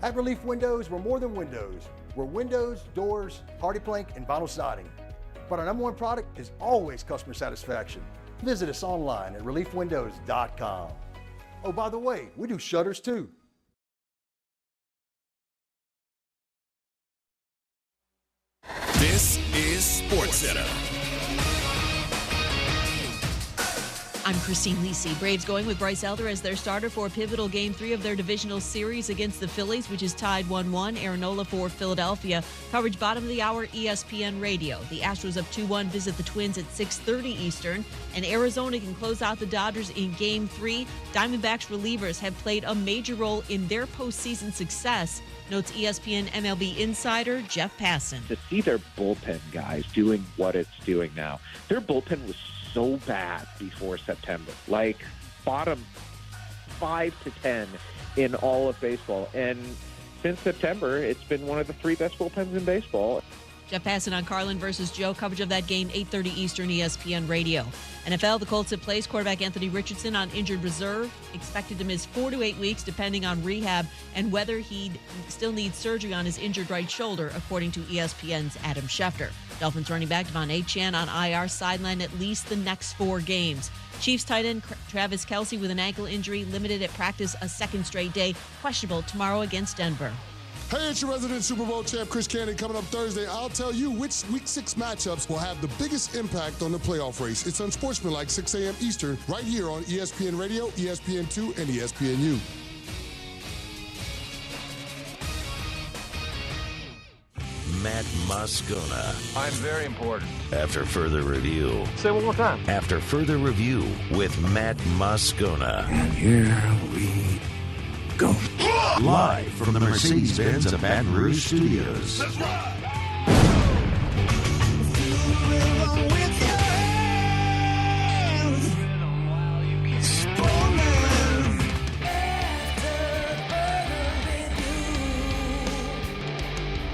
At Relief Windows, we're more than windows. We're windows, doors, hardy plank, and vinyl siding. But our number one product is always customer satisfaction. Visit us online at reliefwindows.com. Oh, by the way, we do shutters too. This is SportsCenter. I'm Christine Lisi. Braves going with Bryce Elder as their starter for a pivotal Game 3 of their divisional series against the Phillies, which is tied 1-1. Aaron for Philadelphia. Coverage bottom of the hour, ESPN Radio. The Astros up 2-1 visit the Twins at 6:30 Eastern. And Arizona can close out the Dodgers in Game 3. Diamondbacks relievers have played a major role in their postseason success, notes ESPN MLB insider Jeff Passan. To see their bullpen guys doing what it's doing now, their bullpen was so bad before September, like bottom 5 to 10 in all of baseball. And since September, it's been one of the 3 best bullpens in baseball. Jeff Passan on Carlin versus Joe. Coverage of that game, 8:30 Eastern, ESPN Radio. NFL, the Colts have placed quarterback Anthony Richardson on injured reserve, expected to miss 4 to 8 weeks depending on rehab and whether he still needs surgery on his injured right shoulder, according to ESPN's Adam Schefter. Dolphins running back Devon Achane on IR sideline at least the next 4 games. Chiefs tight end Travis Kelce with an ankle injury, limited at practice a second straight day, questionable tomorrow against Denver. Hey, it's your resident Super Bowl champ, Chris Candy. Coming up Thursday, I'll tell you which Week 6 matchups will have the biggest impact on the playoff race. It's unsportsmanlike, 6 a.m. Eastern, right here on ESPN Radio, ESPN2, and ESPNU. Matt Moscona. I'm very important. After further review. Say it one more time. After further review with Matt Moscona. And here we go. Live from the Mercedes-Benz of Baton Rouge Studios. That's right.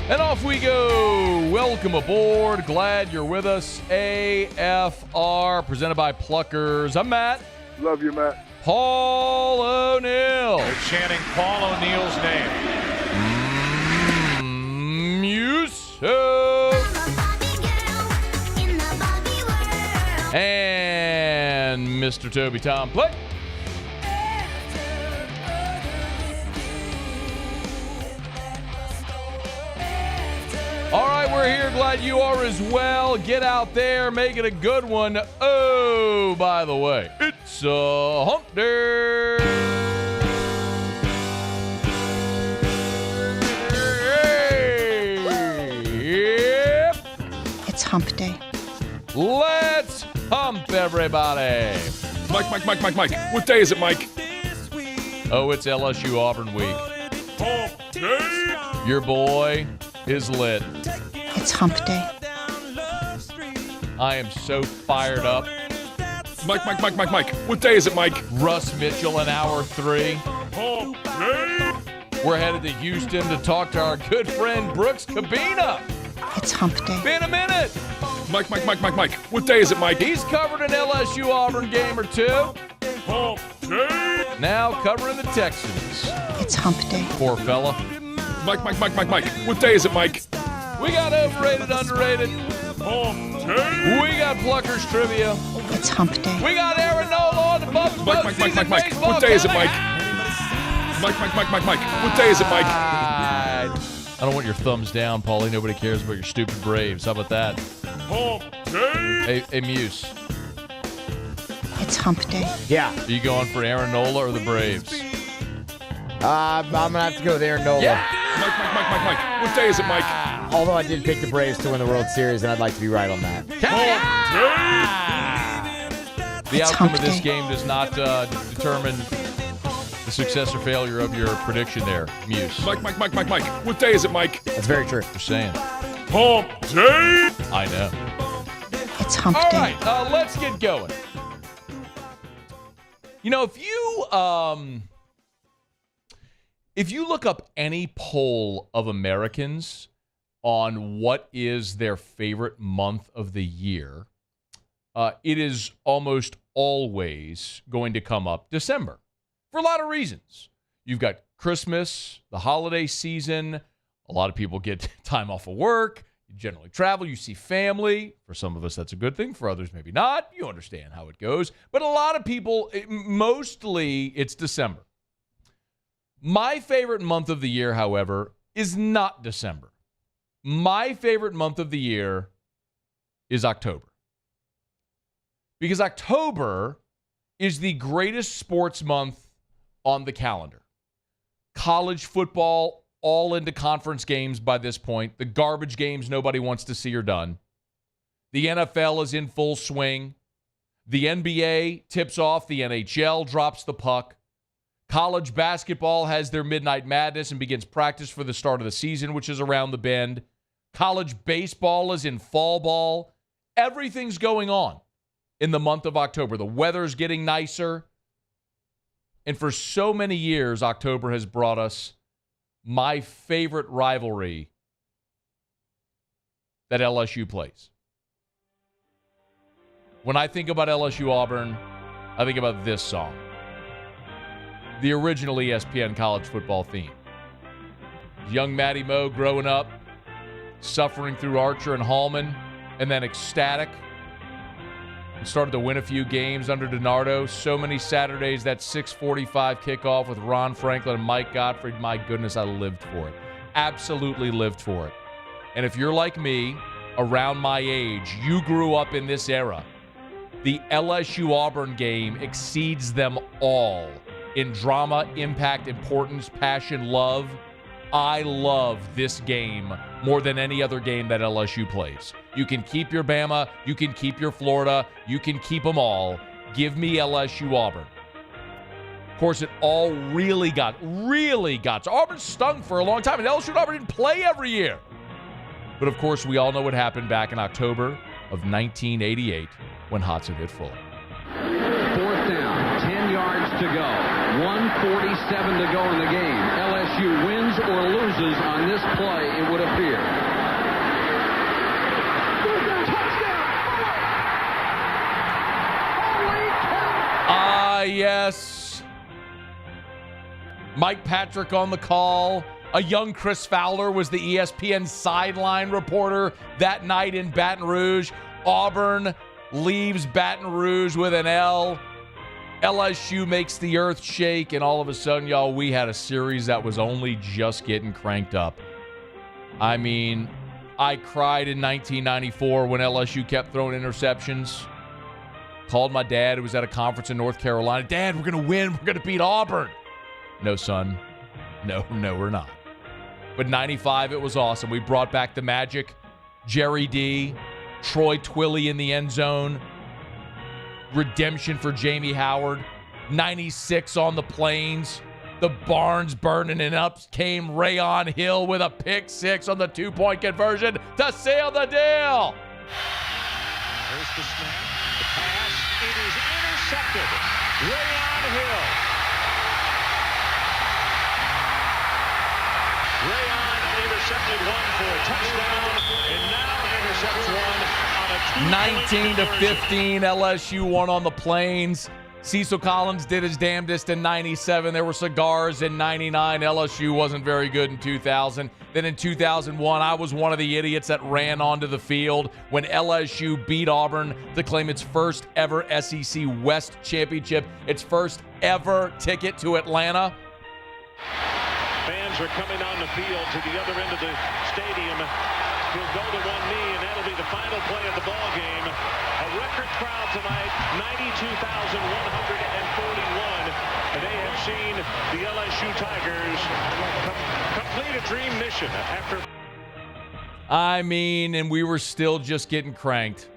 And off we go. Welcome aboard. Glad you're with us. AFR, presented by Pluckers. I'm Matt. Love you, Matt. Paul O'Neill. They're chanting Paul O'Neill's name. Musso. And Mr. Toby Tom Play. All right, we're here. Glad you are as well. Get out there. Make it a good one. Oh, by the way, it's a hump day. Yep. It's hump day. Let's hump, everybody. Mike. What day is it, Mike? Oh, it's LSU-Auburn week. Hump day. Your boy is lit. It's hump day. I am so fired up. Mike. What day is it, Mike? Russ Mitchell in hour 3. Hump day. We're headed to Houston to talk to our good friend Brooks Kubena. It's hump day. Been a minute. Mike. What day is it, Mike? He's covered an LSU-Auburn game or 2. Hump day. Now covering the Texans. It's hump day. Poor fella. Mike. What day is it, Mike? We got overrated, underrated. Hump day. We got Pluckers trivia. It's hump day. We got Aaron Nola on the Bucks. Mike. What day is it, Mike? Mike. What day is it, Mike? I don't want your thumbs down, Paulie. Nobody cares about your stupid Braves. How about that? Hump day. Hey, Muse. It's hump day. Yeah. Are you going for Aaron Nola or the Braves? I'm going to have to go with Aaron Nola. Yeah! Mike. What day is it, Mike? Although I did pick the Braves to win the World Series, and I'd like to be right on that. The outcome of this game does not determine the success or failure of your prediction there, Muse. Mike. What day is it, Mike? That's very true. Just saying. Hump day. I know. It's hump All day. right, let's get going. You know, if you look up any poll of Americans on what is their favorite month of the year, it is almost always going to come up December for a lot of reasons. You've got Christmas, the holiday season. A lot of people get time off of work. You generally travel. You see family. For some of us, that's a good thing. For others, maybe not. You understand how it goes. But a lot of people, mostly it's December. My favorite month of the year, however, is not December. My favorite month of the year is October. Because October is the greatest sports month on the calendar. College football, all into conference games by this point. The garbage games nobody wants to see are done. The NFL is in full swing. The NBA tips off. The NHL drops the puck. College basketball has their midnight madness and begins practice for the start of the season, which is around the bend. College baseball is in fall ball. Everything's going on in the month of October. The weather's getting nicer. And for so many years, October has brought us my favorite rivalry that LSU plays. When I think about LSU-Auburn, I think about this song. The original ESPN college football theme. Young Matty Moe growing up, suffering through Archer and Hallman, and then ecstatic. And started to win a few games under DiNardo. So many Saturdays, that 6:45 kickoff with Ron Franklin and Mike Gottfried. My goodness, I lived for it. Absolutely lived for it. And if you're like me, around my age, you grew up in this era. The LSU-Auburn game exceeds them all in drama, impact, importance, passion, love. I love this game more than any other game that LSU plays. You can keep your Bama, you can keep your Florida, you can keep them all. Give me LSU-Auburn. Of course, it all really got. So Auburn stung for a long time, and LSU and Auburn didn't play every year. But of course, we all know what happened back in October of 1988 when Hudson hit Fuller. 4th down, 10 yards to go, 1:47 to go in the game. LSU wins or loses on this play, it would appear. Yes. Mike Patrick on the call. A young Chris Fowler was the ESPN sideline reporter that night in Baton Rouge. Auburn leaves Baton Rouge with an L. LSU makes the earth shake, and all of a sudden, y'all, we had a series that was only just getting cranked up. I mean, I cried in 1994 when LSU kept throwing interceptions. Called my dad, who was at a conference in North Carolina. Dad, we're going to win. We're going to beat Auburn. No, son. No, we're not. But 95, it was awesome. We brought back the magic. Jerry D, Troy Twilley in the end zone. Redemption for Jamie Howard. 96 on the Plains. The barn's burning, and up came Rayon Hill with a pick six on the 2-point conversion to seal the deal. There's the snap. The pass. It is intercepted. Rayon Hill. Rayon intercepted one for a touchdown, and now intercepts one on a 19-15, LSU won on the Plains. Cecil Collins did his damnedest in 97. There were cigars in 99. LSU wasn't very good in 2000. Then in 2001, I was one of the idiots that ran onto the field when LSU beat Auburn to claim its first ever SEC West championship, its first ever ticket to Atlanta. Fans are coming on the field to the other end of the stadium. He'll go to one knee, and that'll be the final play of the ball game. A record crowd tonight, 92,141. They have seen the LSU Tigers complete a dream mission after. I mean, and we were still just getting cranked.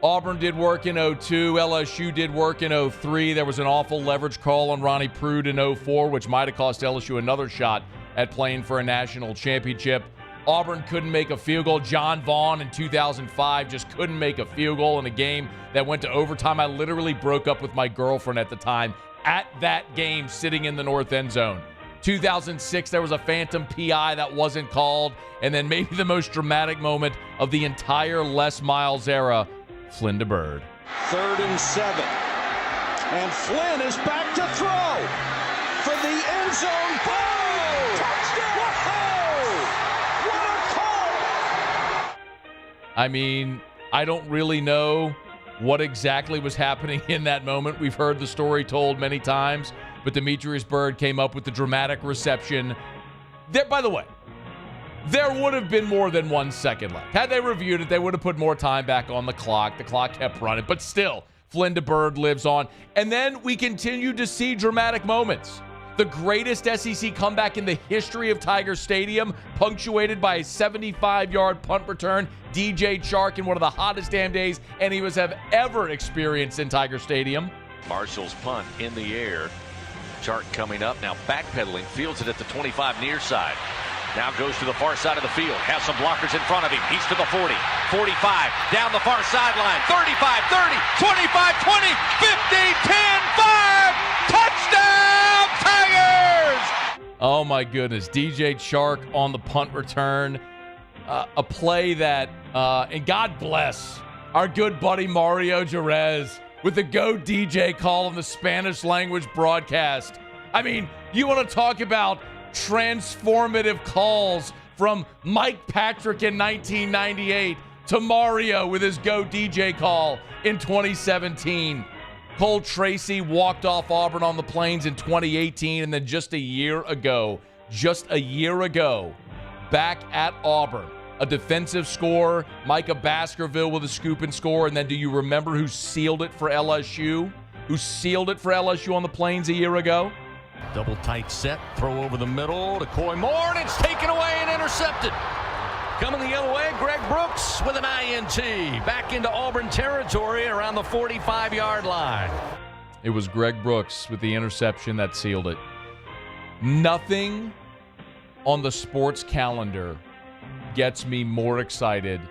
Auburn did work in 02. LSU did work in 03. There was an awful leverage call on Ronnie Prude in 04, which might have cost LSU another shot at playing for a national championship. Auburn couldn't make a field goal. John Vaughn in 2005 just couldn't make a field goal in a game that went to overtime. I literally broke up with my girlfriend at the time at that game, sitting in the north end zone. 2006, there was a phantom PI that wasn't called. And then maybe the most dramatic moment of the entire Les Miles era, Flynn DeBird. 3rd and 7. And Flynn is back to throw for the end zone. I mean, I don't really know what exactly was happening in that moment. We've heard the story told many times, but Demetrius Byrd came up with the dramatic reception. There, by the way, there would have been more than 1 second left. Had they reviewed it, they would have put more time back on the clock. The clock kept running, but still, Flynn to Byrd lives on. And then we continued to see dramatic moments. The greatest SEC comeback in the history of Tiger Stadium, punctuated by a 75-yard punt return. DJ Chark in one of the hottest damn days any of us have ever experienced in Tiger Stadium. Marshall's punt in the air. Chark coming up, now backpedaling, fields it at the 25 near side. Now goes to the far side of the field, has some blockers in front of him. He's to the 40, 45, down the far sideline, 35, 30, 25, 20, 15, 10, 5, touchdown Tigers! Oh my goodness, DJ Chark on the punt return. A play that, and God bless our good buddy Mario Jerez with the Go DJ call on the Spanish language broadcast. I mean, you want to talk about transformative calls from Mike Patrick in 1998 to Mario with his Go DJ call in 2017. Cole Tracy walked off Auburn on the Plains in 2018, and then just a year ago, back at Auburn, a defensive score, Micah Baskerville with a scoop and score, and then do you remember who sealed it for LSU? Who sealed it for LSU on the Plains a year ago? Double tight set, throw over the middle to Coy Moore, and it's taken away and intercepted. Coming the other way, Greg Brooks with an INT. Back into Auburn territory around the 45-yard line. It was Greg Brooks with the interception that sealed it. Nothing on the sports calendar gets me more excited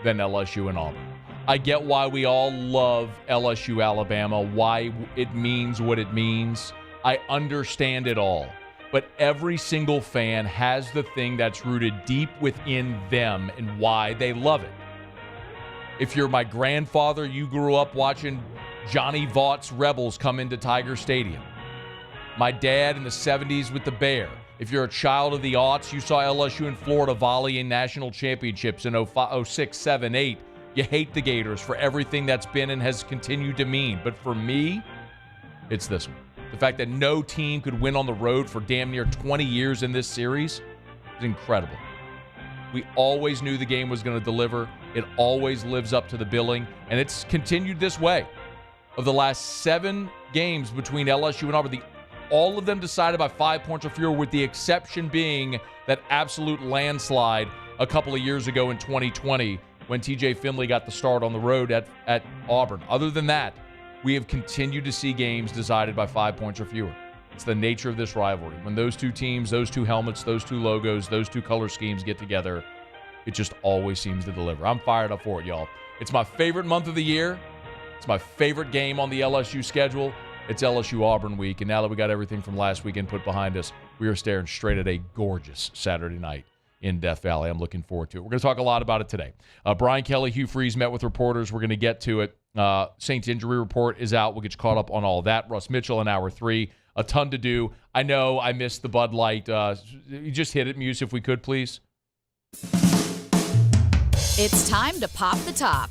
than LSU and Auburn. I get why we all love LSU Alabama, why it means what it means. I understand it all. But every single fan has the thing that's rooted deep within them and why they love it. If you're my grandfather, you grew up watching Johnny Vaught's Rebels come into Tiger Stadium. My dad in the 70s with the Bear. If you're a child of the aughts, you saw LSU in Florida volley in national championships in 06, 7, 8. You hate the Gators for everything that's been and has continued to mean. But for me, it's this one. The fact that no team could win on the road for damn near 20 years in this series is incredible. We always knew the game was going to deliver. It always lives up to the billing, and it's continued this way. Of the last 7 games between LSU and Auburn, all of them decided by 5 points or fewer, with the exception being that absolute landslide a couple of years ago in 2020 when TJ Finley got the start on the road at Auburn. Other than that, we have continued to see games decided by 5 points or fewer. It's the nature of this rivalry. When those two teams, those two helmets, those two logos, those two color schemes get together, it just always seems to deliver. I'm fired up for it, y'all. It's my favorite month of the year. It's my favorite game on the LSU schedule. It's LSU Auburn week, and now that we got everything from last weekend put behind us, we are staring straight at a gorgeous Saturday night in Death Valley. I'm looking forward to it. We're going to talk a lot about it today. Brian Kelly, Hugh Freeze met with reporters. We're going to get to it. Saints injury report is out. We'll get you caught up on all of that. Russ Mitchell in hour 3. A ton to do. I know I missed the Bud Light. You just hit it, Muse, if we could, please. It's time to pop the top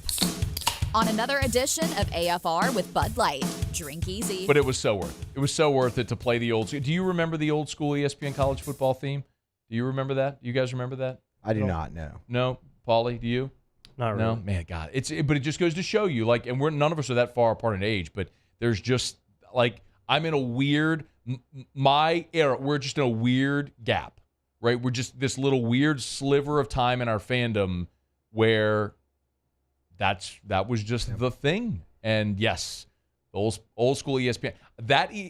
on another edition of AFR with Bud Light. Drink easy. But it was so worth it. It was so worth it to play the old school. Do you remember the old school ESPN college football theme? Do you remember that? You guys remember that? I do not, no. No? Paulie, do you? Not really. No? Man, God. But it just goes to show you, like, and none of us are that far apart in age, but there's just, like, I'm in a weird, my era, we're just in a weird gap, right? We're just this little weird sliver of time in our fandom where that was just the thing. And yes, the old school ESPN,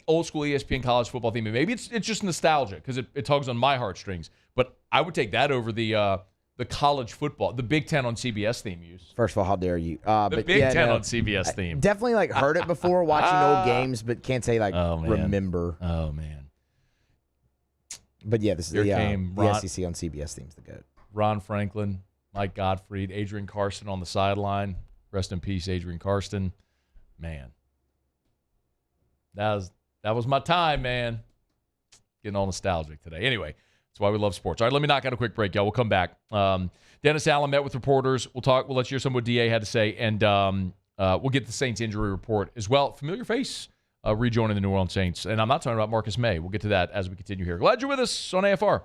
old school ESPN college football theme, maybe it's just nostalgia because it tugs on my heartstrings, but I would take that over the college football, the Big Ten on CBS theme use. First of all, how dare you? The Big Ten on CBS theme. Definitely like heard it before watching old games, but can't say like remember. Oh, man. But yeah, this is the SEC on CBS theme's the GOAT. Ron Franklin, Mike Gottfried, Adrian Karsten on the sideline. Rest in peace, Adrian Karsten. Man. That was my time, man. Getting all nostalgic today. Anyway, That's why we love sports. All right, let me knock out a quick break, y'all. We'll come back. Dennis Allen met with reporters. We'll talk. We'll let you hear some of what DA had to say, and we'll get the Saints injury report as well. Familiar face rejoining the New Orleans Saints, and I'm not talking about Marcus May. We'll get to that as we continue here. Glad you're with us on AFR.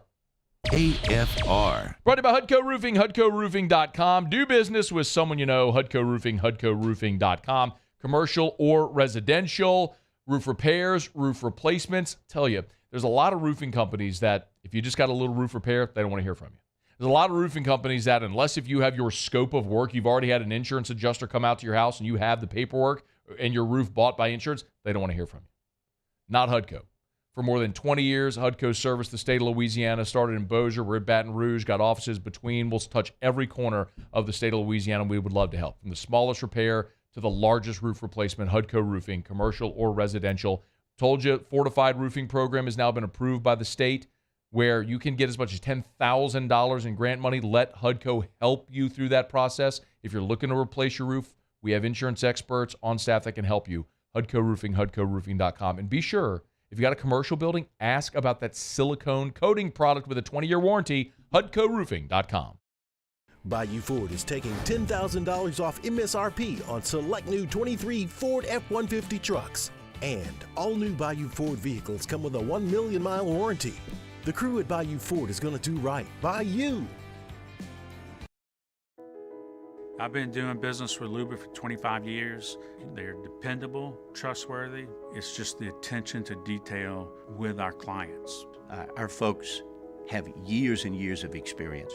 AFR. Brought to you by Hudco Roofing, HudcoRoofing.com. Do business with someone you know, Hudco Roofing, HudcoRoofing.com. Commercial or residential, roof repairs, roof replacements. Tell you, there's a lot of roofing companies that if you just got a little roof repair, they don't want to hear from you. There's a lot of roofing companies that unless if you have your scope of work, you've already had an insurance adjuster come out to your house and you have the paperwork and your roof bought by insurance, they don't want to hear from you. Not Hudco. For more than 20 years, Hudco serviced the state of Louisiana, started in Bossier, we're at Baton Rouge, got offices between. We'll touch every corner of the state of Louisiana. We would love to help. From the smallest repair to the largest roof replacement, Hudco Roofing, commercial or residential. Told you, Fortified Roofing Program has now been approved by the state where you can get as much as $10,000 in grant money. Let Hudco help you through that process. If you're looking to replace your roof, we have insurance experts on staff that can help you. Hudco Roofing, HudcoRoofing.com. And be sure, if you got a commercial building, ask about that silicone coating product with a 20-year warranty, HudcoRoofing.com. Bayou Ford is taking $10,000 off MSRP on select new 23 Ford F-150 trucks. And all new Bayou Ford vehicles come with a 1 million mile warranty. The crew at Bayou Ford is going to do right by you. I've been doing business with Luba for 25 years. They're dependable, trustworthy. It's just the attention to detail with our clients. Our folks have years and years of experience.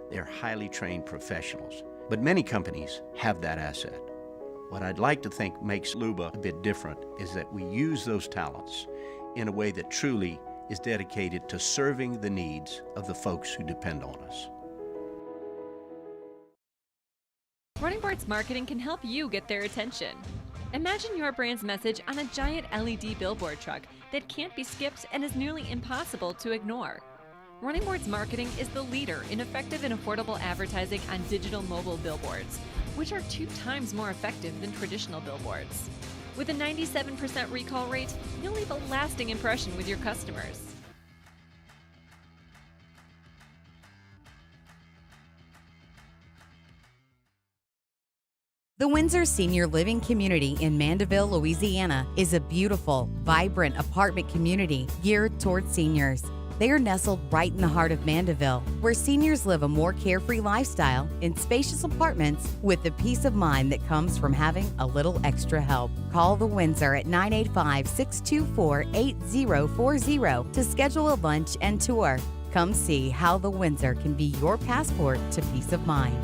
They're highly trained professionals, but many companies have that asset. What I'd like to think makes Luba a bit different is that we use those talents in a way that truly is dedicated to serving the needs of the folks who depend on us. Running Boards Marketing can help you get their attention. Imagine your brand's message on a giant LED billboard truck that can't be skipped and is nearly impossible to ignore. Running Boards Marketing is the leader in effective and affordable advertising on digital mobile billboards, which are 2 times more effective than traditional billboards. With a 97% recall rate, you'll leave a lasting impression with your customers. The Windsor Senior Living Community in Mandeville, Louisiana is a beautiful, vibrant apartment community geared towards seniors. They are nestled right in the heart of Mandeville, where seniors live a more carefree lifestyle in spacious apartments with the peace of mind that comes from having a little extra help. Call the Windsor at 985-624-8040 to schedule a lunch and tour. Come see how the Windsor can be your passport to peace of mind.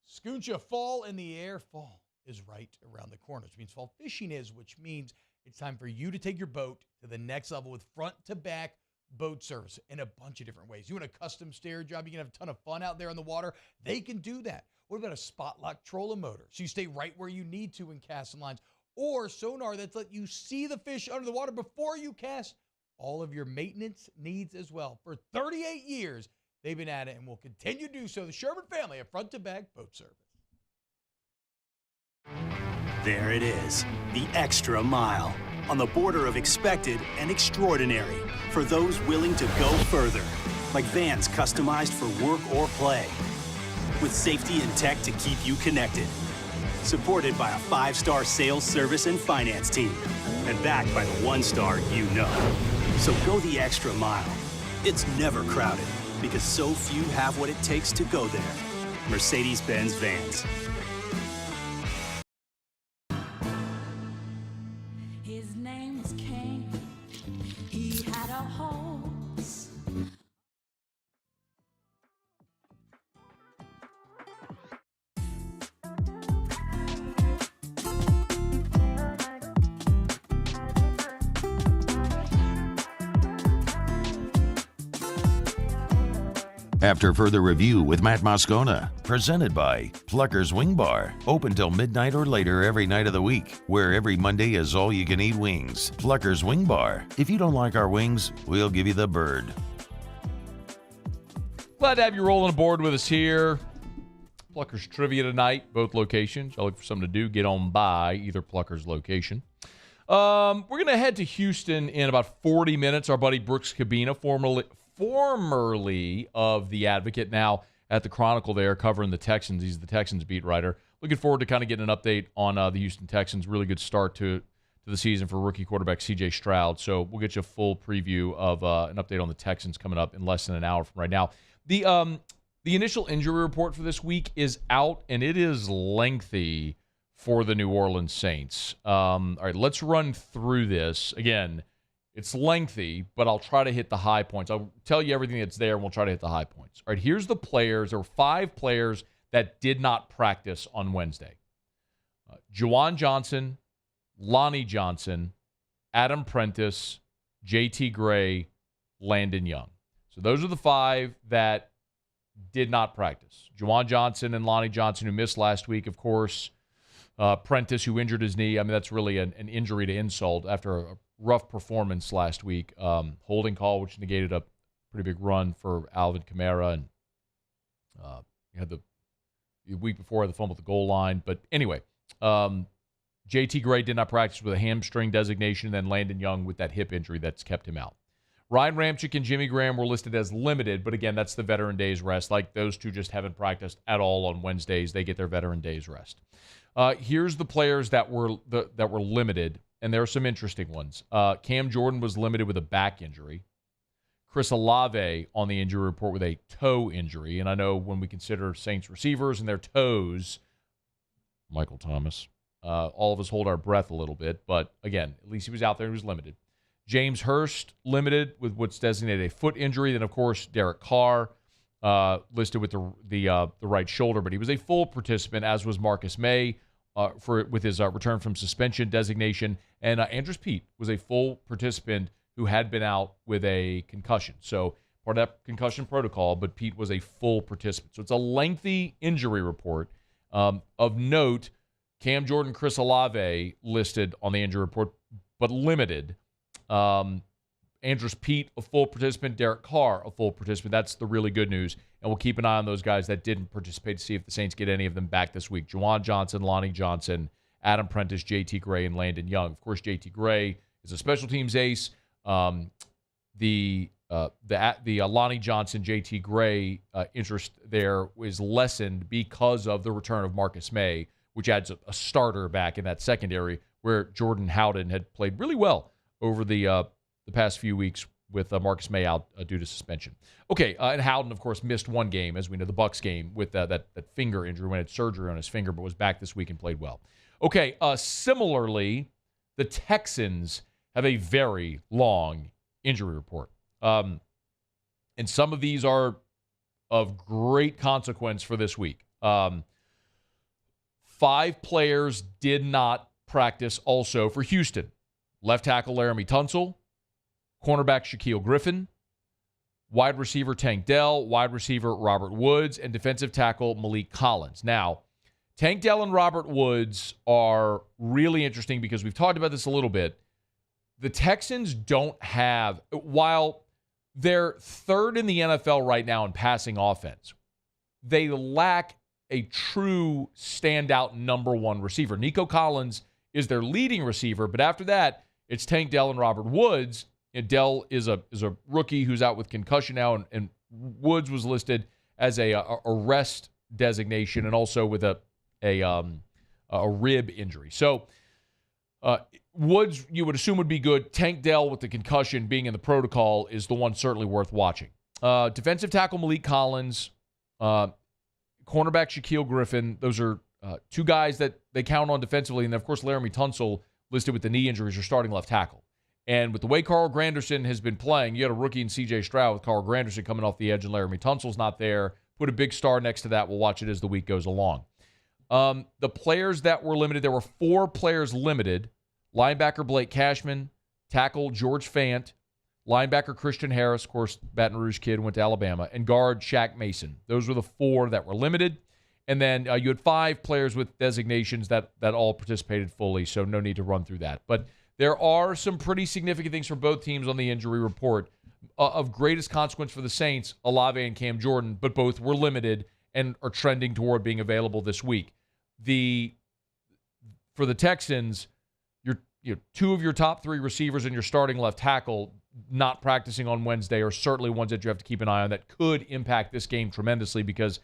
Scooncha, fall in the air. Fall is right around the corner, which means fall fishing is, which means it's time for you to take your boat to the next level with front-to-back boat service in a bunch of different ways. You want a custom stair job, you can have a ton of fun out there on the water. They can do that. What about a spot lock trolling motor? So you stay right where you need to in casting lines. Or sonar that's let you see the fish under the water before you cast. All of your maintenance needs as well. For 38 years, they've been at it and will continue to do so. The Sherman family of front-to-back boat service. There it is, the extra mile, on the border of expected and extraordinary for those willing to go further, like vans customized for work or play, with safety and tech to keep you connected, supported by a 5-star sales, service, and finance team, and backed by the 1-star you know. So go the extra mile. It's never crowded, because so few have what it takes to go there. Mercedes-Benz Vans. After further review with Matt Moscona, presented by Plucker's Wing Bar, open till midnight or later every night of the week, where every Monday is all-you-can-eat wings. Plucker's Wing Bar. If you don't like our wings, we'll give you the bird. Glad to have you rolling aboard with us here. Plucker's Trivia tonight, both locations. Y'all look for something to do, get on by either Plucker's location. We're going to head to Houston in about 40 minutes. Our buddy Brooks Kubena, formerly of The Advocate, now at the Chronicle there, covering the Texans. He's the Texans beat writer. Looking forward to kind of getting an update on the Houston Texans. Really good start to the season for rookie quarterback C.J. Stroud. So we'll get you a full preview of an update on the Texans coming up in less than an hour from right now. The initial injury report for this week is out, and it is lengthy for the New Orleans Saints. All right, let's run through this. Again, it's lengthy, but I'll try to hit the high points. I'll tell you everything that's there, and we'll try to hit the high points. All right, here's the players. There were 5 players that did not practice on Wednesday. Juwan Johnson, Lonnie Johnson, Adam Prentice, J.T. Gray, Landon Young. So those are the 5 that did not practice. Juwan Johnson and Lonnie Johnson, who missed last week, of course. Prentice, who injured his knee. I mean, that's really an injury to insult after a rough performance last week. Holding call, which negated a pretty big run for Alvin Kamara. And you had the week before, the fumble at the goal line. But anyway, J.T. Gray did not practice with a hamstring designation, and then Landon Young with that hip injury that's kept him out. Ryan Ramczyk and Jimmy Graham were listed as limited, but again, that's the Veteran Days rest. Like, those two just haven't practiced at all on Wednesdays. They get their Veteran Days rest. Here's the players that were limited, and there are some interesting ones. Cam Jordan was limited with a back injury. Chris Olave on the injury report with a toe injury, and I know when we consider Saints receivers and their toes, Michael Thomas, all of us hold our breath a little bit, but again, at least he was out there and he was limited. James Hurst limited with what's designated a foot injury. Then, of course, Derek Carr listed with the right shoulder, but he was a full participant, as was Marcus May with his return from suspension designation. And Andrus Peat was a full participant who had been out with a concussion. So part of that concussion protocol, but Peat was a full participant. So it's a lengthy injury report. Of note, Cam Jordan, Chris Olave listed on the injury report, but limited. Andrus Peat, a full participant. Derek Carr, a full participant. That's the really good news. And we'll keep an eye on those guys that didn't participate to see if the Saints get any of them back this week. Juwan Johnson, Lonnie Johnson, Adam Prentice, J.T. Gray, and Landon Young. Of course, J.T. Gray is a special teams ace. The Lonnie Johnson, J.T. Gray interest there is lessened because of the return of Marcus May, which adds a starter back in that secondary where Jordan Howden had played really well over the past few weeks with Marcus May out due to suspension. Okay, and Howden, of course, missed one game, as we know, the Bucs game, with that finger injury when he had surgery on his finger, but was back this week and played well. Okay, similarly, the Texans have a very long injury report. And some of these are of great consequence for this week. 5 players did not practice also for Houston. Left tackle Laramie Tunsil, cornerback Shaquille Griffin, wide receiver Tank Dell, wide receiver Robert Woods, and defensive tackle Malik Collins. Now, Tank Dell and Robert Woods are really interesting because we've talked about this a little bit. The Texans don't have, while they're third in the NFL right now in passing offense, they lack a true standout number one receiver. Nico Collins is their leading receiver, but after that, it's Tank Dell and Robert Woods. And Dell is a rookie who's out with concussion now, and Woods was listed as a rest designation and also with a rib injury. So Woods, you would assume, would be good. Tank Dell with the concussion being in the protocol is the one certainly worth watching. Defensive tackle Malik Collins, cornerback Shaquille Griffin. Those are 2 guys that they count on defensively. And, of course, Laramie Tunsil, listed with the knee injuries, are starting left tackle. And with the way Carl Granderson has been playing, you had a rookie in C.J. Stroud with Carl Granderson coming off the edge and Laramie Tunsil's not there. Put a big star next to that. We'll watch it as the week goes along. The players that were limited, there were 4 players limited. Linebacker Blake Cashman, tackle George Fant, linebacker Christian Harris, of course, Baton Rouge kid, went to Alabama, and guard Shaq Mason. Those were the 4 that were limited. And then you had 5 players with designations that all participated fully, so no need to run through that. But there are some pretty significant things for both teams on the injury report. Of greatest consequence for the Saints, Olave and Cam Jordan, but both were limited and are trending toward being available this week. For the Texans, two of your top three receivers and your starting left tackle not practicing on Wednesday are certainly ones that you have to keep an eye on that could impact this game tremendously, because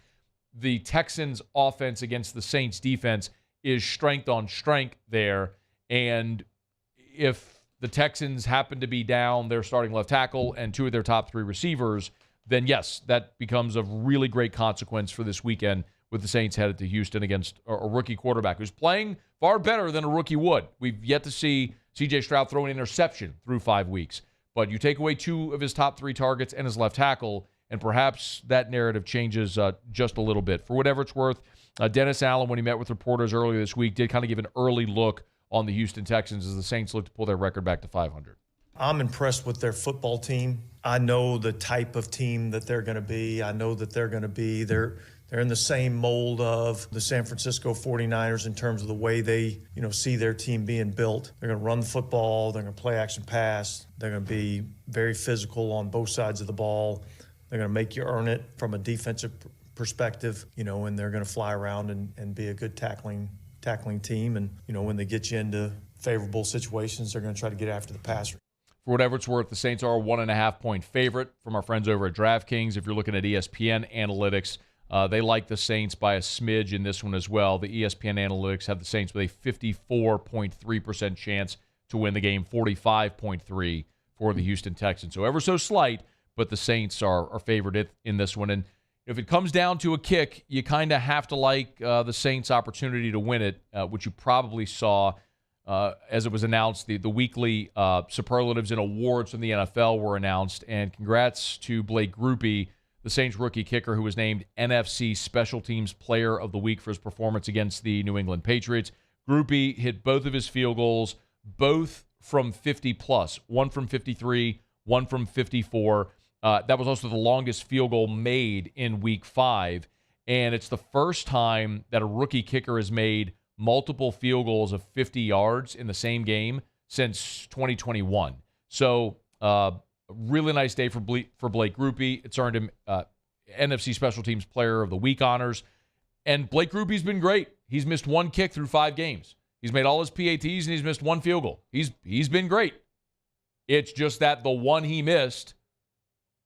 the Texans' offense against the Saints' defense is strength on strength there. And if the Texans happen to be down their starting left tackle and two of their top three receivers, then yes, that becomes of really great consequence for this weekend with the Saints headed to Houston against a rookie quarterback who's playing far better than a rookie would. We've yet to see C.J. Stroud throw an interception through 5 weeks. But you take away two of his top three targets and his left tackle, and perhaps that narrative changes just a little bit. For whatever it's worth, Dennis Allen, when he met with reporters earlier this week, did kind of give an early look on the Houston Texans as the Saints look to pull their record back to 500. I'm impressed with their football team. I know the type of team that they're going to be. I know that they're in the same mold of the San Francisco 49ers in terms of the way they, see their team being built. They're going to run the football. They're going to play action pass. They're going to be very physical on both sides of the ball. They're going to make you earn it from a defensive perspective, and they're going to fly around and be a good tackling team. And, when they get you into favorable situations, they're going to try to get after the passer. For whatever it's worth, the Saints are a 1.5-point favorite from our friends over at DraftKings. If you're looking at ESPN analytics, they like the Saints by a smidge in this one as well. The ESPN analytics have the Saints with a 54.3% chance to win the game, 45.3% for the Houston Texans. So ever so slight, but the Saints are favored in this one. And if it comes down to a kick, you kind of have to like the Saints' opportunity to win it, which you probably saw as it was announced. The weekly superlatives and awards from the NFL were announced, and congrats to Blake Grupe, the Saints rookie kicker, who was named NFC Special Teams Player of the Week for his performance against the New England Patriots. Grupe hit both of his field goals, both from 50-plus, one from 53, one from 54. That was also the longest field goal made in Week 5, and it's the first time that a rookie kicker has made multiple field goals of 50 yards in the same game since 2021. So, really nice day for Blake Grupe. It's earned him NFC Special Teams Player of the Week honors. And Blake Grupe's been great. He's missed one kick through 5 games. He's made all his PATs, and he's missed one field goal. He's been great. It's just that the one he missed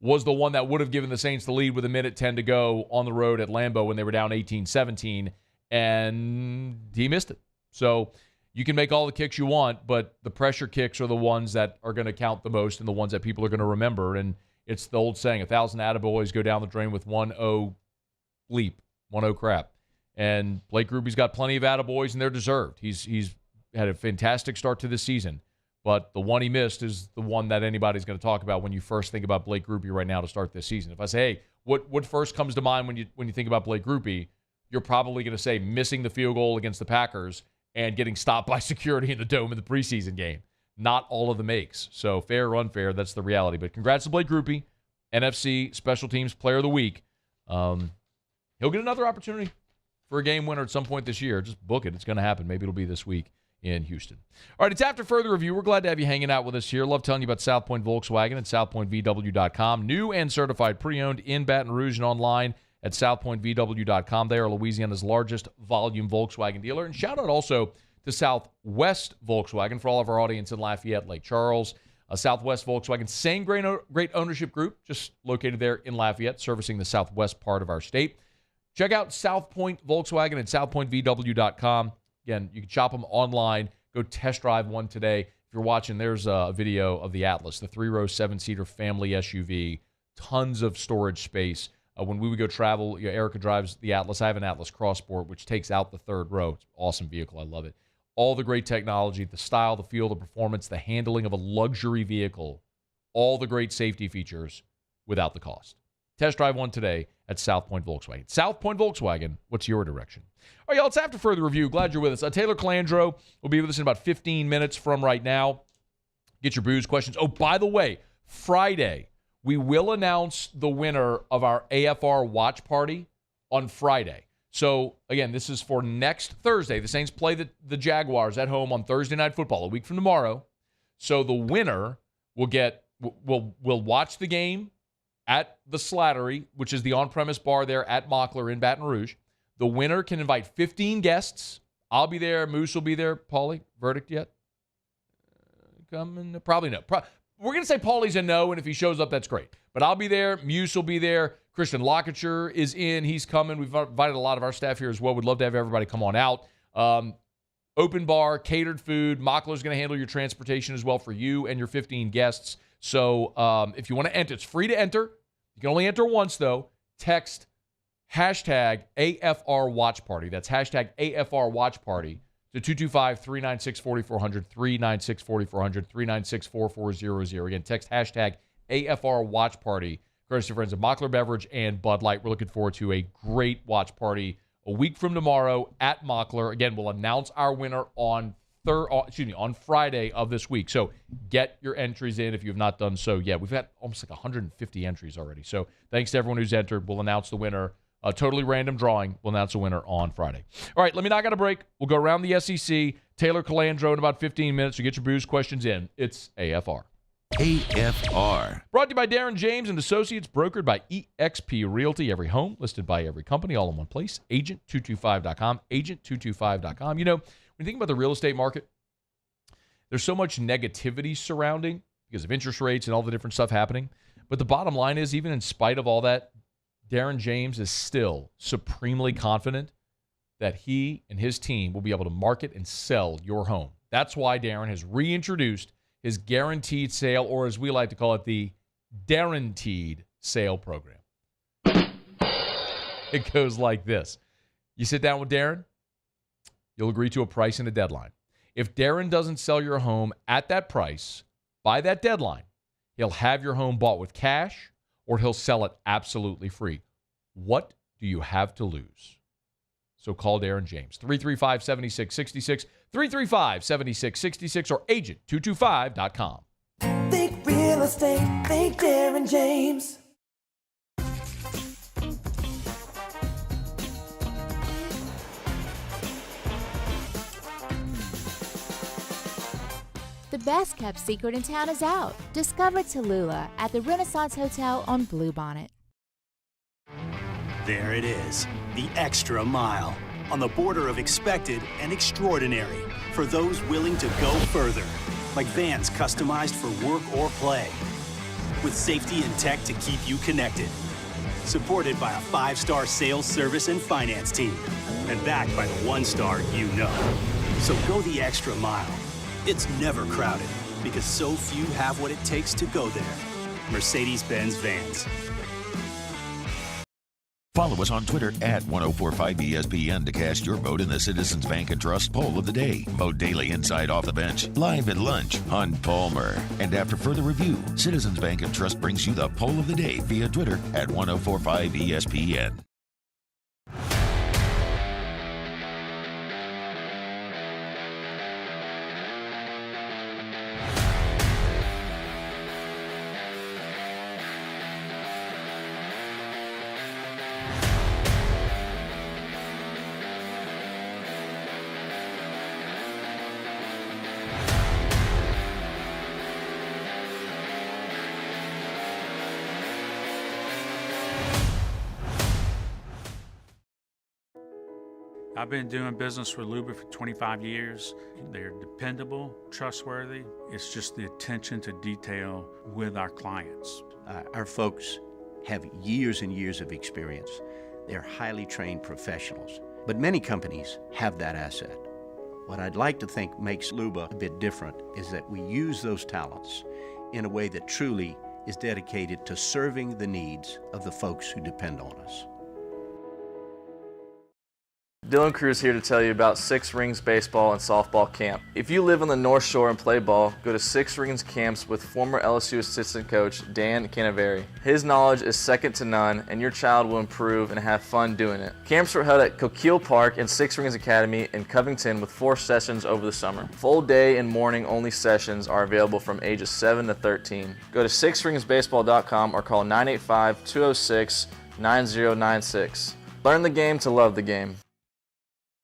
was the one that would have given the Saints the lead with 1:10 to go on the road at Lambeau when they were down 18-17, and he missed it. So you can make all the kicks you want, but the pressure kicks are the ones that are going to count the most and the ones that people are going to remember. And it's the old saying, 1,000 attaboys go down the drain with 1-0 leap, 1-0 crap. And Blake Grupe's got plenty of attaboys, and they're deserved. He's had a fantastic start to this season, but the one he missed is the one that anybody's going to talk about when you first think about Blake Grupe right now to start this season. If I say, hey, what first comes to mind when you think about Blake Grupe, you're probably going to say missing the field goal against the Packers and getting stopped by security in the Dome in the preseason game. Not all of the makes. So fair or unfair, that's the reality. But congrats to Blake Grupe, NFC Special Teams Player of the Week. He'll get another opportunity for a game winner at some point this year. Just book it. It's going to happen. Maybe it'll be this week in Houston. All right, it's After Further Review. We're glad to have you hanging out with us here. Love telling you about South Point Volkswagen at southpointvw.com. New and certified pre-owned in Baton Rouge and online at southpointvw.com. They are Louisiana's largest volume Volkswagen dealer. And shout out also to Southwest Volkswagen for all of our audience in Lafayette, Lake Charles. Southwest Volkswagen, same great ownership group, just located there in Lafayette, servicing the southwest part of our state. Check out South Point Volkswagen at southpointvw.com. Again, you can shop them online. Go test drive one today. If you're watching, there's a video of the Atlas, the 3-row, 7-seater family SUV. Tons of storage space. When we would go travel, Erica drives the Atlas. I have an Atlas Crossport, which takes out the 3rd row. It's an awesome vehicle. I love it. All the great technology, the style, the feel, the performance, the handling of a luxury vehicle. All the great safety features without the cost. Test drive one today at South Point Volkswagen. South Point Volkswagen, what's your direction? All right, y'all, it's After Further Review. Glad you're with us. Taylor Calandro will be with us in about 15 minutes from right now. Get your booze questions. Oh, by the way, Friday, we will announce the winner of our AFR watch party on Friday. So, again, this is for next Thursday. The Saints play the Jaguars at home on Thursday Night Football, a week from tomorrow. So the winner will watch the game at the Slattery, which is the on-premise bar there at Mockler in Baton Rouge. The winner can invite 15 guests. I'll be there. Moose will be there. Paulie, verdict yet? coming? Probably no. We're going to say Paulie's a no, and if he shows up, that's great. But I'll be there. Muse will be there. Christian Lockature is in. He's coming. We've invited a lot of our staff here as well. We'd love to have everybody come on out. Open bar, catered food. Mockler's going to handle your transportation as well for you and your 15 guests. So if you want to enter, it's free to enter. You can only enter once, though. Text hashtag AFR Watch Party. That's hashtag AFR Watch Party to 225-396-4400, 396-4400, 396-4400. Again, text hashtag AFR Watch Party. Courtesy of friends of Mockler Beverage and Bud Light. We're looking forward to a great watch party a week from tomorrow at Mockler. Again, we'll announce our winner on Friday of this week. So get your entries in if you have not done so yet. We've got almost like 150 entries already. So thanks to everyone who's entered. We'll announce the winner. A totally random drawing. We'll announce the winner on Friday. All right, let me knock out a break. We'll go around the SEC. Taylor Calandro in about 15 minutes. So get your booze questions in. It's AFR. AFR. Brought to you by Darren James and Associates, brokered by eXp Realty. Every home listed by every company, all in one place. Agent225.com. Agent225.com. You know, when you think about the real estate market, there's so much negativity surrounding because of interest rates and all the different stuff happening. But the bottom line is, even in spite of all that, Darren James is still supremely confident that he and his team will be able to market and sell your home. That's why Darren has reintroduced his guaranteed sale, or as we like to call it, the Darrenteed sale program. It goes like this. You sit down with Darren, you'll agree to a price and a deadline. If Darren doesn't sell your home at that price by that deadline, he'll have your home bought with cash or he'll sell it absolutely free. What do you have to lose? So call Darren James, 335-7666, 335-7666, or agent225.com. Think real estate, think Darren James. The best kept secret in town is out. Discover Tallulah at the Renaissance Hotel on Bluebonnet. There it is, the extra mile, on the border of expected and extraordinary, for those willing to go further, like vans customized for work or play, with safety and tech to keep you connected, supported by a 5-star sales, service, and finance team, and backed by the 1-star you know. So go the extra mile. It's never crowded, because so few have what it takes to go there. Mercedes-Benz Vans. Follow us on Twitter at 1045ESPN to cast your vote in the Citizens Bank and Trust Poll of the Day. Vote daily inside Off the Bench, live at lunch on Palmer. And after further review, Citizens Bank and Trust brings you the Poll of the Day via Twitter at 1045ESPN. I've been doing business with Luba for 25 years. They're dependable, trustworthy. It's just the attention to detail with our clients. Our folks have years and years of experience. They're highly trained professionals, but many companies have that asset. What I'd like to think makes Luba a bit different is that we use those talents in a way that truly is dedicated to serving the needs of the folks who depend on us. Dylan Cruz here to tell you about Six Rings Baseball and Softball Camp. If you live on the North Shore and play ball, go to Six Rings Camps with former LSU assistant coach Dan Canaveri. His knowledge is second to none, and your child will improve and have fun doing it. Camps were held at Coquille Park and Six Rings Academy in Covington with 4 sessions over the summer. Full day and morning only sessions are available from ages 7 to 13. Go to sixringsbaseball.com or call 985-206-9096. Learn the game to love the game.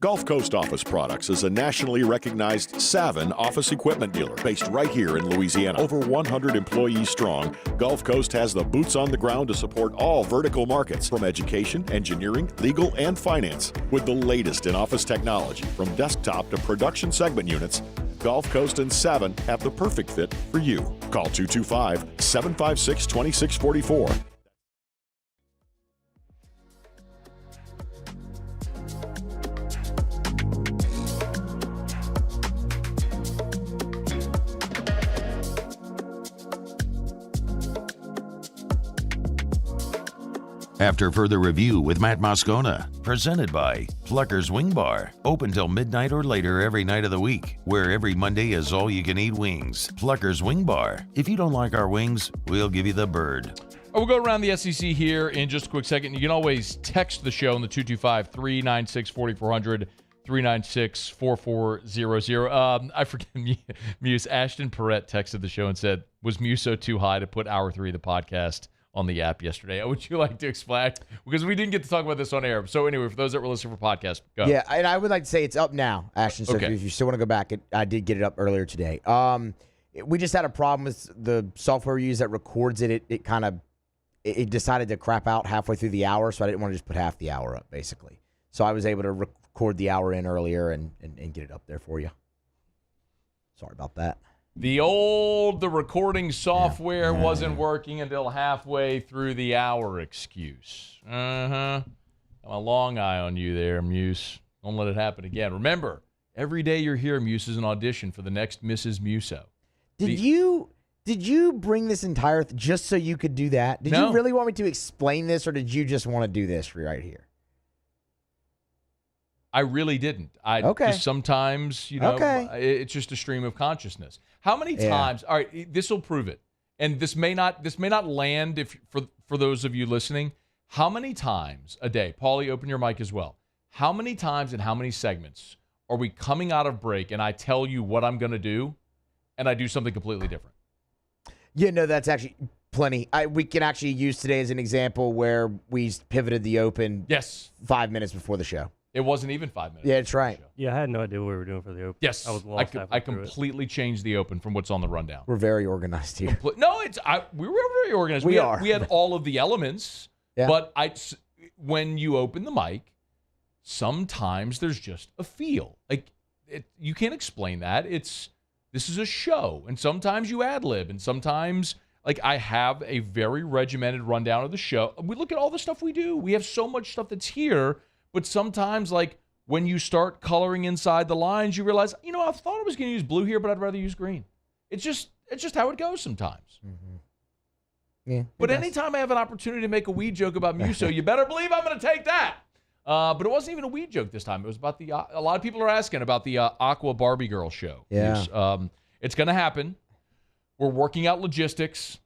Gulf Coast Office Products is a nationally recognized Savin office equipment dealer based right here in Louisiana. Over 100 employees strong, Gulf Coast has the boots on the ground to support all vertical markets, from education, engineering, legal, and finance. With the latest in office technology, from desktop to production segment units, Gulf Coast and Savin have the perfect fit for you. Call 225-756-2644. After further review with Matt Moscona, presented by Plucker's Wing Bar, open till midnight or later every night of the week, where every Monday is all-you-can-eat wings. Plucker's Wing Bar. If you don't like our wings, we'll give you the bird. We'll go around the SEC here in just a quick second. You can always text the show on the 225-396-4400, 396-4400. I forget, Muse. Ashton Perrette texted the show and said, was Muso too high to put Hour 3 of the podcast on the app yesterday? Would you like to explain? Because we didn't get to talk about this on air. So anyway, for those that were listening for podcast, go. Yeah, and I would like to say it's up now, Ashton. So Okay. if you still want to go back, I did get it up earlier today. We just had a problem with the software we use that records it. It decided to crap out halfway through the hour, so I didn't want to just put half the hour up, basically. So I was able to record the hour in earlier and get it up there for you. Sorry about that. The recording software wasn't working until halfway through the hour excuse. Got a long eye on you there, Muse. Don't let it happen again. Remember, every day you're here, Muse, is an audition for the next Mrs. Muso. Did you bring this entire just so you could do that? Did No. you really want me to explain this, or did you just want to do this right here? I really didn't. Just sometimes, it's just a stream of consciousness. How many times? All right, this will prove it. And this may not land for those of you listening. How many times a day? Paulie, open your mic as well. How many times and how many segments are we coming out of break and I tell you what I'm going to do, and I do something completely different? Yeah, no, that's actually plenty. We can actually use today as an example where we pivoted the open. Yes. 5 minutes before the show. It wasn't even 5 minutes. Yeah, that's right. Yeah, I had no idea what we were doing for the open. Yes, I was lost. I completely changed the open from what's on the rundown. We're very organized here. No, we were very organized. We had all of the elements, but when you open the mic, sometimes there's just a feel. You can't explain that. This is a show, and sometimes you ad-lib, and sometimes I have a very regimented rundown of the show. We look at all the stuff we do. We have so much stuff that's here. But sometimes, when you start coloring inside the lines, you realize, I thought I was going to use blue here, but I'd rather use green. It's just how it goes sometimes. Mm-hmm. Yeah. But anytime I have an opportunity to make a weed joke about Muso, you better believe I'm going to take that. But it wasn't even a weed joke this time. It was about a lot of people are asking about the Aqua Barbie Girl show. Yeah. It's going to happen. We're working out logistics.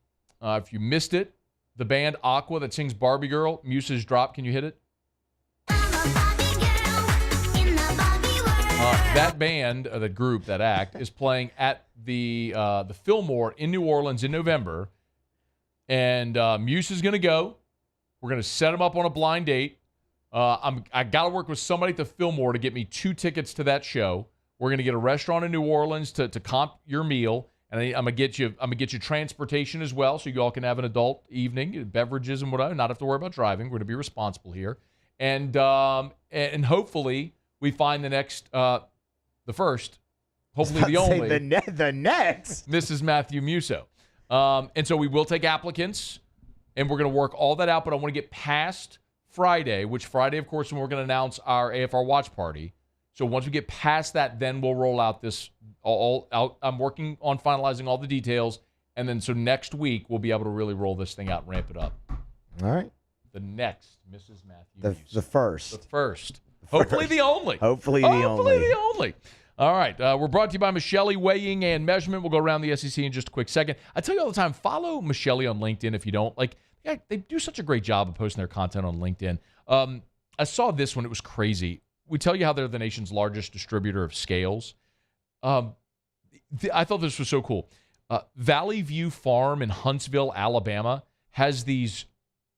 If you missed it, the band Aqua that sings Barbie Girl, Muse's Drop. Can you hit it? That band, the group, that act, is playing at the Fillmore in New Orleans in November. And Muse is going to go. We're going to set him up on a blind date. I got to work with somebody at the Fillmore to get me 2 tickets to that show. We're going to get a restaurant in New Orleans to comp your meal. And I'm gonna get you transportation as well, so you all can have an adult evening, beverages and whatever. Not have to worry about driving. We're going to be responsible here. And hopefully we find the next, the first, hopefully the only. The next. Mrs. Matthew Muso. And so we will take applicants, and we're going to work all that out, but I want to get past Friday, which Friday, of course, when we're going to announce our AFR watch party. So once we get past that, then we'll roll out this all out. I'm working on finalizing all the details, and then so next week we'll be able to really roll this thing out and ramp it up. All right. The next Mrs. Matthew. The first. The first. Hopefully the only. Hopefully the only. All right. We're brought to you by Michele Weighing and Measurement. We'll go around the SEC in just a quick second. I tell you all the time, follow Michele on LinkedIn if you don't. They do such a great job of posting their content on LinkedIn. I saw this one. It was crazy. We tell you how they're the nation's largest distributor of scales. I thought this was so cool. Valley View Farm in Huntsville, Alabama, has these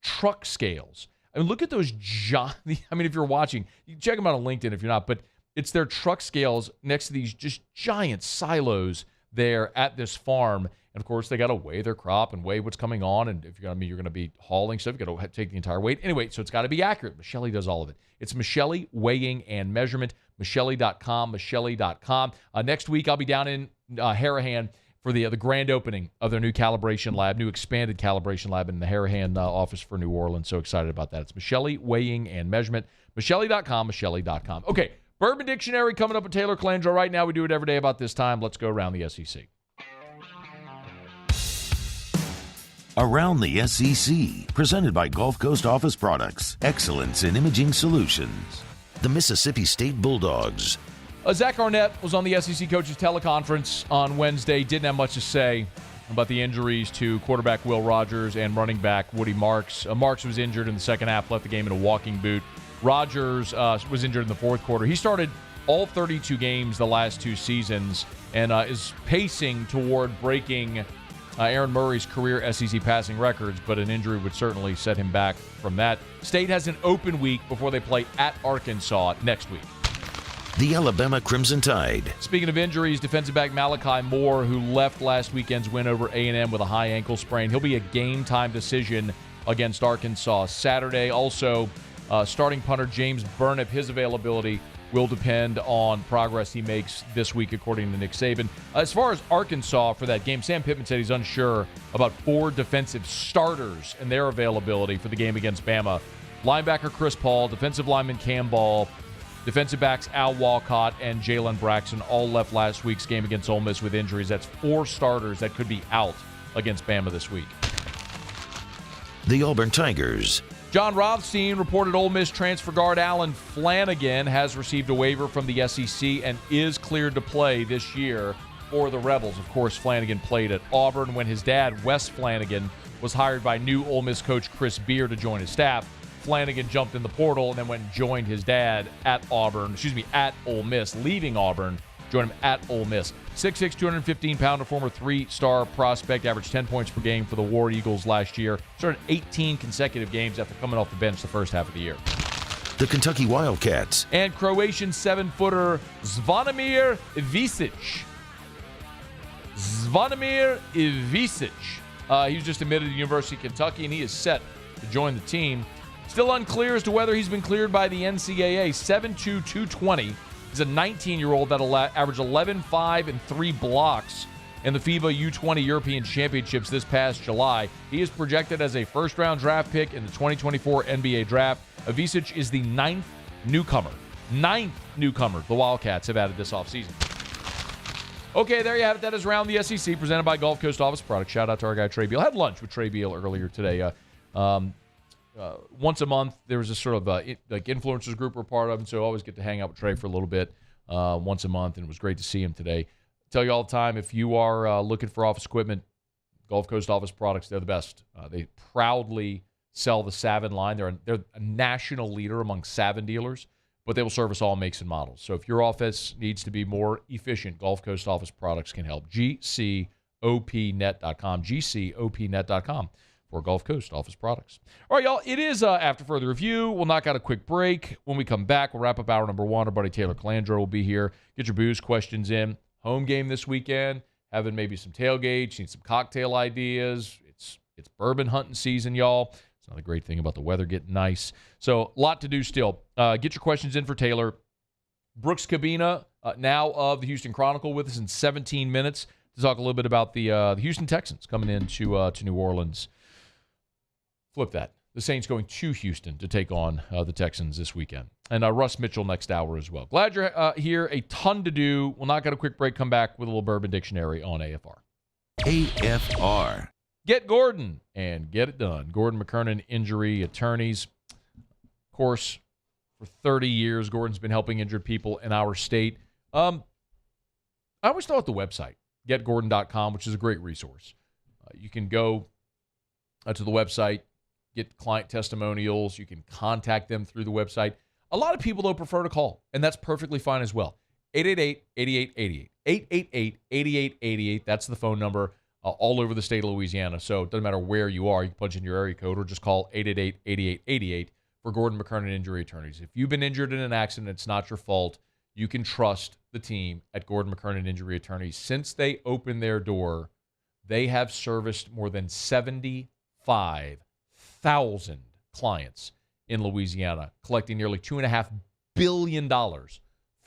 truck scales. I mean, look at those if you're watching, you can check them out on LinkedIn if you're not, but it's their truck scales next to these just giant silos there at this farm. And of course, they got to weigh their crop and weigh what's coming on. And if you're going to be hauling stuff, you got to take the entire weight. Anyway, so it's got to be accurate. Michele does all of it. It's Michele Weighing and Measurement. Michelli.com, Michelli.com. Next week, I'll be down in Harahan for the grand opening of their new calibration lab, new expanded calibration lab in the Harahan office for New Orleans. So excited about that. It's Michelli Weighing and Measurement. Michelli.com, Michelli.com. Okay, Bourbon Dictionary coming up with Taylor Calandro right now. We do it every day about this time. Let's go around the SEC. Around the SEC, presented by Gulf Coast Office Products, excellence in imaging solutions. The Mississippi State Bulldogs. Zach Arnett was on the SEC coaches teleconference on Wednesday. Didn't have much to say about the injuries to quarterback Will Rogers and running back Woody Marks. Marks was injured in the second half, left the game in a walking boot. Rogers was injured in the fourth quarter. He started all 32 games the last two seasons and is pacing toward breaking Aaron Murray's career SEC passing records, but an injury would certainly set him back from that. State has an open week before they play at Arkansas next week. The Alabama Crimson Tide. Speaking of injuries, defensive back Malachi Moore, who left last weekend's win over A&M with a high ankle sprain, he'll be a game-time decision against Arkansas Saturday. Also, starting punter James Burnip, his availability will depend on progress he makes this week, according to Nick Saban. As far as Arkansas for that game, Sam Pittman said he's unsure about 4 defensive starters and their availability for the game against Bama. Linebacker Chris Paul, defensive lineman Cam Ball, defensive backs Al Walcott and Jalen Braxton all left last week's game against Ole Miss with injuries. That's 4 starters that could be out against Bama this week. The Auburn Tigers. John Rothstein reported Ole Miss transfer guard Alan Flanagan has received a waiver from the SEC and is cleared to play this year for the Rebels. Of course, Flanagan played at Auburn when his dad, Wes Flanagan, was hired by new Ole Miss coach Chris Beard to join his staff. Flanagan jumped in the portal and then went and joined his dad at at Ole Miss, leaving Auburn, joined him at Ole Miss. 6'6", 215-pounder, former 3-star prospect, averaged 10 points per game for the War Eagles last year. Started 18 consecutive games after coming off the bench the first half of the year. The Kentucky Wildcats. And Croatian 7-footer Zvonimir Ivisic. He was just admitted to the University of Kentucky, and he is set to join the team. Still unclear as to whether he's been cleared by the NCAA. 7'2", 220. He's a 19-year-old that'll average 11, 5, and 3 blocks in the FIBA U20 European Championships this past July. He is projected as a first-round draft pick in the 2024 NBA Draft. Ivisic is the 9th newcomer the Wildcats have added this offseason. Okay, there you have it. That is Around the SEC, presented by Gulf Coast Office Products. Shout out to our guy Trey Beal. I had lunch with Trey Beal earlier today. Once a month, there was this sort of like influencers group we're part of, and so I always get to hang out with Trey for a little bit once a month, and it was great to see him today. I tell you all the time, if you are looking for office equipment, Gulf Coast Office Products, they're the best. They proudly sell the Savin line. They're a national leader among Savin dealers, but they will service all makes and models. So if your office needs to be more efficient, Gulf Coast Office Products can help. GCOPnet.com, GCOPnet.com. for Gulf Coast Office Products. All right, y'all, it is After Further Review. We'll knock out a quick break. When we come back, we'll wrap up hour number 1. Our buddy Taylor Calandro will be here. Get your booze questions in. Home game this weekend. Having maybe some tailgates. Need some cocktail ideas. It's bourbon hunting season, y'all. It's not a great thing about the weather getting nice. So, a lot to do still. Get your questions in for Taylor. Brooks Kubena, now of the Houston Chronicle, with us in 17 minutes to talk a little bit about the Houston Texans coming into to New Orleans. Flip that. The Saints going to Houston to take on the Texans this weekend. And Russ Mitchell next hour as well. Glad you're here. A ton to do. We'll knock out a quick break, come back with a little Bourbon Dictionary on AFR. AFR. Get Gordon and get it done. Gordon McKernan Injury Attorneys. Of course, for 30 years, Gordon's been helping injured people in our state. I always thought the website, getgordon.com, which is a great resource. You can go to the website, get client testimonials. You can contact them through the website. A lot of people, though, prefer to call, and that's perfectly fine as well. 888-8888. 888-8888. That's the phone number all over the state of Louisiana. So it doesn't matter where you are. You can punch in your area code or just call 888-8888 for Gordon McKernan Injury Attorneys. If you've been injured in an accident, it's not your fault. You can trust the team at Gordon McKernan Injury Attorneys. Since they opened their door, they have serviced more than 75,000 clients in Louisiana, collecting nearly $2.5 billion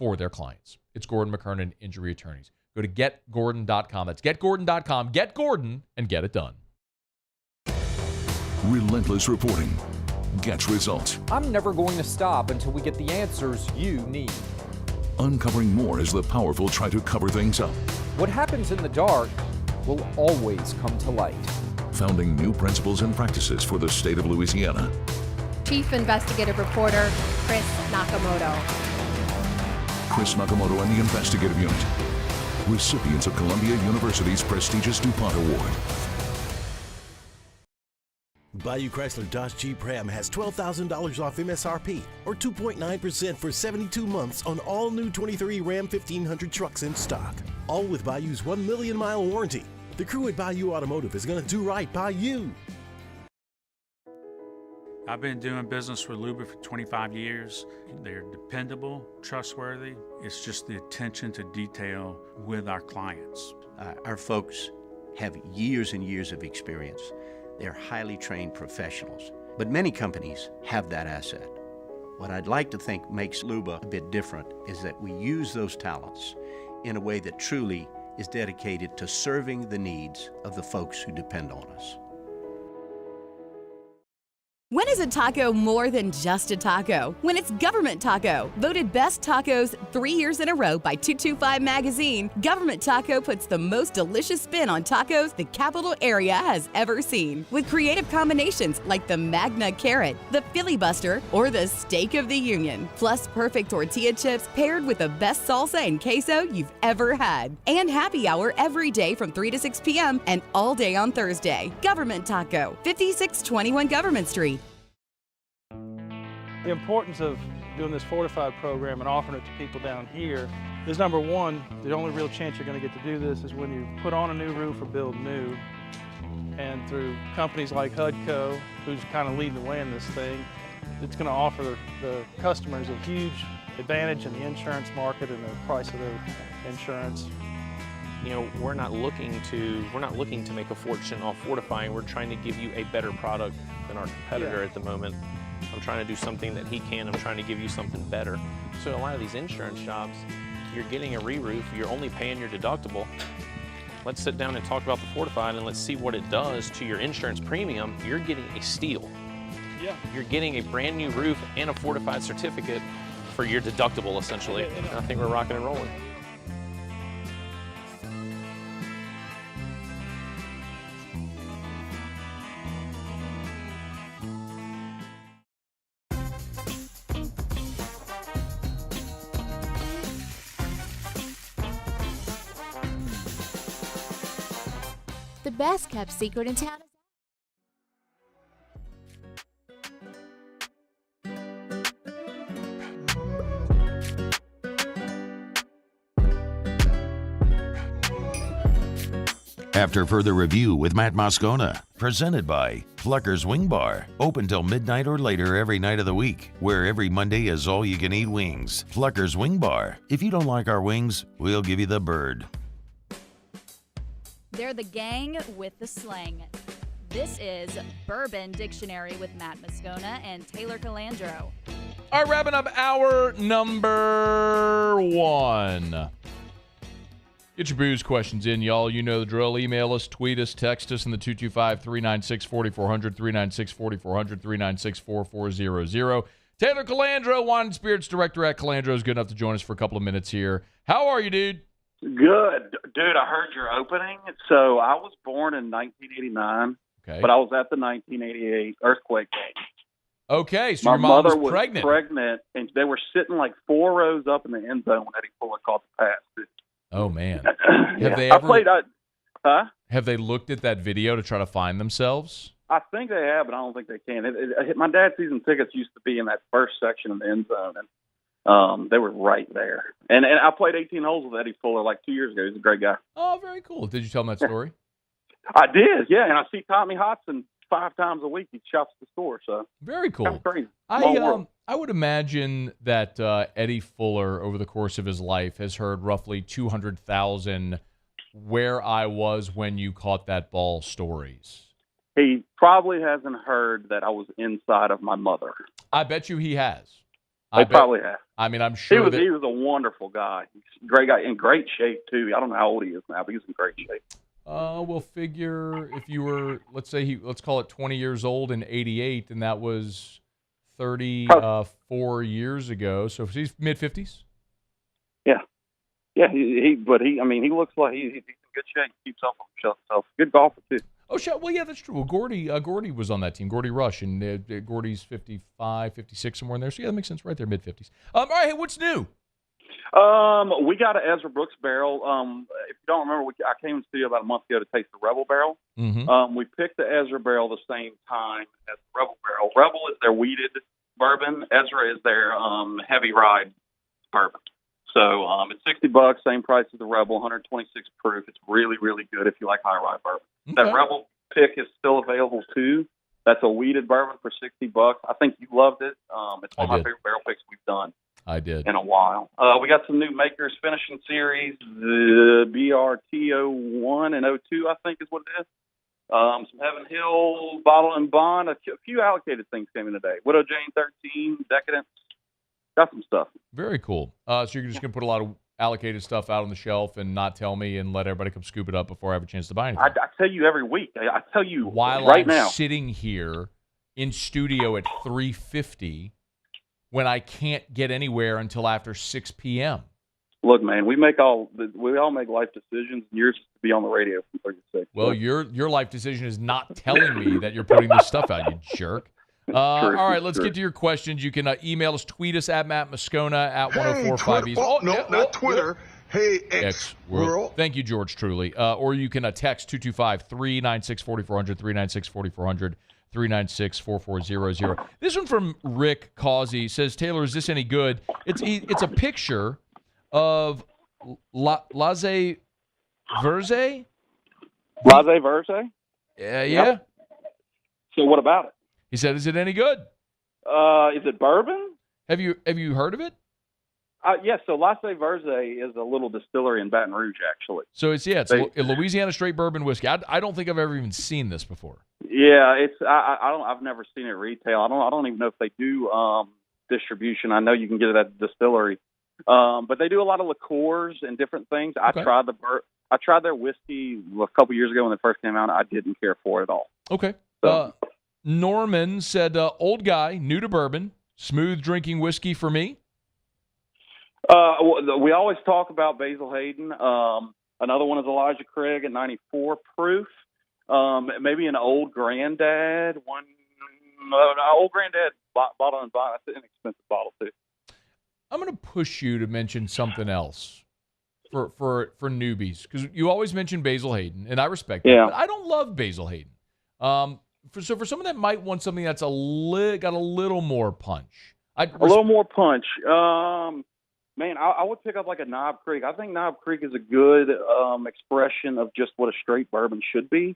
for their clients. It's Gordon McKernan Injury Attorneys. Go to getgordon.com. That's getgordon.com. Get Gordon and get it done. Relentless reporting gets results. I'm never going to stop until we get the answers you need. Uncovering more as the powerful try to cover things up. What happens in the dark will always come to light. Founding new principles and practices for the state of Louisiana. Chief Investigative Reporter Chris Nakamoto. Chris Nakamoto and the Investigative Unit. Recipients of Columbia University's prestigious DuPont Award. Bayou Chrysler Dodge Jeep Ram has $12,000 off MSRP or 2.9% for 72 months on all new 23 Ram 1500 trucks in stock. All with Bayou's 1 million mile warranty. The crew at Bayou Automotive is going to do right by you. I've been doing business with Luba for 25 years. They're dependable, trustworthy. It's just the attention to detail with our clients. Our folks have years and years of experience. They're highly trained professionals, but many companies have that asset. What I'd like to think makes Luba a bit different is that we use those talents in a way that truly is dedicated to serving the needs of the folks who depend on us. When is a taco more than just a taco? When it's Government Taco. Voted best tacos 3 years in a row by 225 Magazine, Government Taco puts the most delicious spin on tacos the capital area has ever seen. With creative combinations like the Magna Carrot, the Filibuster, or the Steak of the Union. Plus perfect tortilla chips paired with the best salsa and queso you've ever had. And happy hour every day from 3 to 6 p.m. and all day on Thursday. Government Taco, 5621 Government Street. The importance of doing this fortified program and offering it to people down here is, number one, the only real chance you're going to get to do this is when you put on a new roof or build new. And through companies like HUDCO, who's kind of leading the way in this thing, it's going to offer the customers a huge advantage in the insurance market and the price of their insurance. You know, we're not looking to make a fortune off fortifying. We're trying to give you a better product than our competitor at the moment. I'm trying to do something that he can. I'm trying to give you something better. So a lot of these insurance shops, you're getting a re-roof, you're only paying your deductible. Let's sit down and talk about the fortified and let's see what it does to your insurance premium. You're getting a steal. Yeah. You're getting a brand new roof and a fortified certificate for your deductible, essentially. And I think we're rocking and rolling. The best kept secret in town is After further review with Matt Moscona, presented by Plucker's Wing Bar, open till midnight or later every night of the week, where every Monday is all-you-can-eat wings. Plucker's Wing Bar. If you don't like our wings, we'll give you the bird. They're the gang with the slang. This is Bourbon Dictionary with Matt Moscona and Taylor Calandro. All right, wrapping up hour number 1. Get your booze questions in, y'all. You know the drill. Email us, tweet us, text us in the 225-396-4400, 396-4400, 396-4400. Taylor Calandro, Wine and Spirits Director at Calandro, is good enough to join us for a couple of minutes here. How are you, dude? Good. Dude, I heard your opening. So I was born in 1989, okay, but I was at the 1988 earthquake game. Okay, so My your mom mother was pregnant, and they were sitting like 4 rows up in the end zone when Eddie Fuller caught the pass. Oh, man. Yeah. Have they ever, Have they looked at that video to try to find themselves? I think they have, but I don't think they can. My dad's season tickets used to be in that first section of the end zone, and they were right there. And I played 18 holes with Eddie Fuller like 2 years ago. He's a great guy. Oh, very cool. Did you tell him that story? I did, yeah. And I see Tommy Hodson 5 times a week. He shouts the score. So very cool. That's crazy. I would imagine that Eddie Fuller, over the course of his life, has heard roughly 200,000 "where I was when you caught that ball" stories. He probably hasn't heard that I was inside of my mother. I bet you he has. They probably have. I mean, I'm sure he was a wonderful guy. Great guy, in great shape too. I don't know how old he is now, but he's in great shape. We'll figure if you were, let's call it 20 years old in '88, and that was 34 years ago. So he's mid-50s. Yeah. He looks like he's in good shape. Keeps up with himself. Good golfer too. Oh, shit. Well, yeah, that's true. Well, Gordy was on that team. Gordy Rush, and Gordy's 55, 56, somewhere in there. So yeah, that makes sense. Right there, mid-50s. All right, hey, what's new? We got an Ezra Brooks barrel. If you don't remember, I came in the studio about a month ago to taste the Rebel barrel. Mm-hmm. We picked the Ezra barrel the same time as the Rebel barrel. Rebel is their weeded bourbon. Ezra is their heavy ride bourbon. So it's $60, same price as the Rebel, 126 proof. It's really, really good if you like high ride bourbon. Okay. That Rebel pick is still available too. That's a weeded bourbon for $60. I think you loved it. It's one of my favorite barrel picks we've done. I did. In a while. We got some new Makers Finishing Series, the BRT01 and 02, I think is what it is. Some Heaven Hill, Bottle and Bond. A few allocated things came in today. Widow Jane 13, Decadence. Got some stuff. Very cool. So you're just going to put a lot of allocated stuff out on the shelf and not tell me and let everybody come scoop it up before I have a chance to buy anything? I tell you every week. I tell you while right I'm now. Sitting here in studio at 3:50 when I can't get anywhere until after 6 p.m. Look, man, we all make life decisions, and yours is to be on the radio from 36. Well, your life decision is not telling me that you're putting this stuff out, you jerk. All right, let's get to your questions. You can email us, tweet us at Matt Moscona at 1045 East. Not Twitter. Hey, X World. Thank you, George Truly. Or you can text 225-396-4400, 396-4400, 396-4400. This one from Rick Causey says, Taylor, is this any good? It's a picture of Laissez Verse? Laissez Verse? Yeah. Yep. So what about it? He said, is it any good? Is it bourbon? Have you heard of it? Yes, so Laissez Verse is a little distillery in Baton Rouge, actually. So it's a Louisiana straight bourbon whiskey. I don't think I've ever even seen this before. Yeah, I've never seen it retail. I don't even know if they do distribution. I know you can get it at the distillery, but they do a lot of liqueurs and different things. Okay. I tried their whiskey a couple years ago when it first came out. I didn't care for it at all. Okay. Norman said, old guy, new to bourbon, smooth drinking whiskey for me. We always talk about Basil Hayden. Another one is Elijah Craig at 94 proof. Maybe an Old Granddad. Old Granddad bottle and bond. That's an inexpensive bottle too. I'm going to push you to mention something else for newbies, because you always mention Basil Hayden, and I respect it. But I don't love Basil Hayden. For someone that might want something that's got a little more punch. A little more punch. Man, I would pick up like a Knob Creek. I think Knob Creek is a good expression of just what a straight bourbon should be,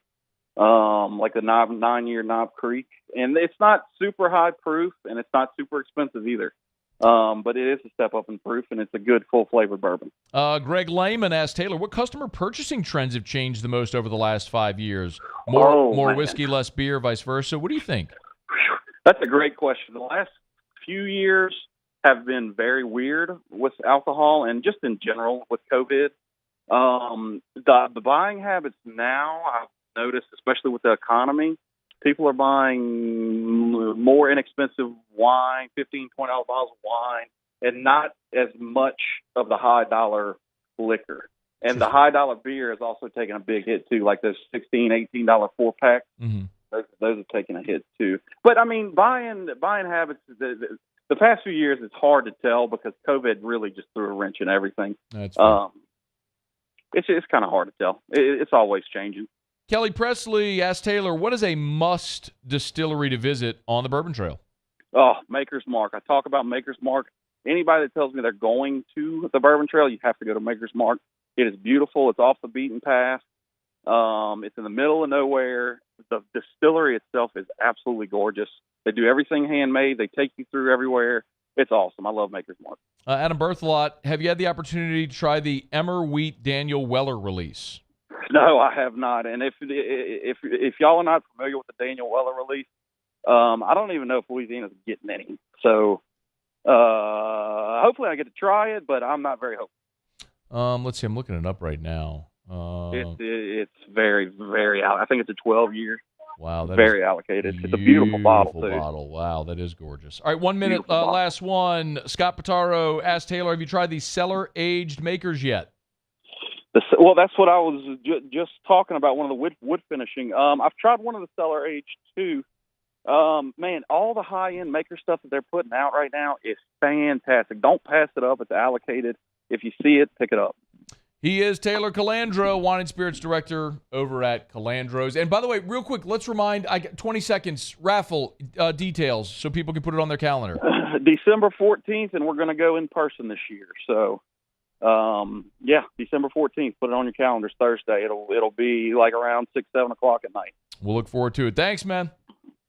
like the 9-year Knob Creek. And it's not super high proof, and it's not super expensive either. But it is a step up in proof, and it's a good full-flavored bourbon. Greg Lehman asked Taylor, what customer purchasing trends have changed the most over the last 5 years? More whiskey, less beer, vice versa? What do you think? That's a great question. The last few years have been very weird with alcohol and just in general with COVID. The buying habits now, I've noticed, especially with the economy, people are buying more inexpensive wine, $15, $20 bottles of wine, and not as much of the high-dollar liquor. And the high-dollar beer is also taking a big hit, too, like those $16, $18 four-packs. Mm-hmm. Those are taking a hit, too. But, I mean, buying habits, the past few years, it's hard to tell because COVID really just threw a wrench in everything. That's it's kind of hard to tell. It's always changing. Kelly Presley asked Taylor, what is a must distillery to visit on the Bourbon Trail? Oh, Maker's Mark. I talk about Maker's Mark. Anybody that tells me they're going to the Bourbon Trail, you have to go to Maker's Mark. It is beautiful. It's off the beaten path. It's in the middle of nowhere. The distillery itself is absolutely gorgeous. They do everything handmade. They take you through everywhere. It's awesome. I love Maker's Mark. Adam Berthelot, have you had the opportunity to try the Emmer Wheat Daniel Weller release? No, I have not. And if y'all are not familiar with the Daniel Weller release, I don't even know if Louisiana's getting any. So Hopefully I get to try it, but I'm not very hopeful. Let's see. I'm looking it up right now. It's very, very. I think it's a 12-year. Wow, that very is allocated. It's a beautiful bottle too. Wow, that is gorgeous. All right, 1 minute, last one. Scott Pitaro asked Taylor, "Have you tried these cellar-aged makers yet?" Well, that's what I was just talking about. One of the wood finishing. I've tried one of the cellar-aged too. Man, all the high-end maker stuff that they're putting out right now is fantastic. Don't pass it up. It's allocated. If you see it, pick it up. He is Taylor Calandro, Wine and Spirits Director over at Calandro's. And by the way, real quick, let's remind, I got 20 seconds, raffle details so people can put it on their calendar. December 14th, and we're going to go in person this year. So, December 14th. Put it on your calendars Thursday. It'll be like around 6, 7 o'clock at night. We'll look forward to it. Thanks, man.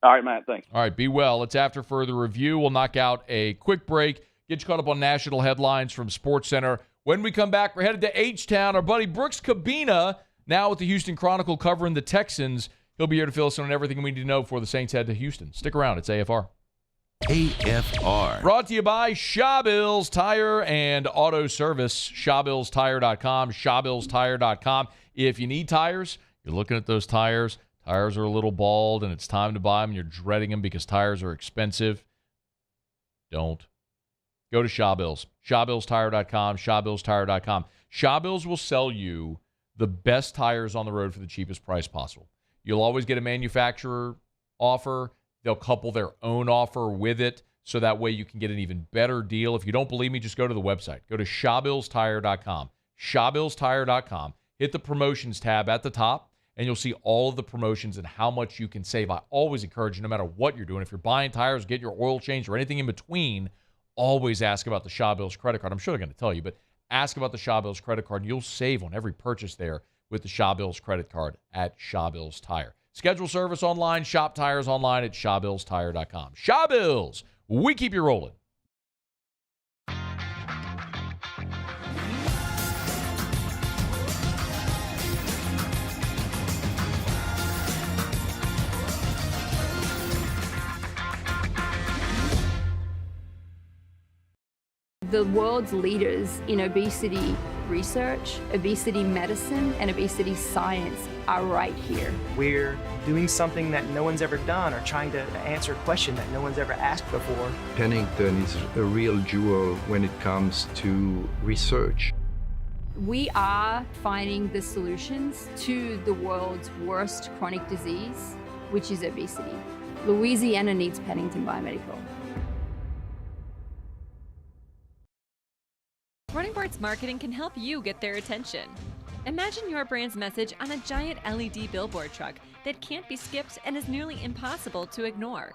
All right, Matt. Thanks. All right, be well. It's after further review. We'll knock out a quick break, get you caught up on national headlines from SportsCenter. When we come back, we're headed to H-Town. Our buddy Brooks Kubena, now with the Houston Chronicle covering the Texans. He'll be here to fill us in on everything we need to know before the Saints head to Houston. Stick around. It's AFR. AFR. Brought to you by Shawbills Tire and Auto Service. ShawbillsTire.com. ShawbillsTire.com. If you need tires, you're looking at those tires. Tires are a little bald, and it's time to buy them, and you're dreading them because tires are expensive. Don't. Go to Shawbills. ShawbillsTire.com. ShawbillsTire.com. Shawbills will sell you the best tires on the road for the cheapest price possible. You'll always get a manufacturer offer. They'll couple their own offer with it, so that way you can get an even better deal. If you don't believe me, just go to the website. Go to ShawbillsTire.com. ShawbillsTire.com. Hit the promotions tab at the top, and you'll see all of the promotions and how much you can save. I always encourage you, no matter what you're doing, if you're buying tires, getting your oil changed, or anything in between, always ask about the Shawbills credit card. I'm sure they're going to tell you, but ask about the Shawbills credit card, and you'll save on every purchase there with the Shawbills credit card at Shawbills Tire. Schedule service online, shop tires online at ShawbillsTire.com. Shawbills, we keep you rolling. The world's leaders in obesity research, obesity medicine, and obesity science are right here. We're doing something that no one's ever done, or trying to answer a question that no one's ever asked before. Pennington is a real jewel when it comes to research. We are finding the solutions to the world's worst chronic disease, which is obesity. Louisiana needs Pennington Biomedical. Running Boards Marketing can help you get their attention. Imagine your brand's message on a giant LED billboard truck that can't be skipped and is nearly impossible to ignore.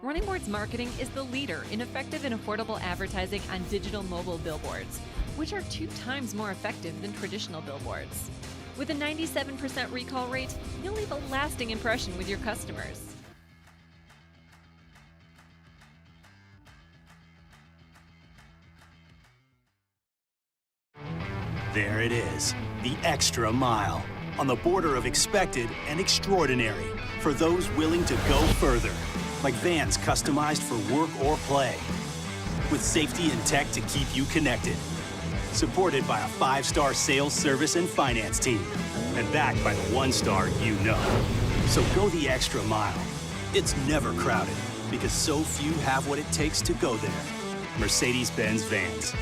Running Boards Marketing is the leader in effective and affordable advertising on digital mobile billboards, which are 2 times more effective than traditional billboards. With a 97% recall rate, you'll leave a lasting impression with your customers. There it is, the extra mile, on the border of expected and extraordinary, for those willing to go further, like vans customized for work or play, with safety and tech to keep you connected, supported by a 5-star sales, service, and finance team, and backed by the 1-star you know. So go the extra mile. It's never crowded, because so few have what it takes to go there. Mercedes-Benz Vans.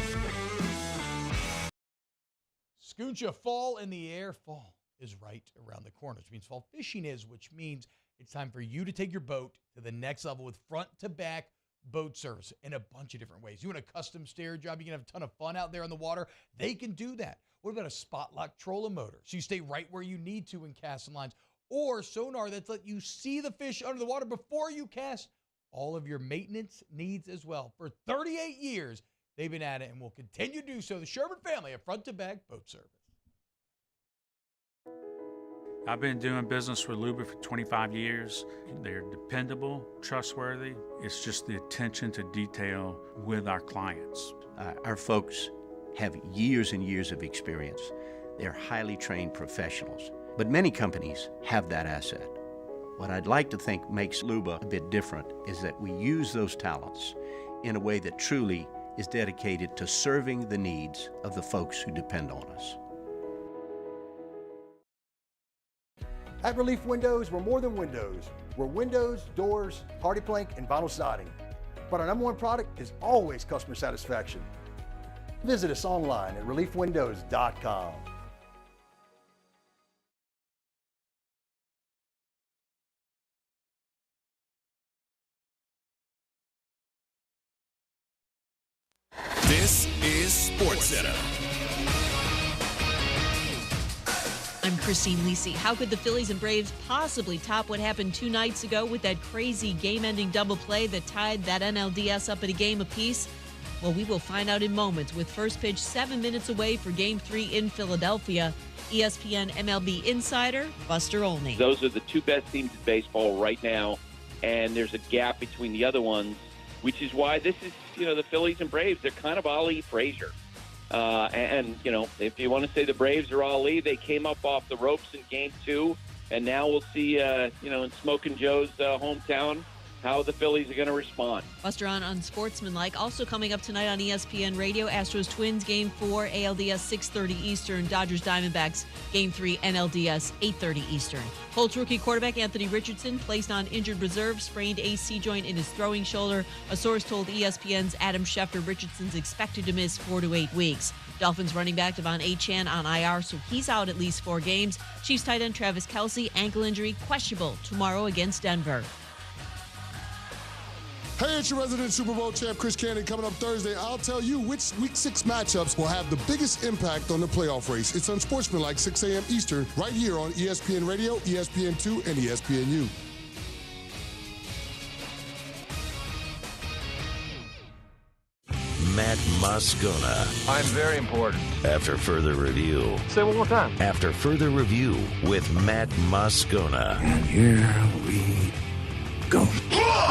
Scooncha, fall in the air. Fall is right around the corner, which means fall fishing is, which means it's time for you to take your boat to the next level with front-to-back boat service in a bunch of different ways. You want a custom stair job, you can have a ton of fun out there on the water. They can do that. What about a spot lock trolling motor? So you stay right where you need to in casting lines. Or sonar that's let you see the fish under the water before you cast. All of your maintenance needs as well. For 38 years, they've been at it and will continue to do so. The Sherman family of front-to-back boat service. I've been doing business with Luba for 25 years. They're dependable, trustworthy. It's just the attention to detail with our clients. Our folks have years and years of experience. They're highly trained professionals, but many companies have that asset. What I'd like to think makes Luba a bit different is that we use those talents in a way that truly is dedicated to serving the needs of the folks who depend on us. At Relief Windows, we're more than windows. We're windows, doors, hardy plank, and vinyl siding. But our number one product is always customer satisfaction. Visit us online at reliefwindows.com. This is SportsCenter. I'm Christine Lisi. How could the Phillies and Braves possibly top what happened 2 nights ago with that crazy game-ending double play that tied that NLDS up at a game apiece? Well, we will find out in moments with first pitch 7 minutes away for Game 3 in Philadelphia. ESPN MLB insider Buster Olney. Those are the two best teams in baseball right now, and there's a gap between the other ones, which is why this is, the Phillies and Braves, they're kind of Ali Frazier. And if you want to say the Braves are Ali, they came up off the ropes in Game 2, and now we'll see, in Smokin' Joe's hometown, how the Phillies are going to respond. Buster on Unsportsmanlike. Also coming up tonight on ESPN Radio, Astros Twins Game 4, ALDS 6:30 Eastern, Dodgers Diamondbacks Game 3, NLDS 8:30 Eastern. Colts rookie quarterback Anthony Richardson placed on injured reserve, sprained AC joint in his throwing shoulder. A source told ESPN's Adam Schefter Richardson's expected to miss 4 to 8 weeks. Dolphins running back Devon Achane on IR, so he's out at least 4 games. Chiefs tight end Travis Kelce, ankle injury, questionable tomorrow against Denver. Hey, it's your resident Super Bowl champ, Chris Cannon. Coming up Thursday, I'll tell you which Week 6 matchups will have the biggest impact on the playoff race. It's Unsportsmanlike, 6 a.m. Eastern, right here on ESPN Radio, ESPN2, and ESPNU. Matt Moscona. I'm very important. After further review. Say it one more time. After further review with Matt Moscona. And here we go.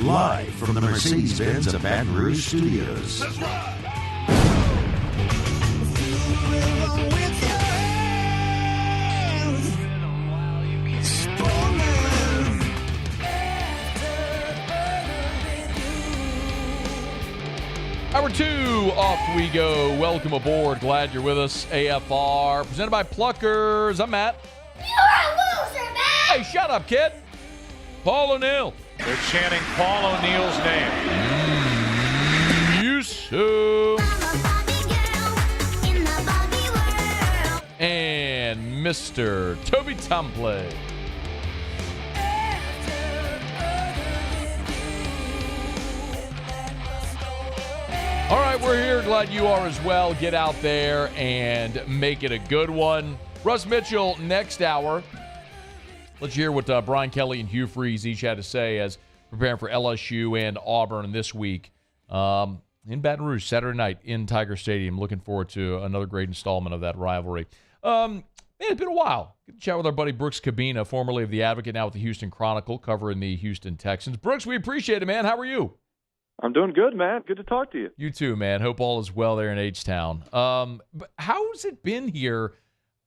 Live from the Mercedes-Benz of Baton Rouge Studios. That's right. Hour 2, off we go. Welcome aboard. Glad you're with us. AFR, presented by Pluckers. I'm Matt. You're a loser, man! Hey, shut up, kid. Paul O'Neill. They're chanting Paul O'Neill's name. Yusuf. And Mr. Toby Tomplay. All right, we're here. Glad you are as well. Get out there and make it a good one. Russ Mitchell, next hour. Let's hear what Brian Kelly and Hugh Freeze each had to say as preparing for LSU and Auburn this week in Baton Rouge, Saturday night in Tiger Stadium. Looking forward to another great installment of that rivalry. Man, it's been a while. Good to chat with our buddy Brooks Kubena, formerly of The Advocate, now with the Houston Chronicle, covering the Houston Texans. Brooks, we appreciate it, man. How are you? I'm doing good, man. Good to talk to you. You too, man. Hope all is well there in H-Town. But how's it been here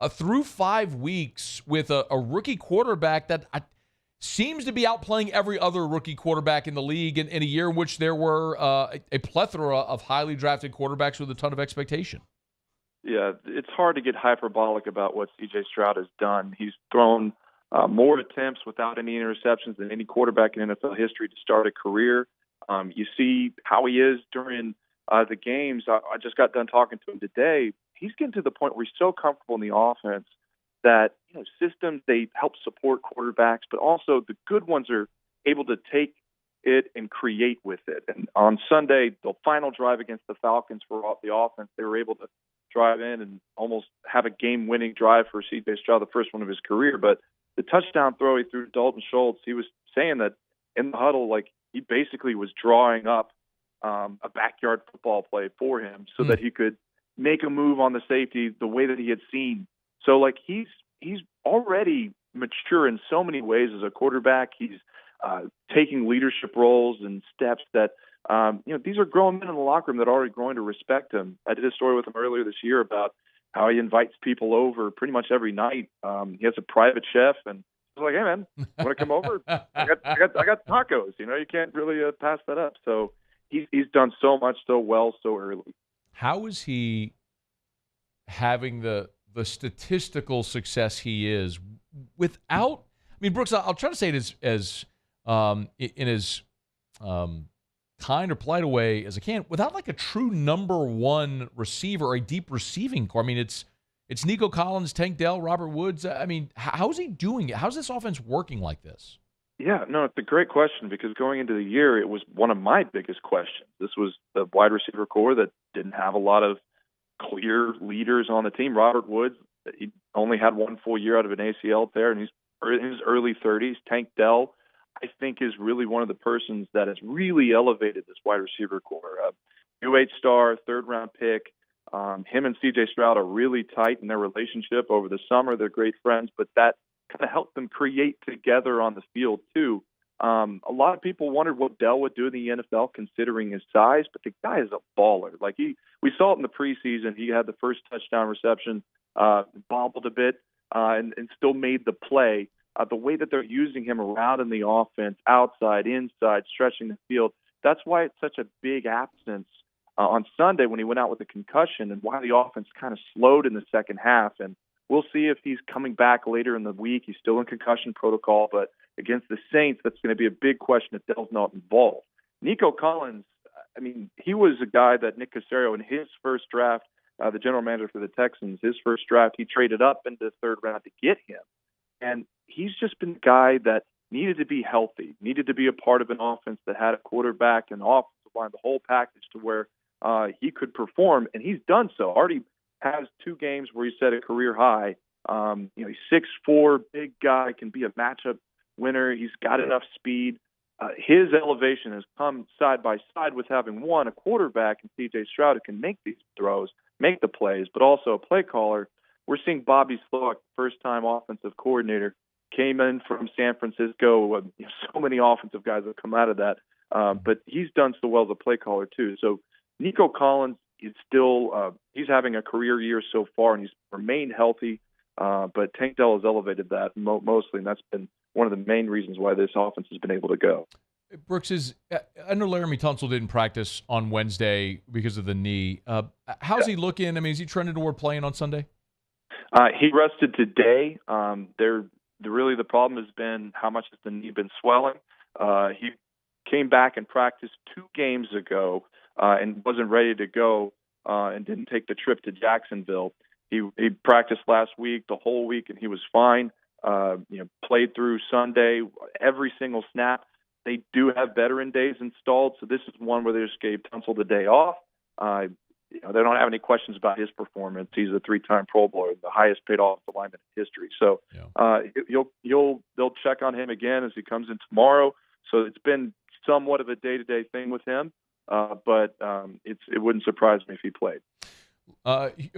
through 5 weeks with a rookie quarterback that seems to be outplaying every other rookie quarterback in the league in a year in which there were a plethora of highly drafted quarterbacks with a ton of expectation? Yeah, it's hard to get hyperbolic about what C.J. Stroud has done. He's thrown more attempts without any interceptions than any quarterback in NFL history to start a career. You see how he is during the games. I just got done talking to him today. He's getting to the point where he's so comfortable in the offense that, systems, they help support quarterbacks, but also the good ones are able to take it and create with it. And on Sunday, the final drive against the Falcons for the offense, they were able to drive in and almost have a game-winning drive for C.J. Stroud, the first one of his career. But the touchdown throw he threw to Dalton Schultz, he was saying that in the huddle, he basically was drawing up a backyard football play for him so that he could make a move on the safety the way that he had seen. So, he's already mature in so many ways as a quarterback. He's taking leadership roles and steps that, these are grown men in the locker room that are already growing to respect him. I did a story with him earlier this year about how he invites people over pretty much every night. He has a private chef, and he's like, "Hey, man, want to come over? I got tacos. You can't really pass that up." So he's done so much so well so early. How is he having the statistical success he is without? I mean, Brooks, I'll try to say it as in as kind or polite a way as I can, without like a true number one receiver or a deep receiving core. I mean, it's Nico Collins, Tank Dell, Robert Woods. I mean, how's he doing it? How's this offense working like this? Yeah, no, it's a great question because going into the year, it was one of my biggest questions. This was the wide receiver core that didn't have a lot of clear leaders on the team. Robert Woods, he only had one full year out of an ACL tear, and he's in his early 30s. Tank Dell, I think, is really one of the persons that has really elevated this wide receiver core. UH star, third-round pick. Him and C.J. Stroud are really tight in their relationship over the summer. They're great friends, but that kind of helped them create together on the field, too. A lot of people wondered what Dell would do in the NFL considering his size, but the guy is a baller. Like we saw it in the preseason. He had the first touchdown reception, bobbled a bit, and still made the play. The way that they're using him around in the offense, outside, inside, stretching the field, that's why it's such a big absence on Sunday when he went out with a concussion and why the offense kind of slowed in the second half. And we'll see if he's coming back later in the week. He's still in concussion protocol, but against the Saints, that's going to be a big question if Dell's not involved. Nico Collins, I mean, he was a guy that Nick Caserio in his first draft, the general manager for the Texans, his first draft, he traded up into the third round to get him. And he's just been a guy that needed to be healthy, needed to be a part of an offense that had a quarterback and offensive line, the whole package to where he could perform, and he's done so. Already has 2 games where he set a career high. He's 6'4", big guy, can be a matchup winner. He's got enough speed. His elevation has come side by side with having a quarterback in C.J. Stroud who can make these throws, make the plays, but also a play caller. We're seeing Bobby Slowick, first-time offensive coordinator, came in from San Francisco. So many offensive guys have come out of that, but he's done so well as a play caller too. So Nico Collins is still he's having a career year so far, and he's remained healthy. But Tank Dell has elevated that mostly, and that's been one of the main reasons why this offense has been able to go. Brooks, I know Laramie Tunsil didn't practice on Wednesday because of the knee. How's he looking? I mean, is he trending toward playing on Sunday? He rested today. Really the problem has been how much has the knee been swelling. He came back and practiced 2 games ago and wasn't ready to go and didn't take the trip to Jacksonville. He practiced last week, the whole week, and he was fine. Played through Sunday, every single snap. They do have veteran days installed, so this is one where they just gave Tunsil the day off. They don't have any questions about his performance. He's a 3-time Pro Bowler, the highest paid offensive lineman in history. So they'll check on him again as he comes in tomorrow. So it's been somewhat of a day-to-day thing with him, but it wouldn't surprise me if he played.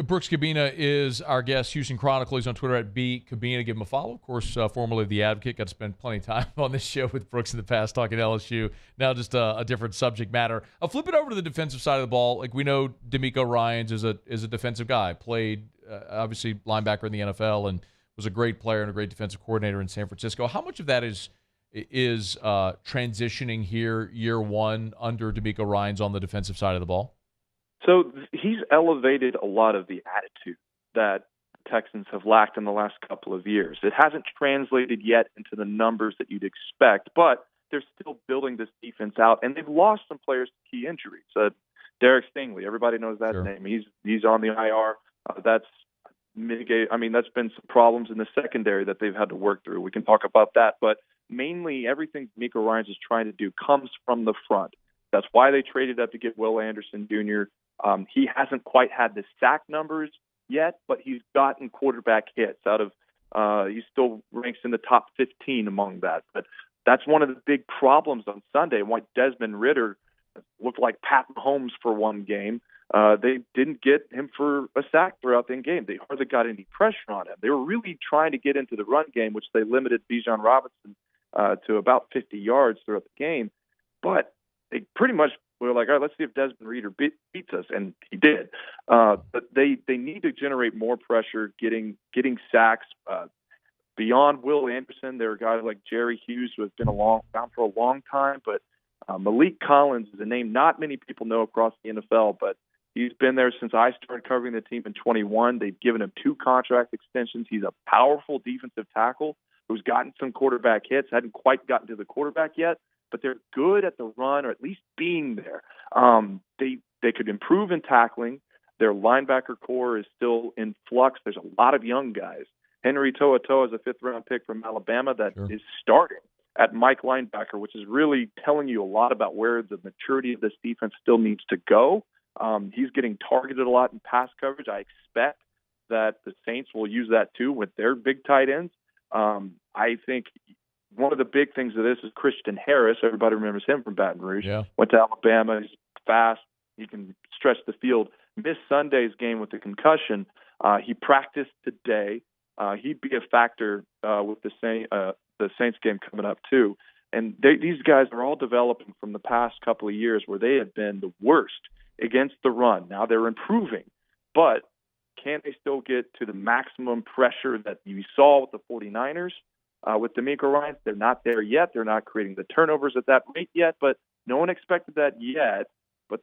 Brooks Kubena is our guest, Houston Chronicle. He's on Twitter at @Kubena. Give him a follow. Of course, formerly The Advocate. Got to spend plenty of time on this show with Brooks in the past talking LSU. Now just a different subject matter. I'll flip it over to the defensive side of the ball. Like we know DeMeco Ryans is a defensive guy. Played, obviously, linebacker in the NFL and was a great player and a great defensive coordinator in San Francisco. How much of that is transitioning here year one under DeMeco Ryans on the defensive side of the ball? So he's elevated a lot of the attitude that Texans have lacked in the last couple of years. It hasn't translated yet into the numbers that you'd expect, but they're still building this defense out, and they've lost some players to key injuries. Derek Stingley, everybody knows that name. He's on the IR. That's mitigate. I mean, that's been some problems in the secondary that they've had to work through. We can talk about that, but mainly everything DeMeco Ryans is trying to do comes from the front. That's why they traded up to get Will Anderson Jr. He hasn't quite had the sack numbers yet, but he's gotten quarterback hits out of he still ranks in the top 15 among that. But that's one of the big problems on Sunday, and why Desmond Ridder looked like Pat Mahomes for one game. They didn't get him for a sack throughout the game. They hardly got any pressure on him. They were really trying to get into the run game, which they limited Bijan Robinson to about 50 yards throughout the game. But they pretty much were like, all right, let's see if Desmond Ridder beats us, and he did. But they need to generate more pressure, getting sacks. Beyond Will Anderson, there are guys like Jerry Hughes who have been around for a long time, but Malik Collins is a name not many people know across the NFL, but he's been there since I started covering the team in 21. They've given him 2 contract extensions. He's a powerful defensive tackle who's gotten some quarterback hits, hadn't quite gotten to the quarterback yet, but they're good at the run, or at least being there. They could improve in tackling. Their linebacker core is still in flux. There's a lot of young guys. Henry To'oTo'o is a 5th-round pick from Alabama that is starting at Mike linebacker, which is really telling you a lot about where the maturity of this defense still needs to go. He's getting targeted a lot in pass coverage. I expect that the Saints will use that too with their big tight ends. I think one of the big things of this is Christian Harris. Everybody remembers him from Baton Rouge. Yeah. Went to Alabama. He's fast. He can stretch the field. Missed Sunday's game with the concussion. He practiced today. He'd be a factor with the Saints game coming up too. And these guys are all developing from the past couple of years where they have been the worst against the run. Now they're improving, but can they still get to the maximum pressure that you saw with the 49ers with DeMeco Ryans? They're not there yet. They're not creating the turnovers at that rate yet, but no one expected that yet. But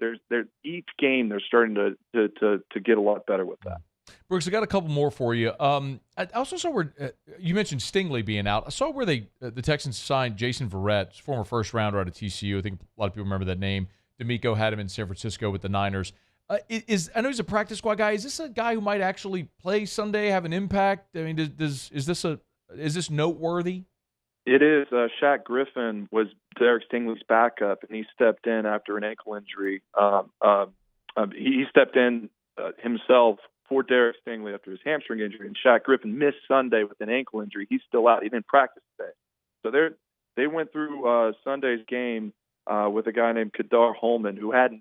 each game they're starting to get a lot better with that. Brooks, I got a couple more for you. I also saw where you mentioned Stingley being out. I saw where the Texans signed Jason Verrett, former first rounder out of TCU. I think a lot of people remember that name. DeMeco had him in San Francisco with the Niners. I know he's a practice squad guy. Is this a guy who might actually play Sunday, have an impact? I mean, is this noteworthy? It is. Shaq Griffin was Derek Stingley's backup, and he stepped in after an ankle injury. He stepped in himself for Derek Stingley after his hamstring injury, and Shaq Griffin missed Sunday with an ankle injury. He's still out. He didn't practice today. So they went through Sunday's game with a guy named Kadar Holman, who had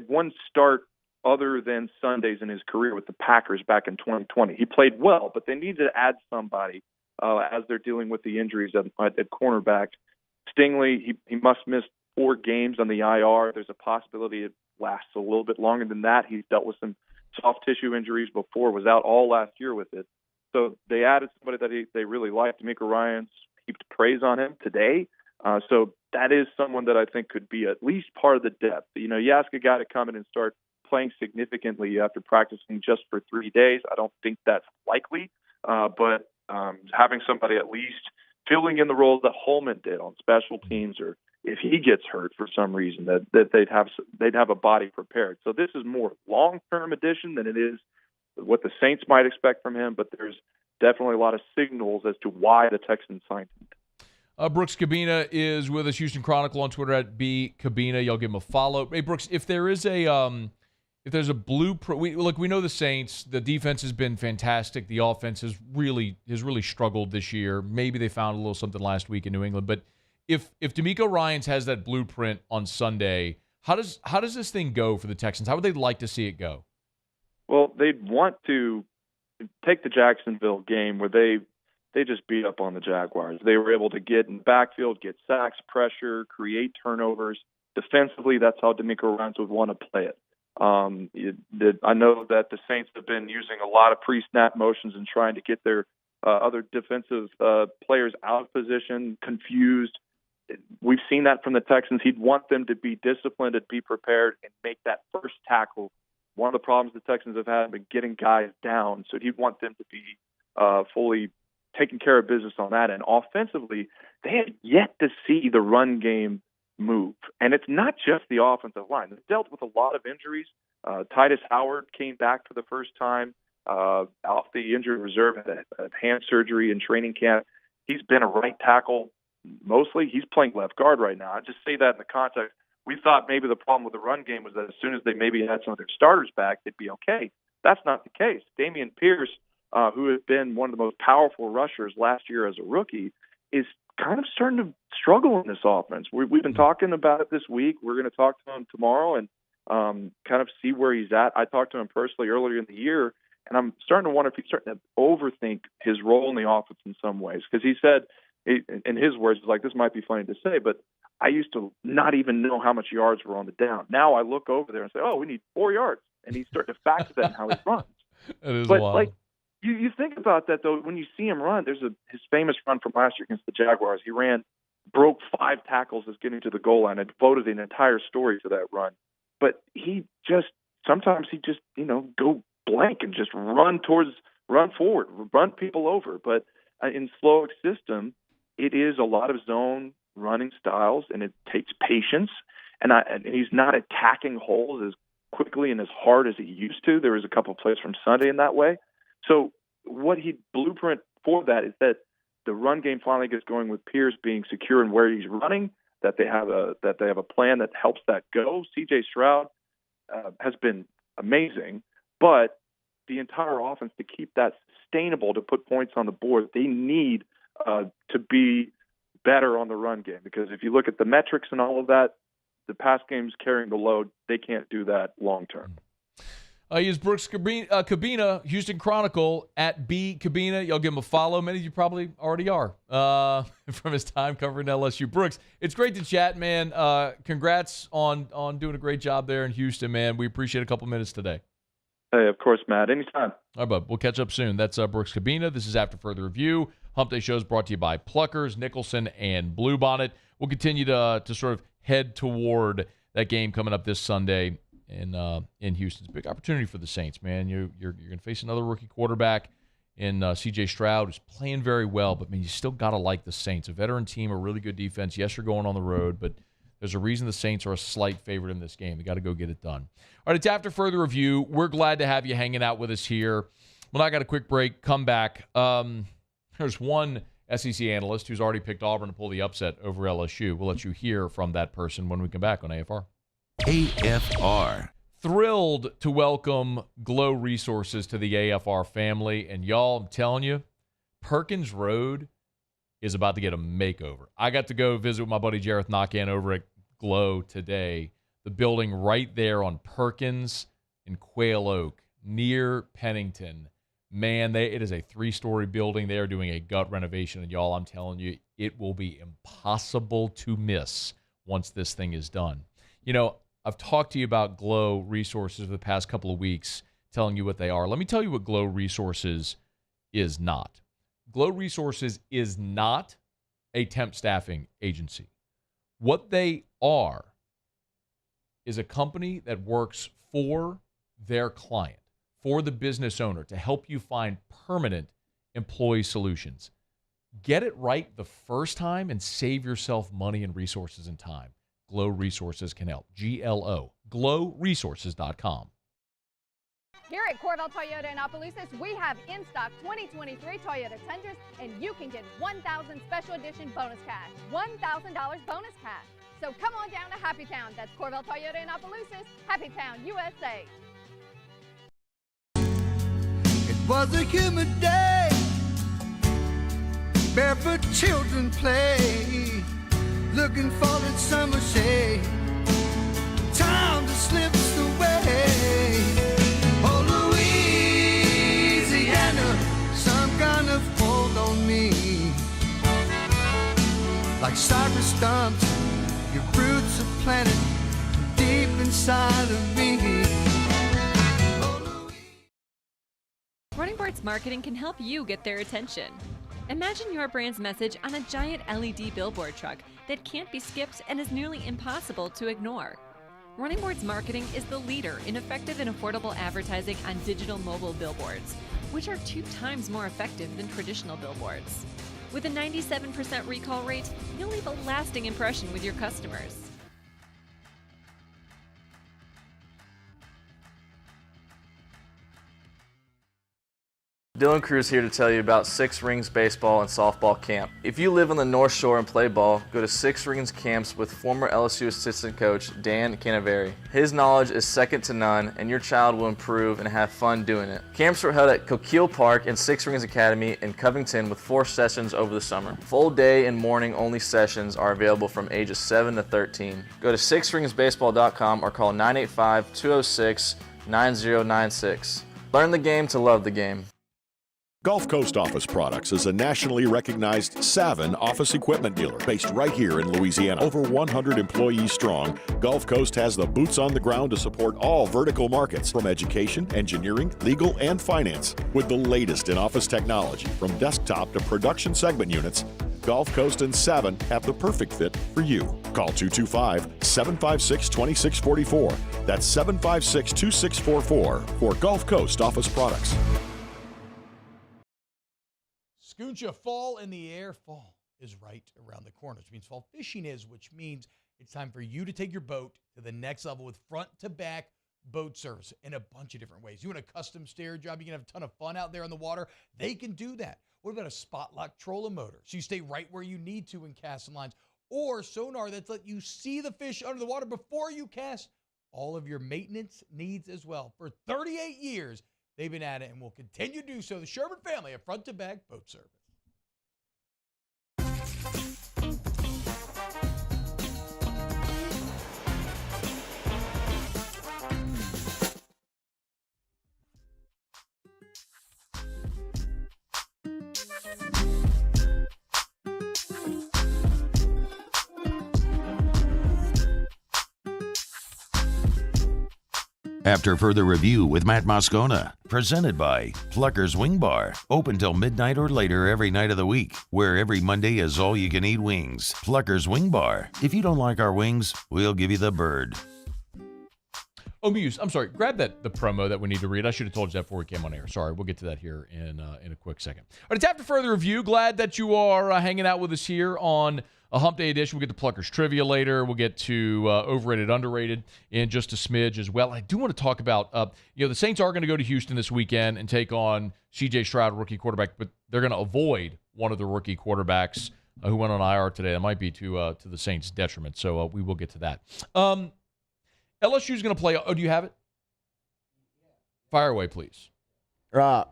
one start other than Sundays in his career with the Packers back in 2020. He played well, but they needed to add somebody as they're dealing with the injuries at cornerback. Stingley, he must miss 4 games on the IR. There's a possibility it lasts a little bit longer than that. He's dealt with some soft tissue injuries before, was out all last year with it. So they added somebody that they really liked. DeMeco Ryans heaped praise on him today. So that is someone that I think could be at least part of the depth. You know, you ask a guy to come in and start playing significantly after practicing just for 3 days. I don't think that's likely, but having somebody at least filling in the role that Holman did on special teams, or if he gets hurt for some reason, that they'd have a body prepared. So this is more long-term addition than it is what the Saints might expect from him, but there's definitely a lot of signals as to why the Texans signed him. Brooks Kubena is with us, Houston Chronicle on Twitter at @BKubena. Y'all give him a follow. Hey, Brooks, if there's a blueprint, we know the Saints. The defense has been fantastic. The offense has really struggled this year. Maybe they found a little something last week in New England. But if DeMeco Ryans has that blueprint on Sunday, how does this thing go for the Texans? How would they like to see it go? Well, they'd want to take the Jacksonville game where they just beat up on the Jaguars. They were able to get in the backfield, get sacks, pressure, create turnovers. Defensively, that's how DeMeco Ryans would want to play it. I know that the Saints have been using a lot of pre-snap motions and trying to get their other defensive players out of position, confused. We've seen that from the Texans. He'd want them to be disciplined and be prepared and make that first tackle. One of the problems the Texans have had been getting guys down, so he'd want them to be fully taking care of business on that. And offensively, they have yet to see the run game move. And it's not just the offensive line. They've dealt with a lot of injuries. Titus Howard came back for the first time off the injured reserve, had hand surgery in training camp. He's been a right tackle mostly. He's playing left guard right now. I just say that in the context. We thought maybe the problem with the run game was that as soon as they maybe had some of their starters back, they'd be okay. That's not the case. Dameon Pierce, who has been one of the most powerful rushers last year as a rookie, is kind of starting to struggle in this offense. We've been talking about it this week. We're going to talk to him tomorrow and kind of see where he's at. I talked to him personally earlier in the year, and I'm starting to wonder if he's starting to overthink his role in the offense in some ways. Because he said, in his words, like, this might be funny to say, but I used to not even know how much yards were on the down. Now I look over there and say, oh, we need 4 yards. And he's starting to factor that in how he runs. That is but wild. Like, you think about that, though, when you see him run, there's his famous run from last year against the Jaguars. He ran broke 5 tackles as getting to the goal line and devoted an entire story to that run. But sometimes he just, go blank and just run forward, run people over. But in Slowick's system, it is a lot of zone running styles, and it takes patience. And he's not attacking holes as quickly and as hard as he used to. There was a couple of plays from Sunday in that way. So what he blueprint for that is that the run game finally gets going with Pierce being secure in where he's running, that they have a plan that helps that go. C.J. Stroud has been amazing, but the entire offense, to keep that sustainable, to put points on the board, they need to be better on the run game, because if you look at the metrics and all of that, the pass game's carrying the load. They can't do that long term. He is Brooks Kubena, Houston Chronicle, at B Kubena. Y'all give him a follow. Many of you probably already are from his time covering LSU. Brooks, it's great to chat, man. Congrats on doing a great job there in Houston, man. We appreciate a couple minutes today. Hey, of course, Matt. Anytime. All right, bud. We'll catch up soon. That's Brooks Kubena. This is After Further Review. Hump Day Show is brought to you by Pluckers, Nicholson, and Bluebonnet. We'll continue to sort of head toward that game coming up this Sunday in Houston. It's a big opportunity for the Saints, man. You're going to face another rookie quarterback in C.J. Stroud, who's playing very well, but, man, you still got to like the Saints. A veteran team, a really good defense. Yes, you're going on the road, but there's a reason the Saints are a slight favorite in this game. They got to go get it done. All right, it's After Further Review. We're glad to have you hanging out with us here. Well, I got a quick break. Come back. There's one SEC analyst who's already picked Auburn to pull the upset over LSU. We'll let you hear from that person when we come back on AFR. AFR. Thrilled to welcome Glow Resources to the AFR family. And y'all, I'm telling you, Perkins Road is about to get a makeover. I got to go visit with my buddy Jareth Knockan over at Glow today. The building right there on Perkins in Quail Oak, near Pennington. Man, it is a 3-story building. They are doing a gut renovation. And y'all, I'm telling you, it will be impossible to miss once this thing is done. I've talked to you about Glow Resources for the past couple of weeks, telling you what they are. Let me tell you what Glow Resources is not. Glow Resources is not a temp staffing agency. What they are is a company that works for their client, for the business owner, to help you find permanent employee solutions. Get it right the first time and save yourself money and resources and time. Glow Resources can help. GLO. GlowResources.com. Here at Corvell Toyota in Opelousas, we have in stock 2023 Toyota Tundras, and you can get 1,000 special edition bonus cash. $1,000 bonus cash. So come on down to Happy Town. That's Corvell Toyota in Opelousas, Happy Town, USA. It was a humid day, barefoot children play, looking for that summer shade. Time just slips away. Oh, Louisiana, some kind of hold on me. Like cypress stumps, your roots are planted deep inside of me. Running Boards Marketing can help you get their attention. Imagine your brand's message on a giant LED billboard truck that can't be skipped and is nearly impossible to ignore. Running Boards Marketing is the leader in effective and affordable advertising on digital mobile billboards, which are 2 times more effective than traditional billboards. With a 97% recall rate, you'll leave a lasting impression with your customers. Dylan Cruz here to tell you about Six Rings Baseball and Softball Camp. If you live on the North Shore and play ball, go to Six Rings Camps with former LSU assistant coach Dan Canaveri. His knowledge is second to none, and your child will improve and have fun doing it. Camps were held at Coquille Park and Six Rings Academy in Covington with 4 sessions over the summer. Full day and morning only sessions are available from ages 7 to 13. Go to sixringsbaseball.com or call 985-206-9096. Learn the game to love the game. Gulf Coast Office Products is a nationally recognized Savin office equipment dealer based right here in Louisiana. Over 100 employees strong, Gulf Coast has the boots on the ground to support all vertical markets, from education, engineering, legal, and finance. With the latest in office technology, from desktop to production segment units, Gulf Coast and Savin have the perfect fit for you. Call 225-756-2644. That's 756-2644 for Gulf Coast office products. Scooncha, fall in the air. Fall is right around the corner, which means fall fishing is, which means it's time for you to take your boat to the next level with front-to-back boat service in a bunch of different ways. You want a custom stair job, you can have a ton of fun out there on the water. They can do that. What about a spot lock trolling motor? So you stay right where you need to in casting lines. Or sonar that's let you see the fish under the water before you cast. All of your maintenance needs as well. For 38 years, they've been at it and will continue to do so. The Sherman family of front-to-back boat service. After further review with Matt Moscona, presented by Plucker's Wing Bar, open till midnight or later every night of the week, where every Monday is all-you-can-eat wings. Plucker's Wing Bar. If you don't like our wings, we'll give you the bird. Oh, Muse, I'm sorry. Grab the promo that we need to read. I should have told you that before we came on air. Sorry, we'll get to that here in a quick second. But it's after further review. Glad that you are hanging out with us here on a Hump Day edition. We'll get to Pluckers Trivia later. We'll get to overrated, underrated in just a smidge as well. I do want to talk about, the Saints are going to go to Houston this weekend and take on C.J. Stroud, rookie quarterback, but they're going to avoid one of the rookie quarterbacks who went on IR today. That might be to the Saints' detriment, so we will get to that. LSU is going to play. Oh, do you have it? Fire away, please. Blah.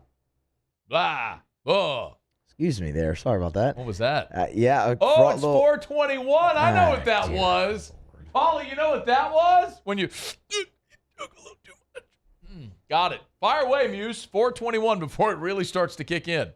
Oh. Excuse me there. Sorry about that. What was that? Yeah. It's 421. I know what that was. Paulie, you know what that was? When you took a little too much. Got it. Fire away, Muse. 421 before it really starts to kick in.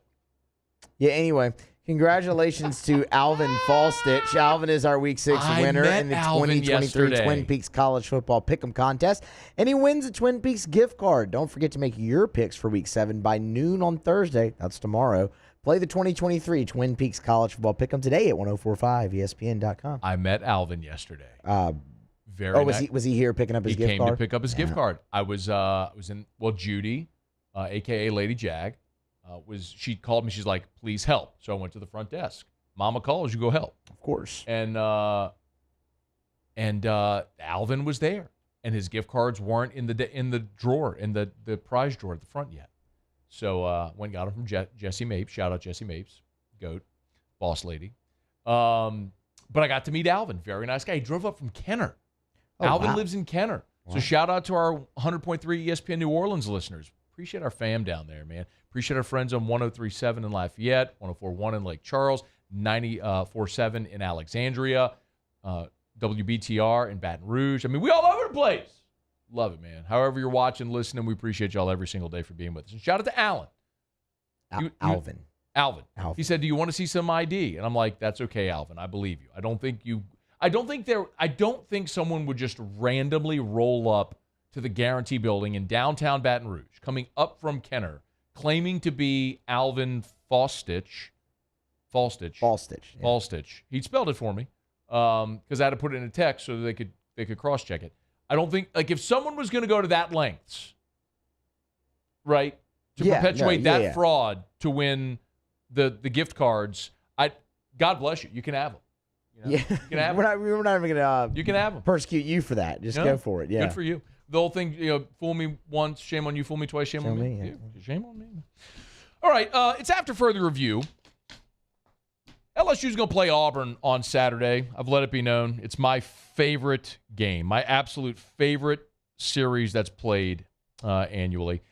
Yeah, anyway. Congratulations to Alvin Fallstitch. Alvin is our Week 6 winner in the 2023 Twin Peaks College Football Pick'em Contest. And he wins a Twin Peaks gift card. Don't forget to make your picks for Week 7 by noon on Thursday. That's tomorrow. Play the 2023 Twin Peaks College Football Pick'em today at 1045ESPN.com. I met Alvin yesterday. Was he here picking up his gift card? He came to pick up his gift card. I was in Judy, a.k.a. Lady Jag. She called me. She's like, please help. So I went to the front desk. Mama calls, you go help. Of course. And Alvin was there, and his gift cards weren't in the drawer, in the prize drawer at the front yet. So went and got them from Jessie Mapes. Shout out Jessie Mapes, GOAT, boss lady. But I got to meet Alvin. Very nice guy. He drove up from Kenner. Alvin lives in Kenner. Wow. So shout out to our 100.3 ESPN New Orleans listeners. Appreciate our fam down there, man. Appreciate our friends on 103.7 in Lafayette, 104.1 in Lake Charles, 94.7 in Alexandria, WBTR in Baton Rouge. I mean, we all over the place. Love it, man. However you're watching, listening, we appreciate y'all every single day for being with us. And shout out to Alan. Alvin. He said, do you want to see some ID? And I'm like, that's okay, Alvin. I believe you. I don't think someone would just randomly roll up to the Guarantee Building in downtown Baton Rouge, coming up from Kenner, claiming to be Alvin Fallstitch. He spelled it for me because I had to put it in a text so that they could cross-check it. I don't think, if someone was going to go to that lengths, right, to perpetuate that fraud to win the gift cards, God bless you. You can have them. You can have them. We're not even going to you can have them. Persecute you for that. Just go for it. Yeah. Good for you. The whole thing, fool me once, shame on you. Fool me twice, shame on me. Yeah. Shame on me. All right, it's after further review. LSU's going to play Auburn on Saturday. I've let it be known. It's my favorite game, my absolute favorite series that's played annually.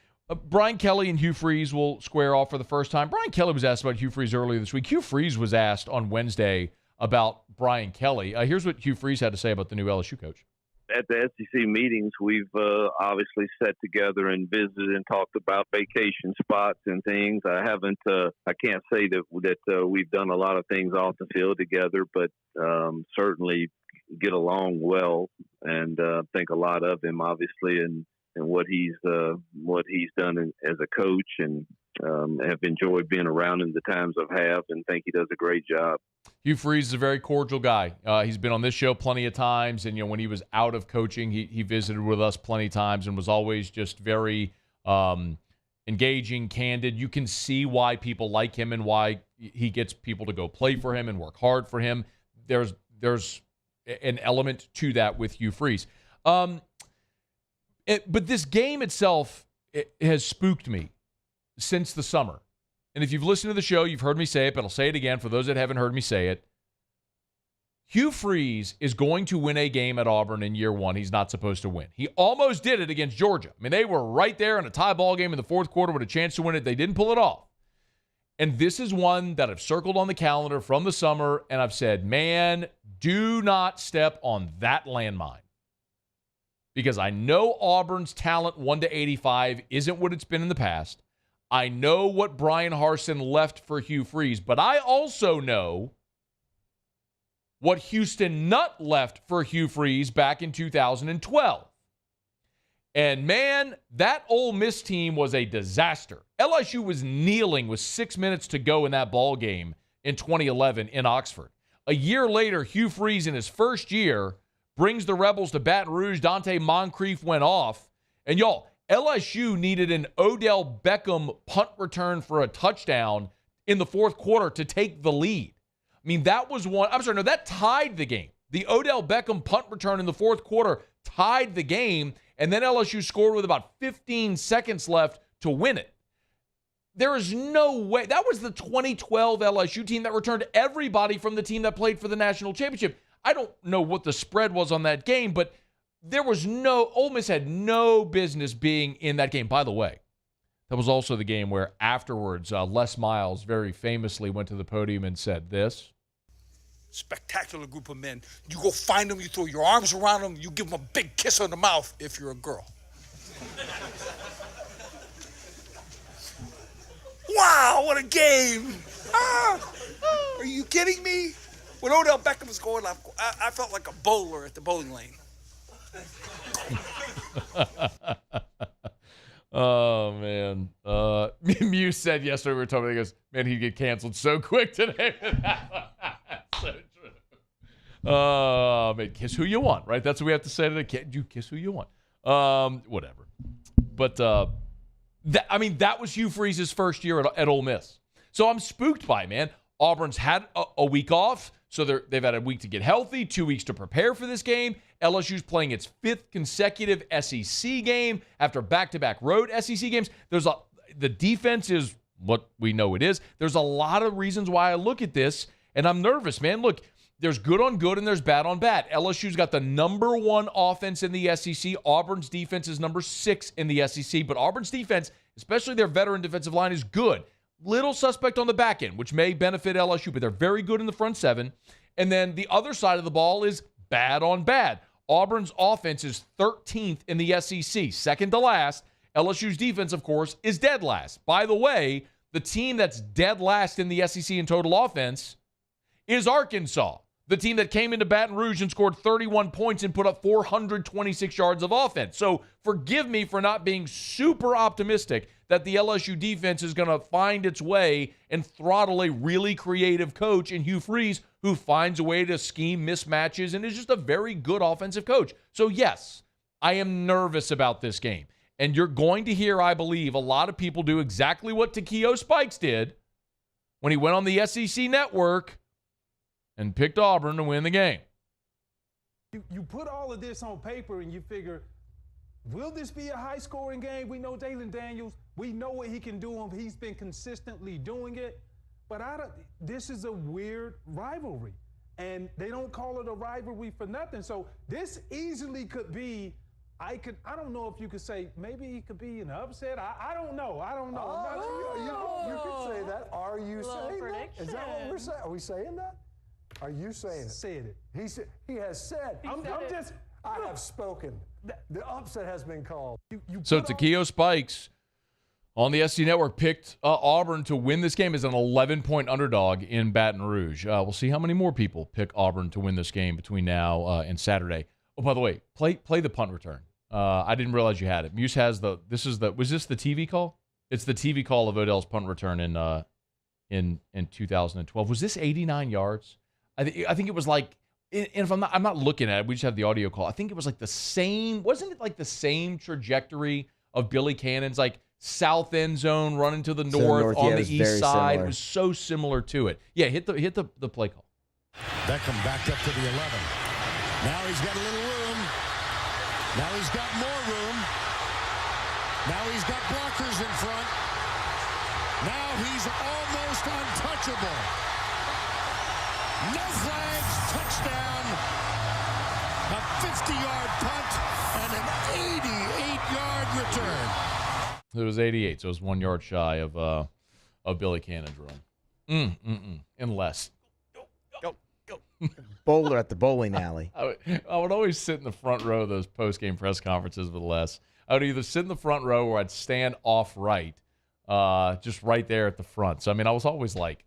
Brian Kelly and Hugh Freeze will square off for the first time. Brian Kelly was asked about Hugh Freeze earlier this week. Hugh Freeze was asked on Wednesday about Brian Kelly. Here's what Hugh Freeze had to say about the new LSU coach. At the SEC meetings, we've obviously sat together and visited and talked about vacation spots and things. I can't say that we've done a lot of things off the field together, but certainly get along well, and think a lot of him, obviously, and what he's done as a coach, and have enjoyed being around him the times I've have, and think he does a great job. Hugh Freeze is a very cordial guy. He's been on this show plenty of times, and when he was out of coaching, he visited with us plenty of times and was always just very engaging, candid. You can see why people like him and why he gets people to go play for him and work hard for him. There's an element to that with Hugh Freeze. But this game itself has spooked me since the summer. And if you've listened to the show, you've heard me say it, but I'll say it again for those that haven't heard me say it. Hugh Freeze is going to win a game at Auburn in year one he's not supposed to win. He almost did it against Georgia. I mean, they were right there in a tie ball game in the fourth quarter with a chance to win it. They didn't pull it off. And this is one that I've circled on the calendar from the summer, and I've said, man, do not step on that landmine. Because I know Auburn's talent 1-85 isn't what it's been in the past. I know what Brian Harsin left for Hugh Freeze, but I also know what Houston Nutt left for Hugh Freeze back in 2012. And man, that Ole Miss team was a disaster. LSU was kneeling with 6 minutes to go in that ball game in 2011 in Oxford. A year later, Hugh Freeze in his first year brings the Rebels to Baton Rouge. Dante Moncrief went off. And y'all, LSU needed an Odell Beckham punt return for a touchdown in the fourth quarter to take the lead. I mean, that was one. I'm sorry, no, that tied the game. The Odell Beckham punt return in the fourth quarter tied the game, and then LSU scored with about 15 seconds left to win it. There is no way. That was the 2012 LSU team that returned everybody from the team that played for the national championship. I don't know what the spread was on that game, but Ole Miss had no business being in that game. By the way, that was also the game where afterwards, Les Miles very famously went to the podium and said this. Spectacular group of men. You go find them, you throw your arms around them, you give them a big kiss on the mouth if you're a girl. Wow, what a game! Are you kidding me? When Odell Beckham was going, I felt like a bowler at the bowling lane. Oh, man. Muse said yesterday, we were talking about, he goes, man, he'd get canceled so quick today. So true. Oh, man, kiss who you want, right? That's what we have to say today. You kiss who you want. Whatever. But, that was Hugh Freeze's first year at Ole Miss. So I'm spooked by it, man. Auburn's had a week off, so they've had a week to get healthy, 2 weeks to prepare for this game. LSU's playing its fifth consecutive SEC game after back-to-back road SEC games. The defense is what we know it is. There's a lot of reasons why I look at this, and I'm nervous, man. Look, there's good on good and there's bad on bad. LSU's got the number one offense in the SEC. Auburn's defense is number 6 in the SEC, but Auburn's defense, especially their veteran defensive line, is good. Little suspect on the back end, which may benefit LSU, but they're very good in the front seven. And then the other side of the ball is bad on bad. Auburn's offense is 13th in the SEC, second to last. LSU's defense, of course, is dead last. By the way, the team that's dead last in the SEC in total offense is Arkansas, the team that came into Baton Rouge and scored 31 points and put up 426 yards of offense. So forgive me for not being super optimistic that the LSU defense is going to find its way and throttle a really creative coach in Hugh Freeze, who finds a way to scheme mismatches and is just a very good offensive coach. So yes, I am nervous about this game. And you're going to hear, I believe, a lot of people do exactly what Takeo Spikes did when he went on the SEC network and picked Auburn to win the game. You put all of this on paper and you figure, will this be a high-scoring game? We know Jalen Daniels. We know what he can do. He's been consistently doing it. But this is a weird rivalry. And they don't call it a rivalry for nothing. So this easily could be, I don't know if you could say, maybe it could be an upset. I don't know. You could say that. Are you saying that? Is that what we're saying? Are we saying that? Are you saying it? Said it. He has said. I have spoken. The upset has been called. So Takeo Spikes on the SC Network picked Auburn to win this game as an 11-point underdog in Baton Rouge. We'll see how many more people pick Auburn to win this game between now and Saturday. Oh, by the way, play the punt return. I didn't realize you had it. Muse has was this the TV call? It's the TV call of Odell's punt return in 2012. Was this 89 yards? I think it was like, and if I'm not looking at it, we just have the audio call. I think it was like the same. Wasn't it like the same trajectory of Billy Cannon's like south end zone running to the north on the east side? Similar. It was so similar to it. Yeah, hit the play call. Beckham backed up to the 11. Now he's got a little room. Now he's got more room. Now he's got blockers in front. Now he's almost untouchable. No flags, touchdown. A 50-yard punt and an 88-yard return. It was 88, so it was 1 yard shy of Billy Cannon's run. And less. Bowler at the bowling alley. I would always sit in the front row of those post-game press conferences with Les. I would either sit in the front row or I'd stand off right, just right there at the front. So, I mean, I was always like,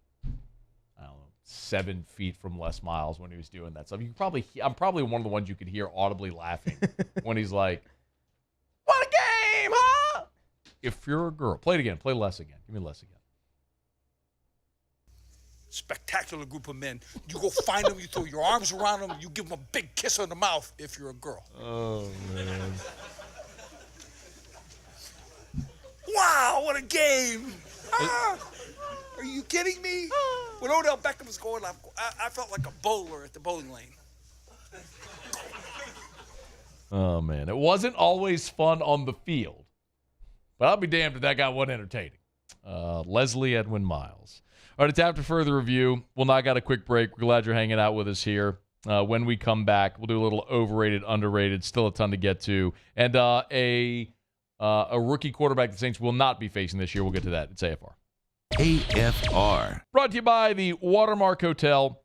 I don't know, 7 feet from Les Miles when he was doing that stuff. I'm probably one of the ones you could hear audibly laughing when he's like, what a game, huh? If you're a girl. Play it again. Play Les again. Give me Les again. Spectacular group of men. You go find them, you throw your arms around them, you give them a big kiss on the mouth if you're a girl. Oh, man. Wow, what a game. Are you kidding me? When Odell Beckham was going, I felt like a bowler at the bowling lane. Oh, man. It wasn't always fun on the field, but I'll be damned if that guy wasn't entertaining. Leslie Edwin Miles. All right, it's after further review. We'll knock out a quick break. We're glad you're hanging out with us here. When we come back, we'll do a little overrated, underrated, still a ton to get to. And a rookie quarterback the Saints will not be facing this year. We'll get to that. It's AFR. AFR. Brought to you by the Watermark Hotel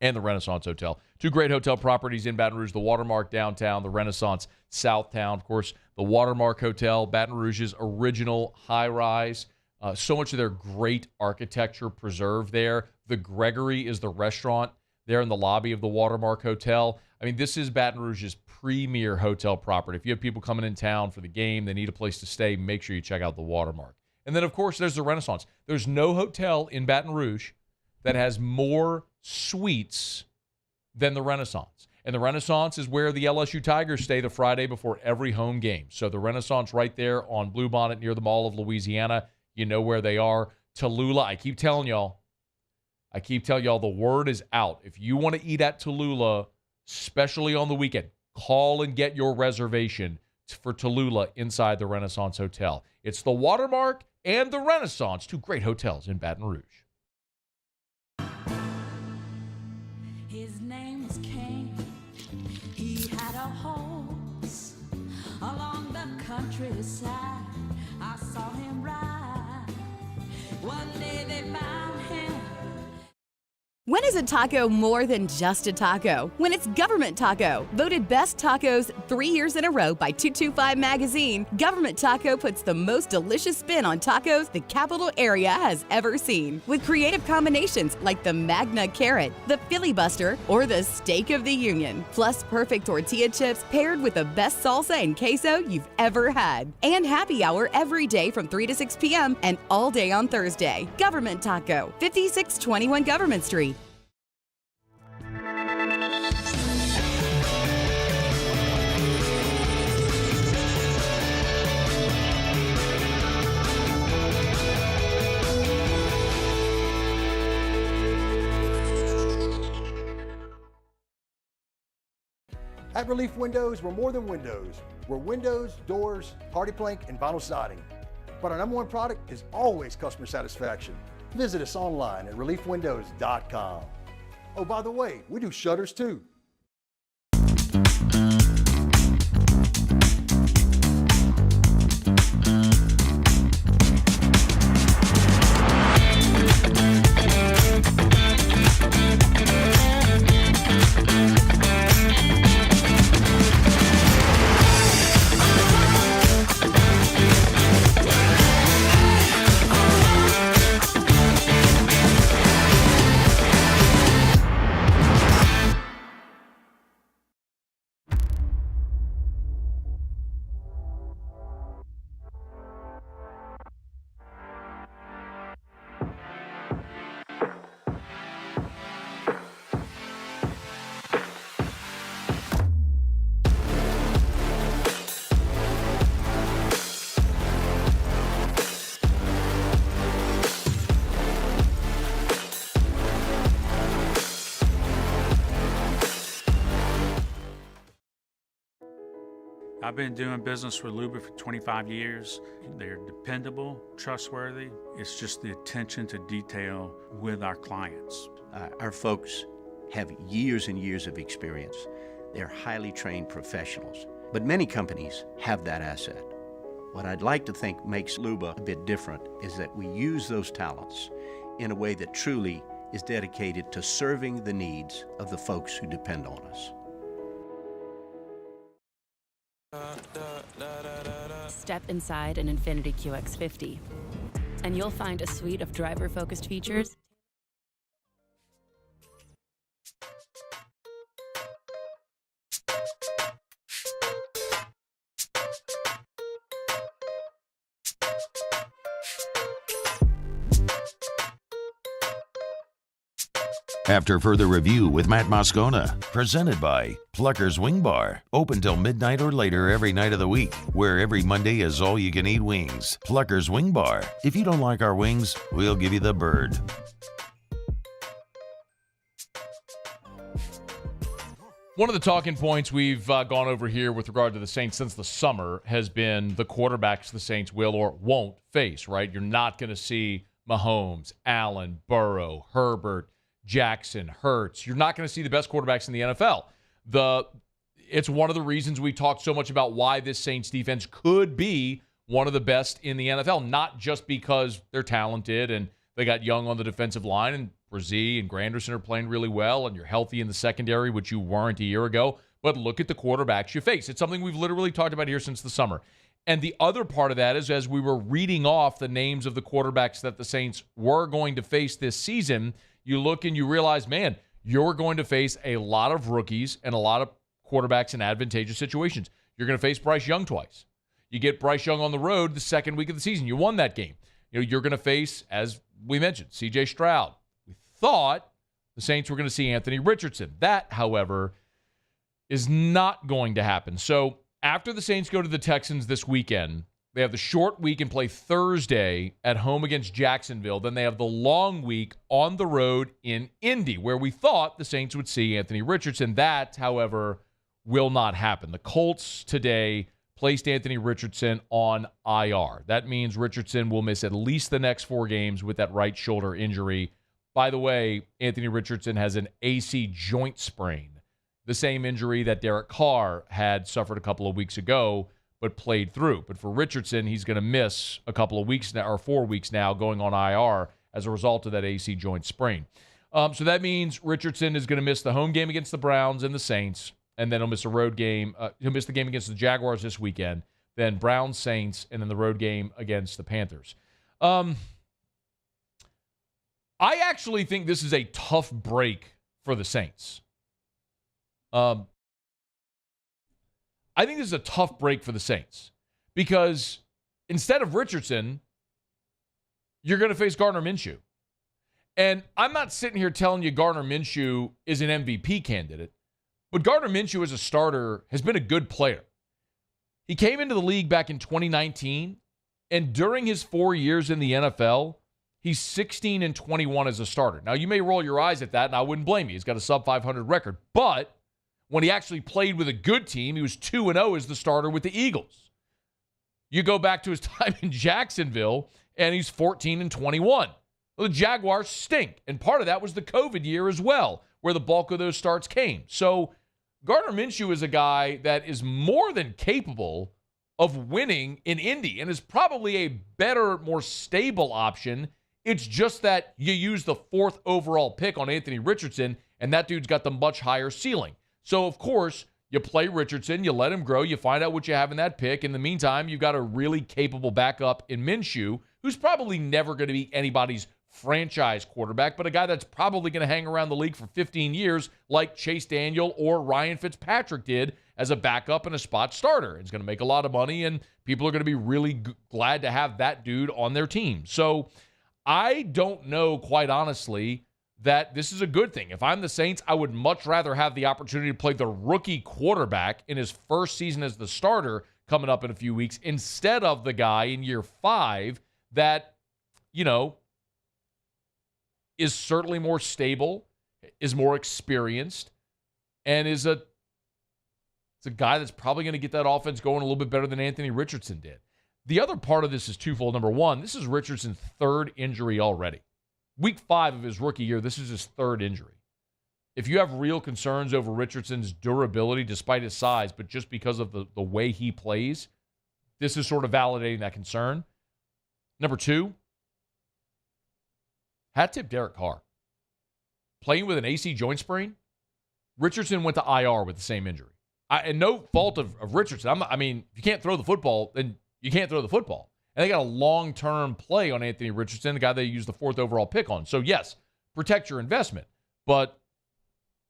and the Renaissance Hotel. Two great hotel properties in Baton Rouge, the Watermark downtown, the Renaissance Southtown. Of course, the Watermark Hotel, Baton Rouge's original high-rise. So much of their great architecture preserved there. The Gregory is the restaurant there in the lobby of the Watermark Hotel. I mean, this is Baton Rouge's premier hotel property. If you have people coming in town for the game, they need a place to stay, make sure you check out the Watermark. And then, of course, there's the Renaissance. There's no hotel in Baton Rouge that has more suites than the Renaissance. And the Renaissance is where the LSU Tigers stay the Friday before every home game. So the Renaissance right there on Bluebonnet near the Mall of Louisiana. You know where they are. Tallulah, I keep telling y'all, the word is out. If you want to eat at Tallulah, especially on the weekend, call and get your reservation for Tallulah inside the Renaissance Hotel. It's the Watermark and the Renaissance, two great hotels in Baton Rouge. His name was Cain. He had a horse along the countryside. I saw him ride. One day they found him. When is a taco more than just a taco? When it's Government Taco. Voted best tacos 3 years in a row by 225 Magazine, Government Taco puts the most delicious spin on tacos the capital area has ever seen. With creative combinations like the Magna Carrot, the Filibuster, or the Steak of the Union. Plus perfect tortilla chips paired with the best salsa and queso you've ever had. And happy hour every day from 3 to 6 p.m. and all day on Thursday. Government Taco, 5621 Government Street. At Relief Windows, we're more than windows. We're windows, doors, hardy plank, and vinyl siding. But our number one product is always customer satisfaction. Visit us online at reliefwindows.com. Oh, by the way, we do shutters too. I've been doing business with Luba for 25 years. They're dependable, trustworthy. It's just the attention to detail with our clients. Our folks have years and years of experience. They're highly trained professionals. But many companies have that asset. What I'd like to think makes Luba a bit different is that we use those talents in a way that truly is dedicated to serving the needs of the folks who depend on us. Step inside an Infiniti QX50, and you'll find a suite of driver-focused features After further review with Matt Moscona, presented by Plucker's Wing Bar, open till midnight or later every night of the week, where every Monday is all-you-can-eat wings. Plucker's Wing Bar. If you don't like our wings, we'll give you the bird. One of the talking points we've gone over here with regard to the Saints since the summer has been the quarterbacks the Saints will or won't face, right? You're not going to see Mahomes, Allen, Burrow, Herbert, Jackson, Hurts. You're not going to see the best quarterbacks in the NFL. It's one of the reasons we talked so much about why this Saints defense could be one of the best in the NFL, not just because they're talented and they got young on the defensive line and Brzee and Granderson are playing really well and you're healthy in the secondary, which you weren't a year ago, but look at the quarterbacks you face. It's something we've literally talked about here since the summer. And the other part of that is as we were reading off the names of the quarterbacks that the Saints were going to face this season, you look and you realize, man, you're going to face a lot of rookies and a lot of quarterbacks in advantageous situations. You're going to face Bryce Young twice. You get Bryce Young on the road the second week of the season. You won that game. You're going to face, as we mentioned, C.J. Stroud. We thought the Saints were going to see Anthony Richardson. That, however, is not going to happen. So after the Saints go to the Texans this weekend, they have the short week and play Thursday at home against Jacksonville. Then they have the long week on the road in Indy, where we thought the Saints would see Anthony Richardson. That, however, will not happen. The Colts today placed Anthony Richardson on IR. That means Richardson will miss at least the next 4 games with that right shoulder injury. By the way, Anthony Richardson has an AC joint sprain, the same injury that Derek Carr had suffered a couple of weeks ago, but played through. But for Richardson, he's going to miss a couple of weeks now, or 4 weeks now, going on IR as a result of that AC joint sprain. So that means Richardson is going to miss the home game against the Browns and the Saints, and then he'll miss a road game. He'll miss the game against the Jaguars this weekend, then Browns, Saints, and then the road game against the Panthers. I actually think this is a tough break for the Saints. I think this is a tough break for the Saints because instead of Richardson, you're going to face Gardner Minshew. And I'm not sitting here telling you Gardner Minshew is an MVP candidate, but Gardner Minshew as a starter has been a good player. He came into the league back in 2019, and during his 4 years in the NFL, he's 16-21 as a starter. Now, you may roll your eyes at that, and I wouldn't blame you. He's got a sub-500 record, but when he actually played with a good team, he was 2-0 as the starter with the Eagles. You go back to his time in Jacksonville, and he's 14-21. Well, the Jaguars stink, and part of that was the COVID year as well, where the bulk of those starts came. So Gardner Minshew is a guy that is more than capable of winning in Indy and is probably a better, more stable option. It's just that you use the 4th overall pick on Anthony Richardson, and that dude's got the much higher ceiling. So, of course, you play Richardson, you let him grow, you find out what you have in that pick. In the meantime, you've got a really capable backup in Minshew, who's probably never going to be anybody's franchise quarterback, but a guy that's probably going to hang around the league for 15 years like Chase Daniel or Ryan Fitzpatrick did as a backup and a spot starter. He's going to make a lot of money, and people are going to be really glad to have that dude on their team. So I don't know, quite honestly, that this is a good thing. If I'm the Saints, I would much rather have the opportunity to play the rookie quarterback in his first season as the starter coming up in a few weeks instead of the guy in year 5 that, is certainly more stable, is more experienced, and is a It's a guy that's probably going to get that offense going a little bit better than Anthony Richardson did. The other part of this is twofold. Number one, this is Richardson's third injury already. Week 5 of his rookie year, this is his third injury. If you have real concerns over Richardson's durability, despite his size, but just because of the way he plays, this is sort of validating that concern. Number 2, hat tip Derek Carr. Playing with an AC joint sprain, Richardson went to IR with the same injury. And no fault of Richardson. I mean, if you can't throw the football, then you can't throw the football. And they got a long-term play on Anthony Richardson, the guy they used the 4th overall pick on. So, yes, protect your investment. But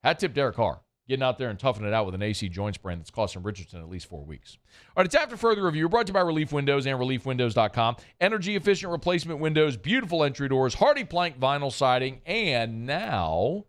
hat tip Derek Carr, getting out there and toughing it out with an AC joint sprain that's costing Richardson at least 4 weeks. All right, it's After Further Review, brought to you by Relief Windows and ReliefWindows.com. Energy-efficient replacement windows, beautiful entry doors, hardy plank vinyl siding, and now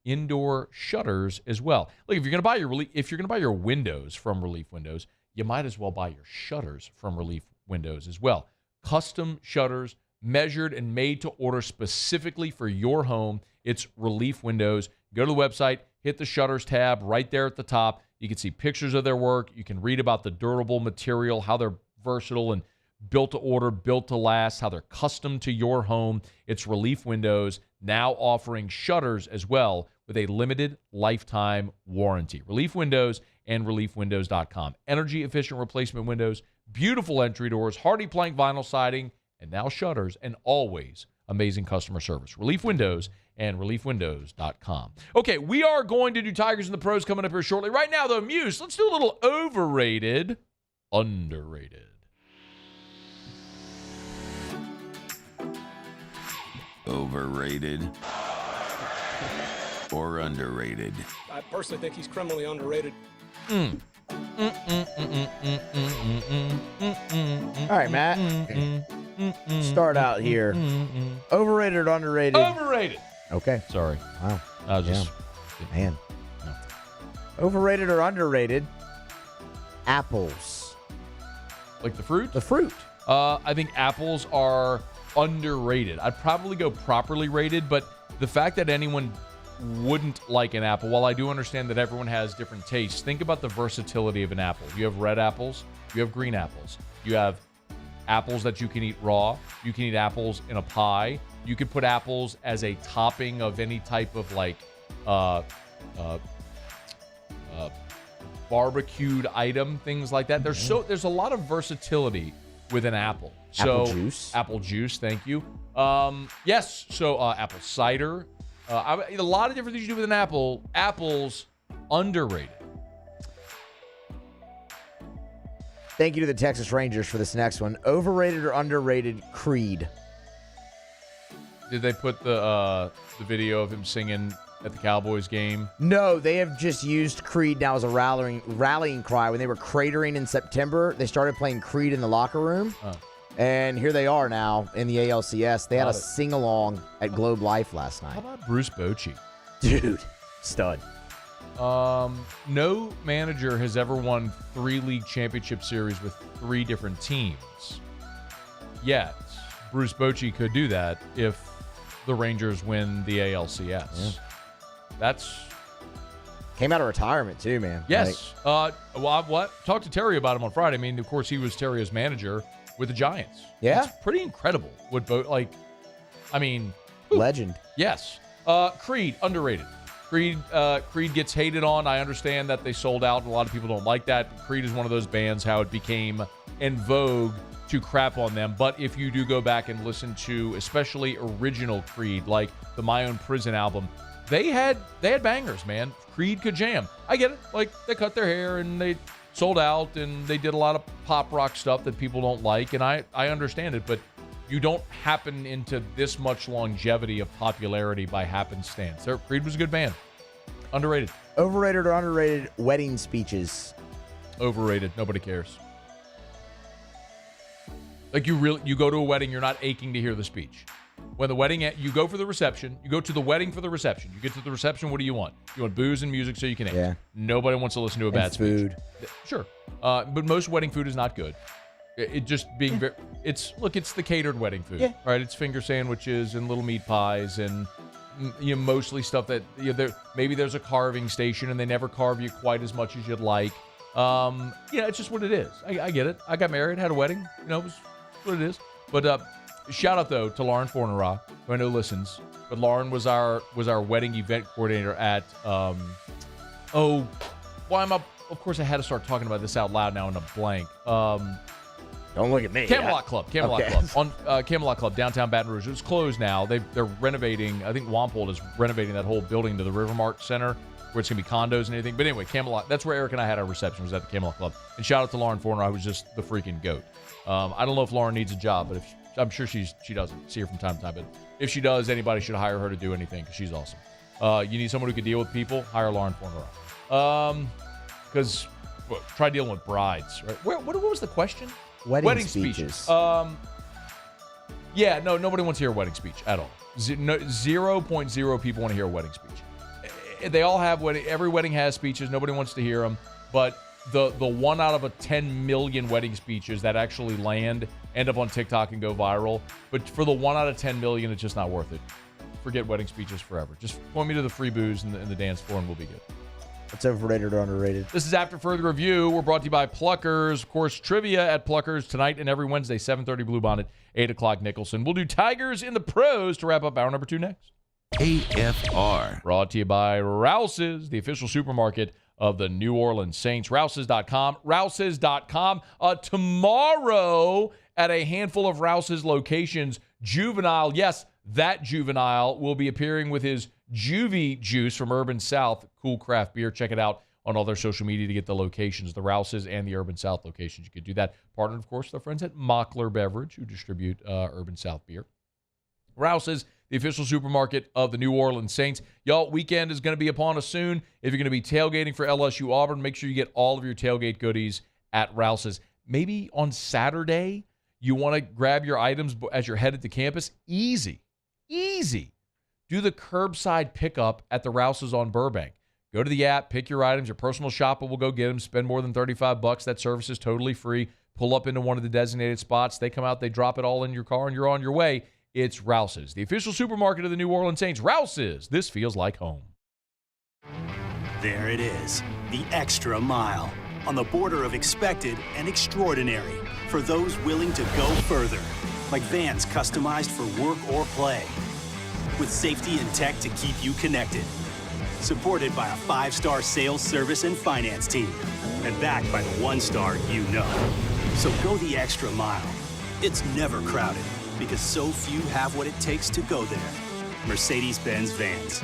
indoor shutters as well. Look, if you're going to buy your windows from Relief Windows, you might as well buy your shutters from Relief Windows as well. Custom shutters, measured and made to order specifically for your home. It's Relief Windows. Go to the website, hit the shutters tab right there at the top. You can see pictures of their work. You can read about the durable material, how they're versatile and built to order, built to last, how they're custom to your home. It's Relief Windows, now offering shutters as well with a limited lifetime warranty. Relief Windows and ReliefWindows.com. Energy-efficient replacement windows, beautiful entry doors, hardy plank vinyl siding, and now shutters, and always amazing customer service. Relief Windows and ReliefWindows.com. Okay, we are going to do Tigers and the Pros coming up here shortly. Right now, though, Muse, let's do a little overrated, underrated. Overrated or underrated? I personally think he's criminally underrated. All right, Matt. Start out here. Overrated or underrated? Overrated. Okay. Sorry. Wow. I was just... Man. No. Overrated or underrated? Apples. Like the fruit? The fruit. I think apples are underrated. I'd probably go properly rated, but the fact that anyone wouldn't like an apple, while I do understand that everyone has different tastes, think about the versatility of an apple. You have red apples, you have green apples, you have apples that you can eat raw, you can eat apples in a pie, you could put apples as a topping of any type of barbecued item, things like that. There's a lot of versatility with an apple. Apple juice. Apple juice, thank you. Yes, so apple cider. A lot of different things you do with an apple. Apples, underrated. Thank you to the Texas Rangers for this next one. Overrated or underrated, Creed? Did they put the video of him singing at the Cowboys game? No, they have just used Creed now as a rallying cry. When they were cratering in September, they started playing Creed in the locker room. And here they are now in the ALCS. They had a sing-along at Globe Life last night. How about Bruce Bochy? Dude, stud. No manager has ever won 3 league championship series with 3 different teams. Yet, Bruce Bochy could do that if the Rangers win the ALCS. Yeah. That's... Came out of retirement, too, man. Yes. Talked to Terry about him on Friday. I mean, of course, he was Terrier's manager with the Giants. Yeah. It's pretty incredible. Legend. Yes. Creed, underrated. Creed gets hated on. I understand that they sold out, and a lot of people don't like that. Creed is one of those bands, how it became in vogue to crap on them. But if you do go back and listen to especially original Creed, like the My Own Prison album, they had bangers, man. Creed could jam. I get it. Like, they cut their hair and they sold out and they did a lot of pop rock stuff that people don't like, and I understand it, but you don't happen into this much longevity of popularity by happenstance. Creed was a good band. Underrated. Overrated or underrated, wedding speeches? Overrated. Nobody cares. Like, you go to a wedding, you're not aching to hear the speech. When the wedding, you go for the reception. You go to the wedding for the reception. You get to the reception, what do you want? You want booze and music so you can eat. Yeah. Nobody wants to listen to a bad food. speech. Sure. But most wedding food is not good. It just being it's the catered wedding food. Yeah. Right? It's finger sandwiches and little meat pies and mostly stuff that maybe there's a carving station and they never carve you quite as much as you'd like. It's just what it is. I get it. I got married, had a wedding. It was what it is. But shout out though to Lauren Fornera, who I know listens. But Lauren was our wedding event coordinator at of course I had to start talking about this out loud now in a blank. Don't look at me. Camelot Club. Club on Camelot Club, downtown Baton Rouge. It's closed now. They're renovating. I think Wampold is renovating that whole building to the Rivermark Center, where it's gonna be condos and everything. But anyway, Camelot. That's where Eric and I had our reception. Was at the Camelot Club. And shout out to Lauren Forner, who's just the freaking goat. I don't know if Lauren needs a job, but I'm sure she doesn't. See her from time to time. But if she does, anybody should hire her to do anything because she's awesome. You need someone who can deal with people. Hire Lauren Forner. Because try dealing with brides. Right? What was the question? Wedding speeches. Nobody wants to hear a wedding speech at all. 0.0 people want to hear a wedding speech. They all have every wedding has speeches. Nobody wants to hear them. But the 1 out of a 10 million wedding speeches that actually end up on TikTok and go viral. But for the 1 out of 10 million, it's just not worth it. Forget wedding speeches forever. Just point me to the free booze and the dance floor and we'll be good. It's overrated or underrated? This is After Further Review. We're brought to you by Pluckers. Of course, trivia at Pluckers tonight and every Wednesday, 7:30 Bluebonnet, 8 o'clock Nicholson. We'll do Tigers in the Pros to wrap up hour number 2 next. AFR. Brought to you by Rouse's, the official supermarket of the New Orleans Saints. Rouse's.com. Rouse's.com. Tomorrow at a handful of Rouse's locations, Juvenile, yes, that Juvenile will be appearing with his Juvie Juice from Urban South, cool craft beer. Check it out on all their social media to get the locations, the Rouse's and the Urban South locations. You could do that. Partnered, of course, with our friends at Mockler Beverage, who distribute Urban South beer. Rouse's, the official supermarket of the New Orleans Saints. Y'all, weekend is going to be upon us soon. If you're going to be tailgating for LSU-Auburn, make sure you get all of your tailgate goodies at Rouse's. Maybe on Saturday, you want to grab your items as you're headed to campus. Easy. Do the curbside pickup at the Rouse's on Burbank. Go to the app, pick your items. Your personal shopper will go get them. Spend more than $35. That service is totally free. Pull up into one of the designated spots. They come out, they drop it all in your car, and you're on your way. It's Rouse's, the official supermarket of the New Orleans Saints. Rouse's, this feels like home. There it is, the extra mile. On the border of expected and extraordinary. For those willing to go further. Like vans customized for work or play. With safety and tech to keep you connected. Supported by a 5-star sales, service, and finance team. And backed by the 1-star you know. So go the extra mile. It's never crowded because so few have what it takes to go there. Mercedes-Benz Vans.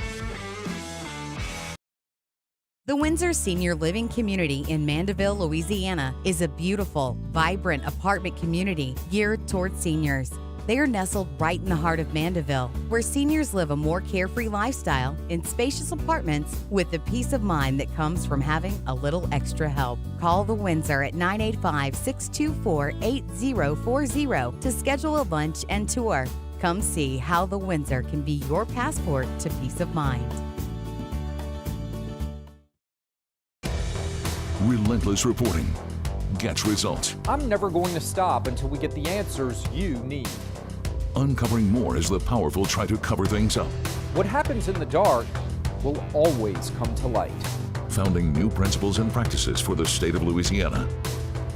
The Windsor Senior Living Community in Mandeville, Louisiana is a beautiful, vibrant apartment community geared towards seniors. They are nestled right in the heart of Mandeville, where seniors live a more carefree lifestyle in spacious apartments with the peace of mind that comes from having a little extra help. Call the Windsor at 985-624-8040 to schedule a lunch and tour. Come see how the Windsor can be your passport to peace of mind. Relentless reporting gets results. I'm never going to stop until we get the answers you need. Uncovering more as the powerful try to cover things up. What happens in the dark will always come to light. Founding new principles and practices for the state of Louisiana.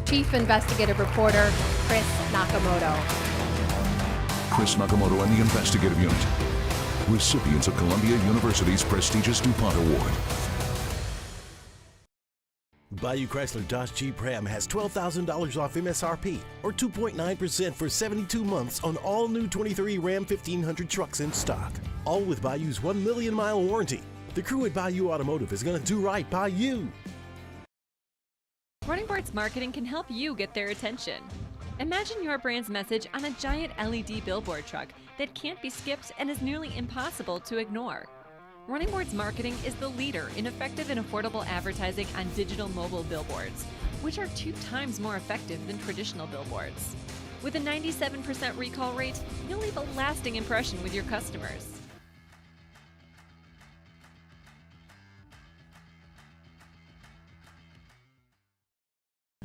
Chief Investigative Reporter Chris Nakamoto. Chris Nakamoto and the Investigative Unit. Recipients of Columbia University's prestigious DuPont Award. Bayou Chrysler Dodge Jeep Ram has $12,000 off MSRP or 2.9% for 72 months on all new 23 Ram 1500 trucks in stock. All with Bayou's 1 million mile warranty. The crew at Bayou Automotive is going to do right by you. Running Boards Marketing can help you get their attention. Imagine your brand's message on a giant LED billboard truck that can't be skipped and is nearly impossible to ignore. Running Boards Marketing is the leader in effective and affordable advertising on digital mobile billboards, which are 2 times more effective than traditional billboards. With a 97% recall rate, you'll leave a lasting impression with your customers.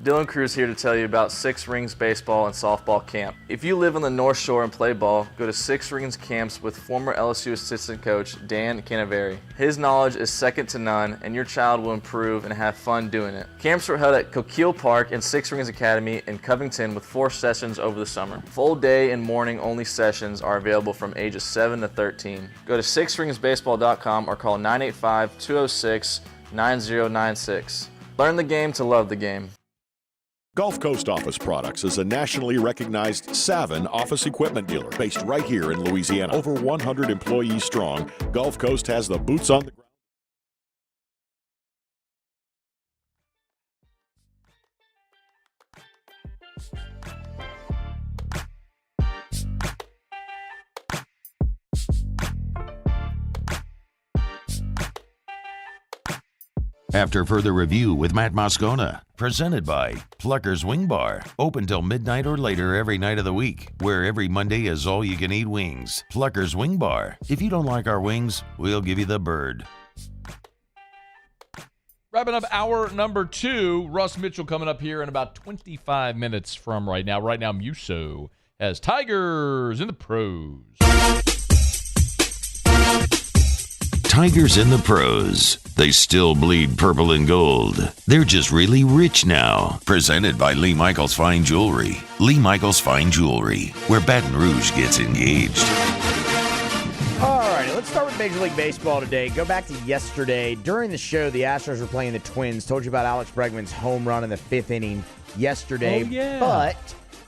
Dylan Cruz here to tell you about Six Rings Baseball and Softball Camp. If you live on the North Shore and play ball, go to Six Rings Camps with former LSU assistant coach Dan Canaveri. His knowledge is second to none, and your child will improve and have fun doing it. Camps were held at Coquille Park and Six Rings Academy in Covington with 4 sessions over the summer. Full day and morning only sessions are available from ages 7 to 13. Go to sixringsbaseball.com or call 985-206-9096. Learn the game to love the game. Gulf Coast Office Products is a nationally recognized Savin office equipment dealer based right here in Louisiana. Over 100 employees strong, Gulf Coast has the boots on the ground. After further review with Matt Moscona, presented by Plucker's Wing Bar, open till midnight or later every night of the week, where every Monday is all-you-can-eat wings. Plucker's Wing Bar. If you don't like our wings, we'll give you the bird. Wrapping up hour number 2, Russ Mitchell coming up here in about 25 minutes from right now. Right now, Muso has Tigers in the pros. Tigers in the pros. They still bleed purple and gold. They're just really rich now. Presented by Lee Michaels Fine Jewelry. Lee Michaels Fine Jewelry, where Baton Rouge gets engaged. All right, let's start with Major League Baseball today. Go back to yesterday. During the show, the Astros were playing the Twins. Told you about Alex Bregman's home run in the 5th inning yesterday. Oh, yeah. But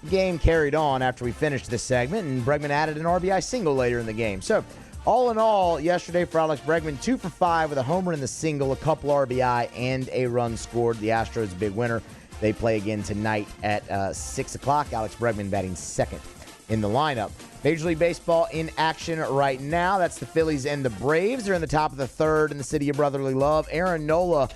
the game carried on after we finished this segment, and Bregman added an RBI single later in the game. So, all in all, yesterday for Alex Bregman, 2 for 5 with a homer in the single, a couple RBI, and a run scored. The Astros a big winner. They play again tonight at 6 o'clock. Alex Bregman batting second in the lineup. Major League Baseball in action right now. That's the Phillies and the Braves. They're in the top of the 3rd in the city of brotherly love. Aaron Nola, 2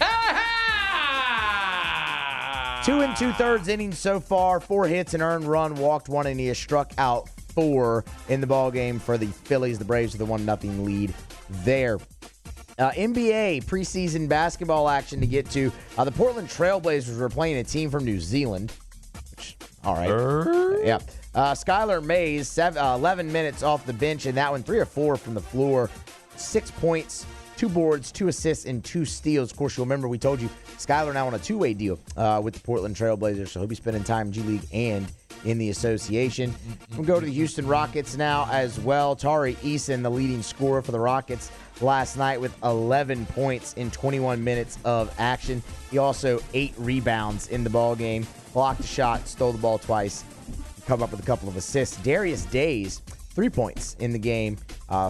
2/3 innings so far, 4 hits, an earned run, walked 1, and he has struck out 4 in the ball game for the Phillies. The Braves with a 1-0 lead there. NBA preseason basketball action to get to. The Portland Trailblazers were playing a team from New Zealand. Which, all right. Yeah. Skylar Mays, 11 minutes off the bench in that one, 3 or 4 from the floor, 6 points, 2 boards, 2 assists, and 2 steals. Of course, you'll remember we told you Skylar now on a 2-way deal with the Portland Trailblazers, so he'll be spending time in G League and in the association. We'll go to the Houston Rockets now as well. Tari Eason, the leading scorer for the Rockets last night with 11 points in 21 minutes of action. He also 8 rebounds in the ball game, blocked a shot, stole the ball twice, come up with a couple of assists. Darius Days, 3 points in the game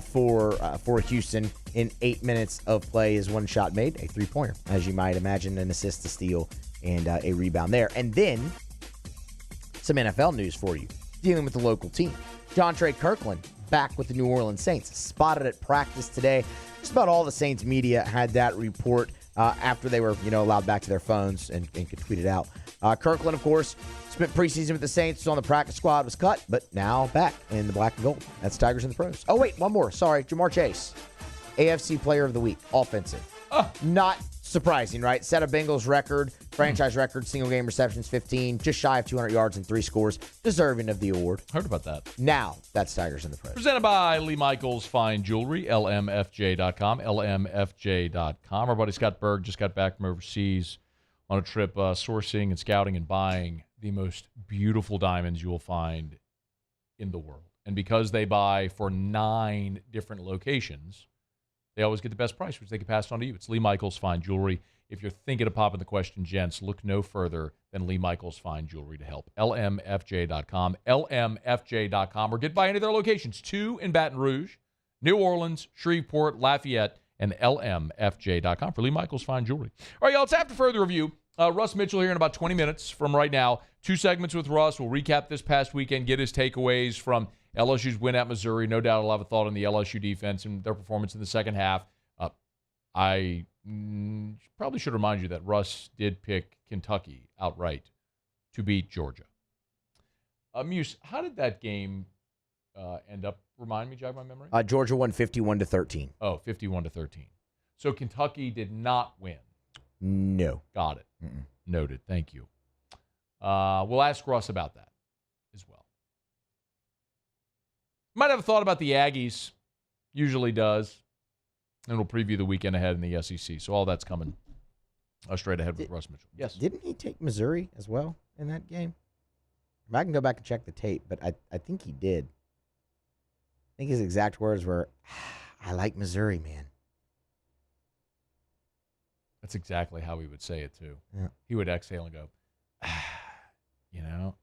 for Houston in 8 minutes of play. His one shot made, a 3-pointer, as you might imagine, an assist, a steal, and a rebound there. And then some NFL news for you, dealing with the local team. John Trey Kirkland back with the New Orleans Saints, spotted at practice today. Just about all the Saints media had that report after they were, allowed back to their phones and could tweet it out. Kirkland, of course, spent preseason with the Saints, was on the practice squad, was cut, but now back in the black and gold. That's Tigers in the pros. Oh, wait, one more. Sorry, Jamar Chase, AFC Player of the Week, offensive. Not surprising, right? Set a Bengals record, franchise record, single game receptions 15, just shy of 200 yards and 3 scores, deserving of the award. Heard about that. Now, that's Tigers in the pros. Presented by Lee Michaels Fine Jewelry, lmfj.com, lmfj.com. Our buddy Scott Berg just got back from overseas on a trip sourcing and scouting and buying the most beautiful diamonds you will find in the world. And because they buy for 9 different locations, they always get the best price, which they can pass on to you. It's Lee Michaels Fine Jewelry. If you're thinking of popping the question, gents, look no further than Lee Michaels Fine Jewelry to help. lmfj.com, lmfj.com, or get by any of their locations. 2 in Baton Rouge, New Orleans, Shreveport, Lafayette, and lmfj.com for Lee Michaels Fine Jewelry. All right, y'all, it's after further review. Russ Mitchell here in about 20 minutes from right now. 2 segments with Russ. We'll recap this past weekend, get his takeaways from LSU's win at Missouri. No doubt I'll have a thought on the LSU defense and their performance in the second half. I probably should remind you that Russ did pick Kentucky outright to beat Georgia. Muse, how did that game end up? Remind me, jog my memory. Georgia won 51-13. Oh, 51-13. So Kentucky did not win. No. Got it. Noted. Thank you. We'll ask Russ about that as well. Might have a thought about the Aggies. Usually does. And we'll preview the weekend ahead in the SEC. So all that's coming straight ahead with Russ Mitchell. Yes. Didn't he take Missouri as well in that game? I can go back and check the tape, but I think he did. I think his exact words were, I like Missouri, man. That's exactly how he would say it, too. Yeah. He would exhale and go,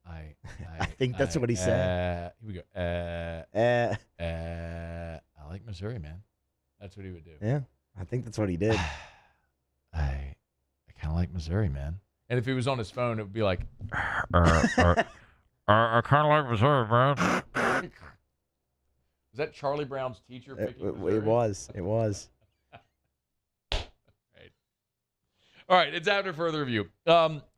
I think that's what he said. He would go, I like Missouri, man. That's what he would do. Yeah, I think that's what he did. I kind of like Missouri, man. And if he was on his phone, it would be like, I kind of like Missouri, man. Was that Charlie Brown's teacher picking Missouri? It was. It was. Right. All right, it's after further review.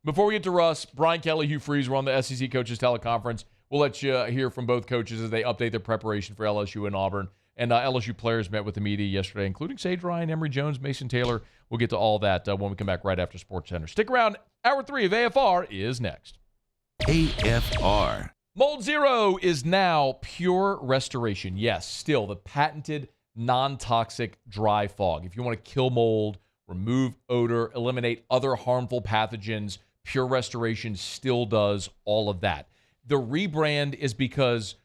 Before we get to Russ, Brian Kelly, Hugh Freeze, we're on the SEC Coaches Teleconference. We'll let you hear from both coaches as they update their preparation for LSU and Auburn. And LSU players met with the media yesterday, including Sage Ryan, Emory Jones, Mason Taylor. We'll get to all that when we come back right after SportsCenter. Stick around. Hour 3 of AFR is next. AFR. Mold Zero is now Pure Restoration. Yes, still the patented non-toxic dry fog. If you want to kill mold, remove odor, eliminate other harmful pathogens, Pure Restoration still does all of that. The rebrand is because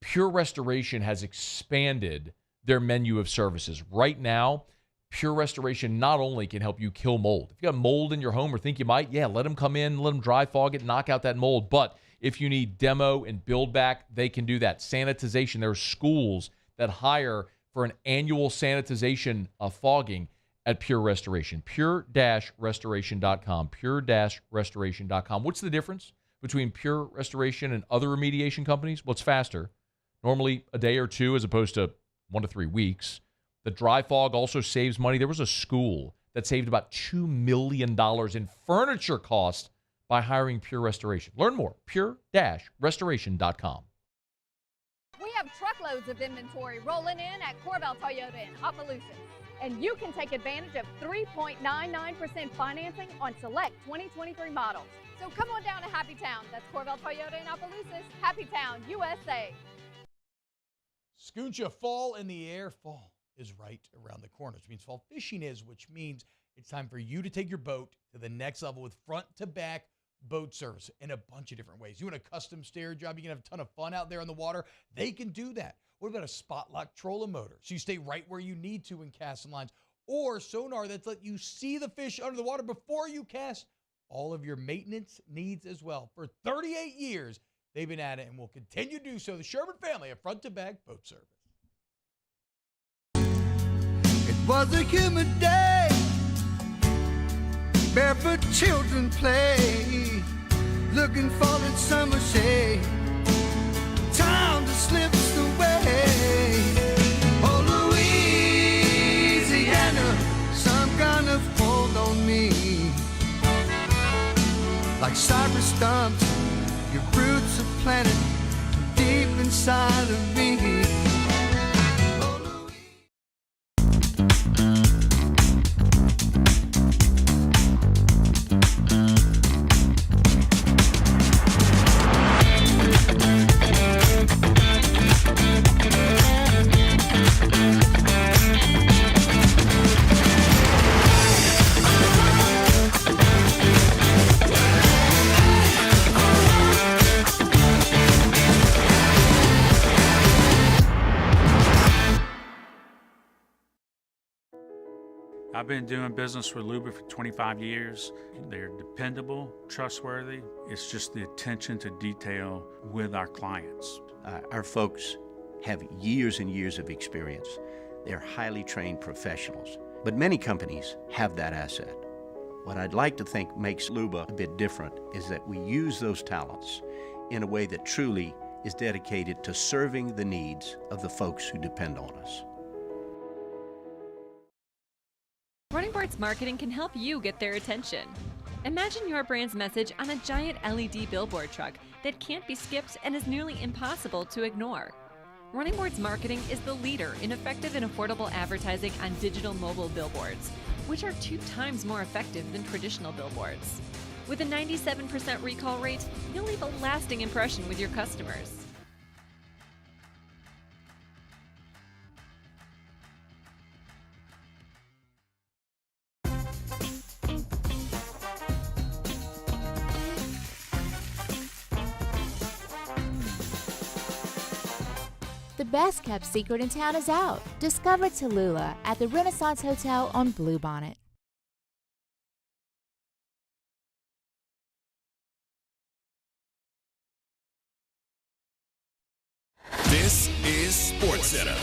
Pure Restoration has expanded their menu of services. Right now, Pure Restoration not only can help you kill mold. If you got mold in your home or think you might, let them come in, let them dry fog it, knock out that mold. But if you need demo and build back, they can do that. Sanitization, there are schools that hire for an annual sanitization of fogging at Pure Restoration. Pure-restoration.com. Pure-restoration.com. What's the difference between Pure Restoration and other remediation companies? Well, it's faster. Normally a day or two as opposed to 1 to 3 weeks. The dry fog also saves money. There was a school that saved about $2 million in furniture costs by hiring Pure Restoration. Learn more, pure-restoration.com. We have truckloads of inventory rolling in at Corbell Toyota in Opelousas. And you can take advantage of 3.99% financing on select 2023 models. So come on down to Happy Town. That's Corbell Toyota in Opelousas, Happy Town, USA. Scooncha, fall in the air. Fall is right around the corner, which means fall fishing is, which means it's time for you to take your boat to the next level with front-to-back boat service in a bunch of different ways. You want a custom stair job, you can have a ton of fun out there on the water. They can do that. What about a spot lock trolling motor? So you stay right where you need to in casting lines. Or sonar that's let you see the fish under the water before you cast. All of your maintenance needs as well. For 38 years, they've been at it and will continue to do so. The Sherman family of front-to-back boat service. It was a humid day. Barefoot children play, looking for that summer shade. Time to slip away. Oh, Louisiana, some kind of hold on me. Like cypress stumps, your roots are planted deep inside of me. I've been doing business with Luba for 25 years. They're dependable, trustworthy. It's just the attention to detail with our clients. Our folks have years and years of experience. They're highly trained professionals, but many companies have that asset. What I'd like to think makes Luba a bit different is that we use those talents in a way that truly is dedicated to serving the needs of the folks who depend on us. Running Boards Marketing can help you get their attention. Imagine your brand's message on a giant LED billboard truck that can't be skipped and is nearly impossible to ignore. Running Boards Marketing is the leader in effective and affordable advertising on digital mobile billboards, which are 2 times more effective than traditional billboards. With a 97% recall rate, you'll leave a lasting impression with your customers. The best kept secret in town is out. Discover Tallulah at the Renaissance Hotel on Bluebonnet. This is SportsCenter.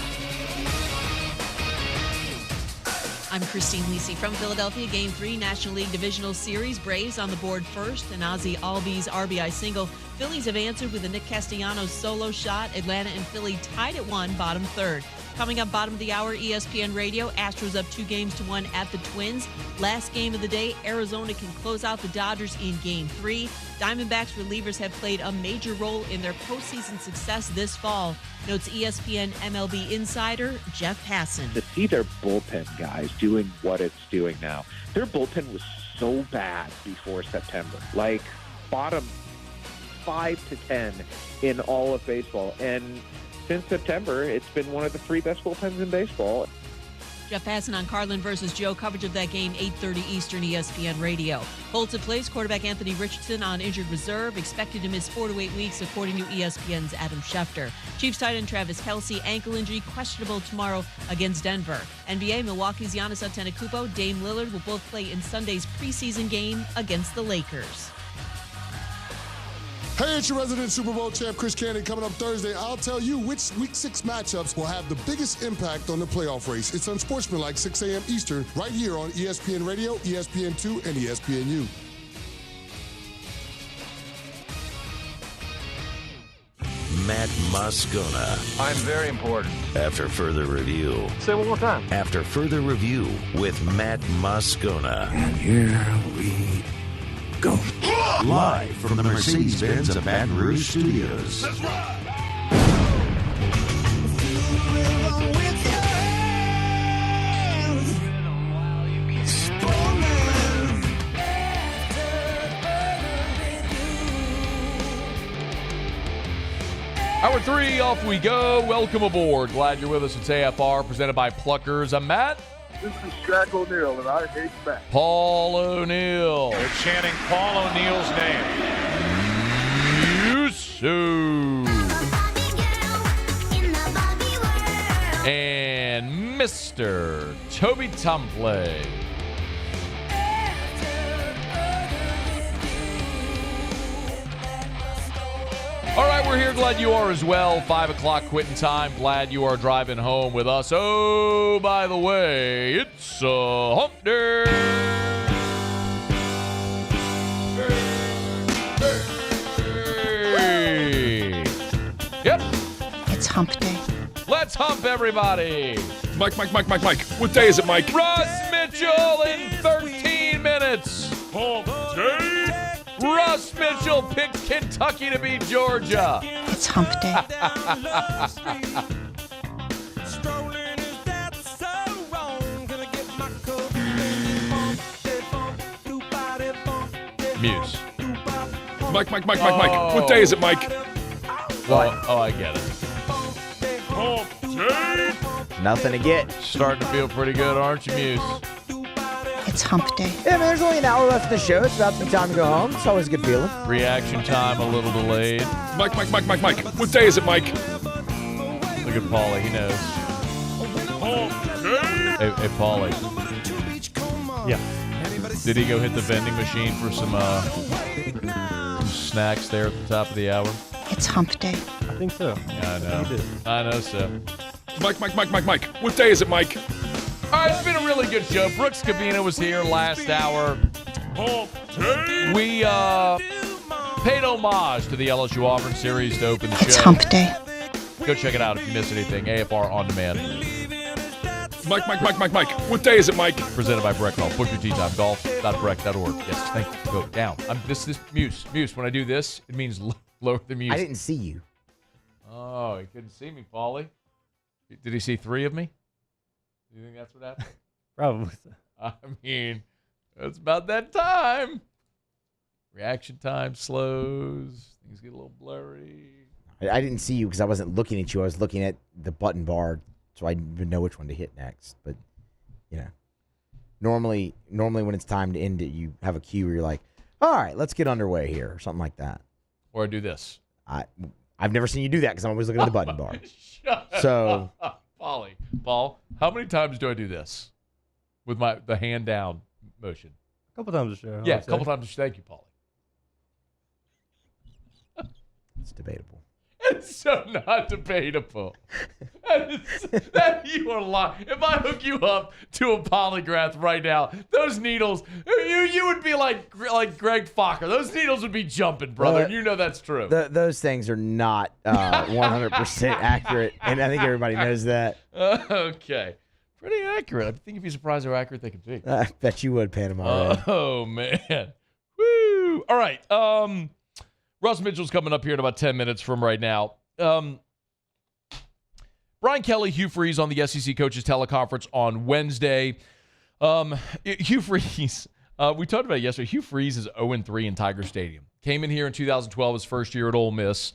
I'm Christine Lisi from Philadelphia. Game 3, National League Divisional Series. Braves on the board first, and Ozzie Albies RBI single. Phillies have answered with a Nick Castellanos solo shot. Atlanta and Philly tied at 1, bottom third. Coming up bottom of the hour, ESPN Radio. Astros up 2-1 at the Twins. Last game of the day, Arizona can close out the Dodgers in Game 3. Diamondbacks relievers have played a major role in their postseason success this fall, notes ESPN MLB insider Jeff Passan. To see their bullpen guys doing what it's doing now. Their bullpen was so bad before September, like bottom 5 to 10 in all of baseball. And since September, it's been one of the 3 best bullpens in baseball. Jeff Passan on Carlin versus Joe. Coverage of that game, 8:30 Eastern, ESPN Radio. Colts at place, quarterback Anthony Richardson on injured reserve. Expected to miss 4 to 8 weeks, according to ESPN's Adam Schefter. Chiefs tight end Travis Kelce, ankle injury, questionable tomorrow against Denver. NBA, Milwaukee's Giannis Antetokounmpo, Dame Lillard will both play in Sunday's preseason game against the Lakers. Hey, it's your resident Super Bowl champ, Chris Cannon. Coming up Thursday, I'll tell you which Week 6 matchups will have the biggest impact on the playoff race. It's Unsportsmanlike, 6 a.m. Eastern, right here on ESPN Radio, ESPN2, and ESPNU. Matt Moscona. I'm very important. After further review. Say it one more time. After further review with Matt Moscona. And here we go. Live from the Mercedes-Benz of Baton Rouge Studios. Let's ride. Hour 3, off we go. Welcome aboard. Glad you're with us. It's AFR, presented by Pluckers. I'm Matt. This is Shaq O'Neal, and I hate back. Paul O'Neal. They're chanting Paul O'Neal's name. Yusuf. And Mr. Toby Tumpley. All right, we're here. Glad you are as well. 5 o'clock quitting time. Glad you are driving home with us. Oh, by the way, it's hump day. Yep. It's hump day. Let's hump, everybody. Mike. What day is it, Mike? Russ Mitchell in 13 minutes. Hump day. Russ Mitchell picked Kentucky to beat Georgia. It's hump day. Muse. Mike. What day is it, Mike? Oh, I get it. Hump day. Nothing to get. Starting to feel pretty good, aren't you, Muse? It's hump day. Yeah, man, there's only an hour left in the show. It's about to be time to go home. It's always a good feeling. Reaction time a little delayed. Mike. What day is it, Mike? Look at Paulie. He knows. Hey, Paulie. Yeah. Did he go hit the vending machine for some snacks there at the top of the hour? It's hump day. I think so. Yeah, I know. I know so. Mike. What day is it, Mike? All right, it's been a really good show. Brooks Kubena was here last hour. We paid homage to the LSU-Auburn series to open the show. It's hump day. Go check it out if you missed anything. AFR On Demand. Mike. What day is it, Mike? Presented by Breck Golf. Book your tee time. Golf.breck.org. Yes, thank you. Go down. This Muse. When I do this, it means lower the muse. I didn't see you. Oh, he couldn't see me, Paulie. Did he see 3 of me? Do you think that's what happened? Probably. I mean, it's about that time. Reaction time slows. Things get a little blurry. I didn't see you because I wasn't looking at you. I was looking at the button bar, so I didn't even know which one to hit next. But, normally when it's time to end it, you have a cue where you're like, all right, let's get underway here, or something like that. Or I do this. I've never seen you do that because I'm always looking at the button bar. So, Paul, how many times do I do this with the hand down motion? A couple times a show. Yeah, a couple times a show. Thank you, Paulie. It's debatable. It's so not debatable. That you are lying. If I hook you up to a polygraph right now, those needles, you would be like Greg Fokker. Those needles would be jumping, brother. And you know that's true. Those things are not 100% accurate, and I think everybody knows that. Okay. Pretty accurate. I think you'd be surprised how accurate they could be. I bet you would, Panama Red. Oh, man. Woo. All right. Russ Mitchell's coming up here in about 10 minutes from right now. Brian Kelly, Hugh Freeze on the SEC Coaches Teleconference on Wednesday. Hugh Freeze, we talked about it yesterday. Hugh Freeze is 0-3 in Tiger Stadium. Came in here in 2012, his first year at Ole Miss.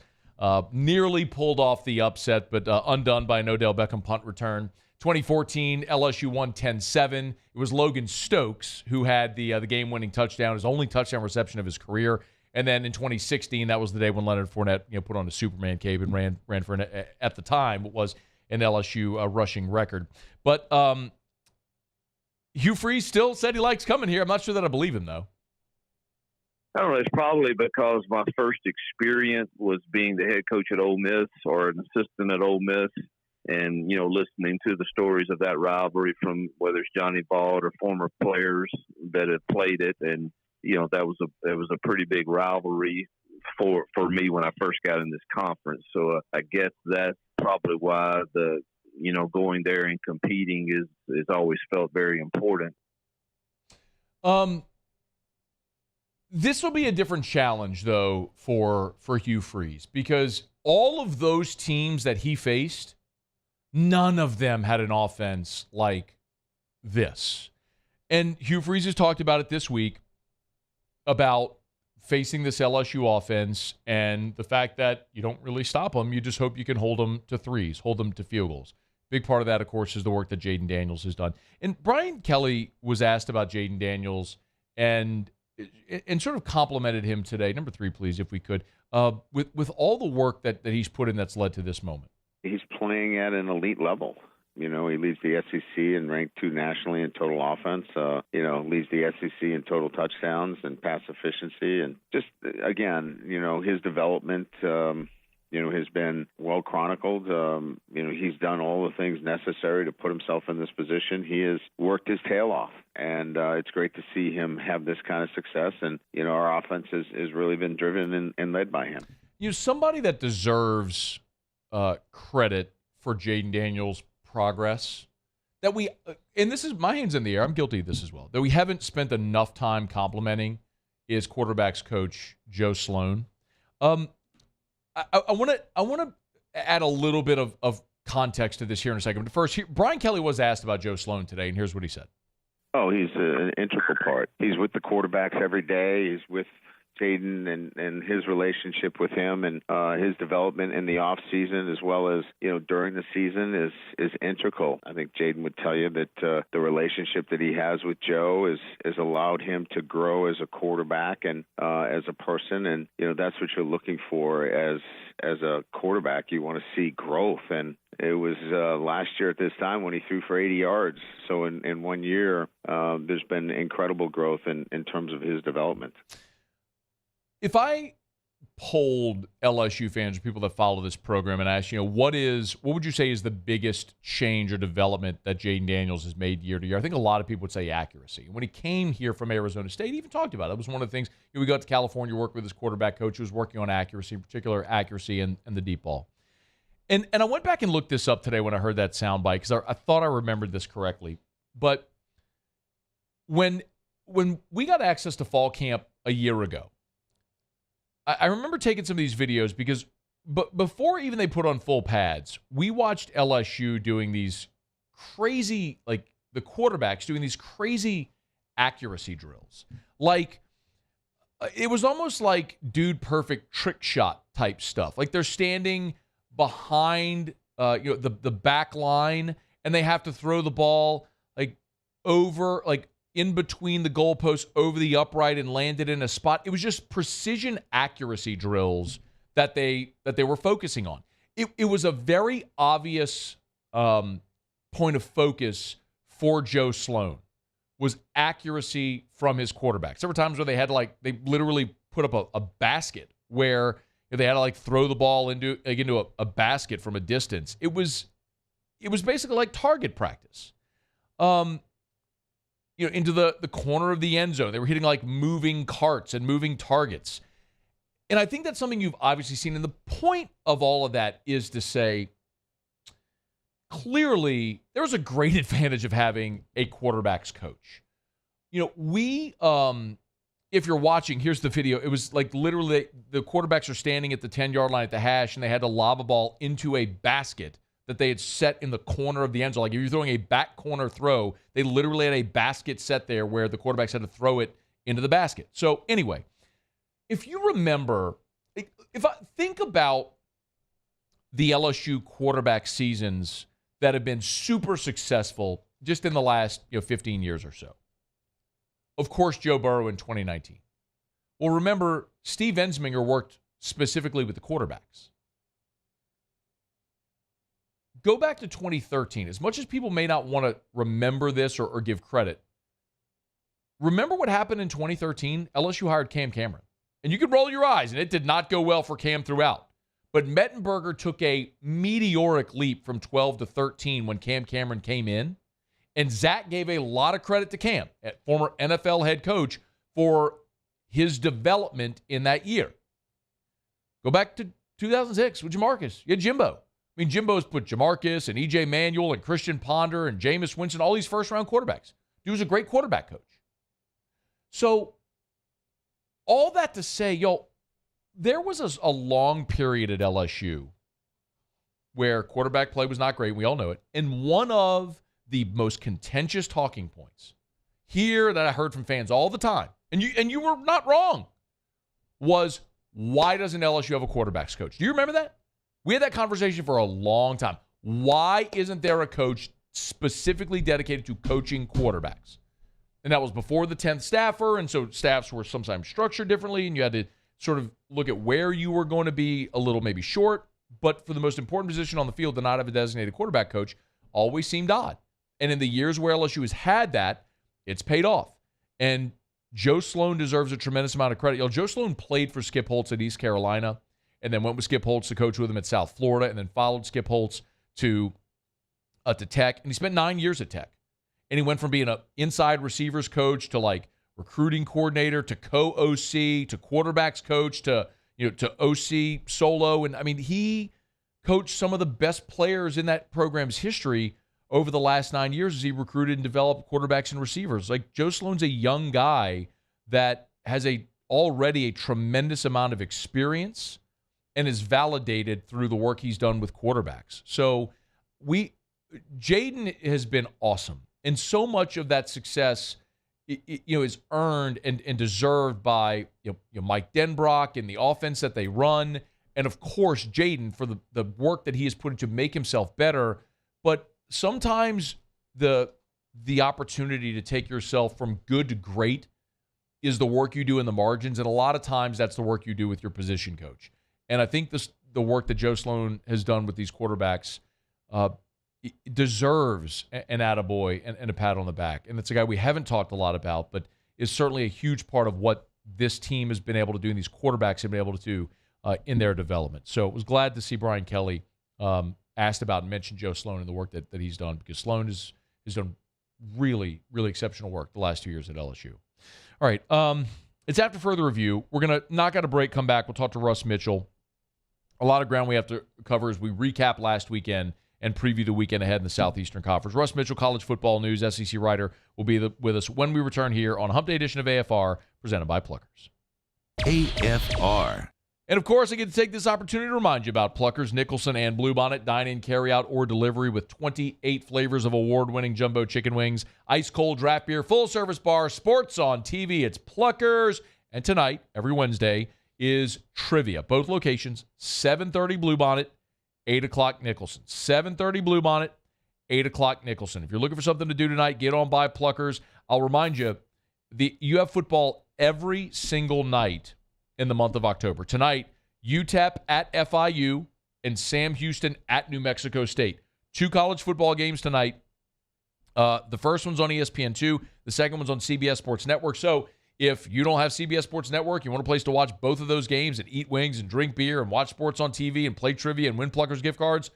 Nearly pulled off the upset, but undone by an Odell Beckham punt return. 2014, LSU won 10-7. It was Logan Stokes who had the game-winning touchdown, his only touchdown reception of his career. And then in 2016, that was the day when Leonard Fournette put on a Superman cape and ran for at the time what was an LSU rushing record. But Hugh Freeze still said he likes coming here. I'm not sure that I believe him, though. I don't know. It's probably because my first experience was being the head coach at Ole Miss or an assistant at Ole Miss, and listening to the stories of that rivalry from whether it's Johnny Bald or former players that had played it, and that was a pretty big rivalry for me when I first got in this conference. So I guess that's probably why going there and competing is always felt very important. This will be a different challenge though for Hugh Freeze, because all of those teams that he faced, none of them had an offense like this. And Hugh Freeze has talked about it this week, about facing this LSU offense and the fact that you don't really stop them. You just hope you can hold them to threes, hold them to field goals. Big part of that, of course, is the work that Jaden Daniels has done. And Brian Kelly was asked about Jaden Daniels and sort of complimented him today. Number 3, please, if we could, with all the work that he's put in that's led to this moment. He's playing at an elite level. He leads the SEC and ranked 2 nationally in total offense. Leads the SEC in total touchdowns and pass efficiency. And just, again, his development, has been well chronicled. He's done all the things necessary to put himself in this position. He has worked his tail off. And it's great to see him have this kind of success. And, our offense has really been driven and led by him. Somebody that deserves credit for Jaden Daniels' progress that and this is my hands in the air, I'm guilty of this as well, that we haven't spent enough time complimenting is quarterbacks coach Joe Sloan. I want to add a little bit of context to this here in a second. But first, Brian Kelly was asked about Joe Sloan today, and here's what he said. Oh, he's an integral part. He's with the quarterbacks every day. He's with Jaden and his relationship with him and his development in the off season as well as during the season is integral. I think Jaden would tell you that the relationship that he has with Joe has allowed him to grow as a quarterback and as a person, and that's what you're looking for as a quarterback. You want to see growth, and it was last year at this time when he threw for 80 yards. So in 1 year, there's been incredible growth in terms of his development. If I polled LSU fans or people that follow this program and asked, what would you say is the biggest change or development that Jaden Daniels has made year to year? I think a lot of people would say accuracy. When he came here from Arizona State, he even talked about it. It was one of the things. We got to California, worked with his quarterback coach who was working on accuracy, in particular accuracy and the deep ball. And I went back and looked this up today when I heard that soundbite because I thought I remembered this correctly. But when we got access to fall camp a year ago, I remember taking some of these videos because before even they put on full pads, we watched LSU doing these crazy, like the quarterbacks doing these crazy accuracy drills. Like it was almost like dude perfect trick shot type stuff. Like they're standing behind the back line, and they have to throw the ball like over, like in between the goalposts, over the upright, and land it in a spot. It was just precision accuracy drills that they were focusing on. It was a very obvious point of focus for Joe Sloan, was accuracy from his quarterbacks. There were times where they literally put up a basket where they had to throw the ball into a basket from a distance. It was basically like target practice. Into the corner of the end zone. They were hitting moving carts and moving targets. And I think that's something you've obviously seen. And the point of all of that is to say, clearly, there was a great advantage of having a quarterback's coach. If you're watching, here's the video. It was literally the quarterbacks are standing at the 10-yard line at the hash, and they had to lob a ball into a basket that they had set in the corner of the end zone. Like if you're throwing a back corner throw, they literally had a basket set there where the quarterbacks had to throw it into the basket. So anyway, if you remember, if I think about the LSU quarterback seasons that have been super successful just in the last 15 years or so. Of course, Joe Burrow in 2019. Well, remember, Steve Ensminger worked specifically with the quarterbacks. Go back to 2013. As much as people may not want to remember this or give credit, remember what happened in 2013? LSU hired Cam Cameron. And you can roll your eyes, and it did not go well for Cam throughout. But Mettenberger took a meteoric leap from 12 to 13 when Cam Cameron came in. And Zach gave a lot of credit to Cam, former NFL head coach, for his development in that year. Go back to 2006 with Jamarcus. You had Jimbo. I mean, Jimbo's put Jamarcus and E.J. Manuel and Christian Ponder and Jameis Winston, all these first-round quarterbacks. He was a great quarterback coach. So all that to say, there was a long period at LSU where quarterback play was not great. We all know it. And one of the most contentious talking points here that I heard from fans all the time, and you were not wrong, was why doesn't LSU have a quarterback's coach? Do you remember that? We had that conversation for a long time. Why isn't there a coach specifically dedicated to coaching quarterbacks? And that was before the 10th staffer, and so staffs were sometimes structured differently, and you had to sort of look at where you were going to be a little maybe short, but for the most important position on the field to not have a designated quarterback coach always seemed odd. And in the years where LSU has had that, it's paid off. And Joe Sloan deserves a tremendous amount of credit. Joe Sloan played for Skip Holtz at East Carolina and then went with Skip Holtz to coach with him at South Florida and then followed Skip Holtz to Tech. And he spent 9 years at Tech. And he went from being an inside receivers coach to recruiting coordinator to co-OC to quarterbacks coach to OC solo. And I mean, he coached some of the best players in that program's history over the last 9 years as he recruited and developed quarterbacks and receivers. Joe Sloan's a young guy that has already a tremendous amount of experience and is validated through the work he's done with quarterbacks. So Jaden has been awesome. And so much of that success is earned and deserved by Mike Denbrock and the offense that they run. And, of course, Jaden for the work that he has put into make himself better. But sometimes the opportunity to take yourself from good to great is the work you do in the margins. And a lot of times that's the work you do with your position coach. And I think the work that Joe Sloan has done with these quarterbacks deserves an attaboy and a pat on the back. And it's a guy we haven't talked a lot about, but is certainly a huge part of what this team has been able to do and these quarterbacks have been able to do in their development. So it was glad to see Brian Kelly asked about and mentioned Joe Sloan and the work that he's done, because Sloan has done really, really exceptional work the last 2 years at LSU. All right. It's after further review. We're going to knock out a break, come back. We'll talk to Russ Mitchell. A lot of ground we have to cover as we recap last weekend and preview the weekend ahead in the Southeastern Conference. Russ Mitchell, college football news, SEC writer, will be with us when we return here on a Hump Day edition of AFR, presented by Pluckers. AFR. And, of course, I get to take this opportunity to remind you about Pluckers, Nicholson, and Bluebonnet. Dine-in, carry-out, or delivery with 28 flavors of award-winning jumbo chicken wings, ice-cold draft beer, full-service bar, sports on TV. It's Pluckers. and tonight, every Wednesday, is trivia. Both locations, 7:30 Bluebonnet, 8 o'clock Nicholson. 7:30 Bluebonnet, 8 o'clock Nicholson. If you're looking for something to do tonight, get on by Pluckers. I'll remind you, you have football every single night in the month of October. Tonight, UTEP at FIU and Sam Houston at New Mexico State. 2 college football games tonight. The first one's on ESPN2. The second one's on CBS Sports Network. So if you don't have CBS Sports Network, you want a place to watch both of those games and eat wings and drink beer and watch sports on TV and play trivia and win Pluckers gift cards,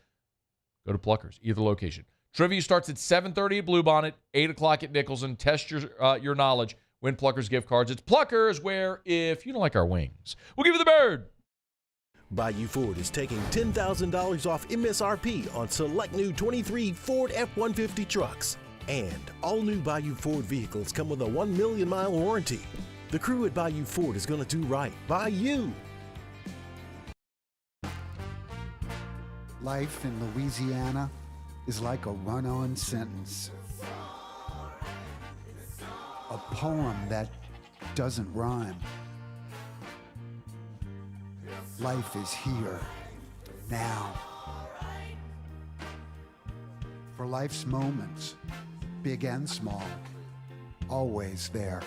go to Pluckers, either location. Trivia starts at 7:30 at Bluebonnet, 8 o'clock at Nicholson. Test your knowledge. Win Pluckers gift cards. It's Pluckers, where if you don't like our wings, we'll give you the bird. Bayou Ford is taking $10,000 off MSRP on select new 23 Ford F-150 trucks. And all new Bayou Ford vehicles come with a 1 million mile warranty. The crew at Bayou Ford is going to do right by you. Life in Louisiana is like a run-on sentence. A poem that doesn't rhyme. Life is here, now. For life's moments, big and small, always there.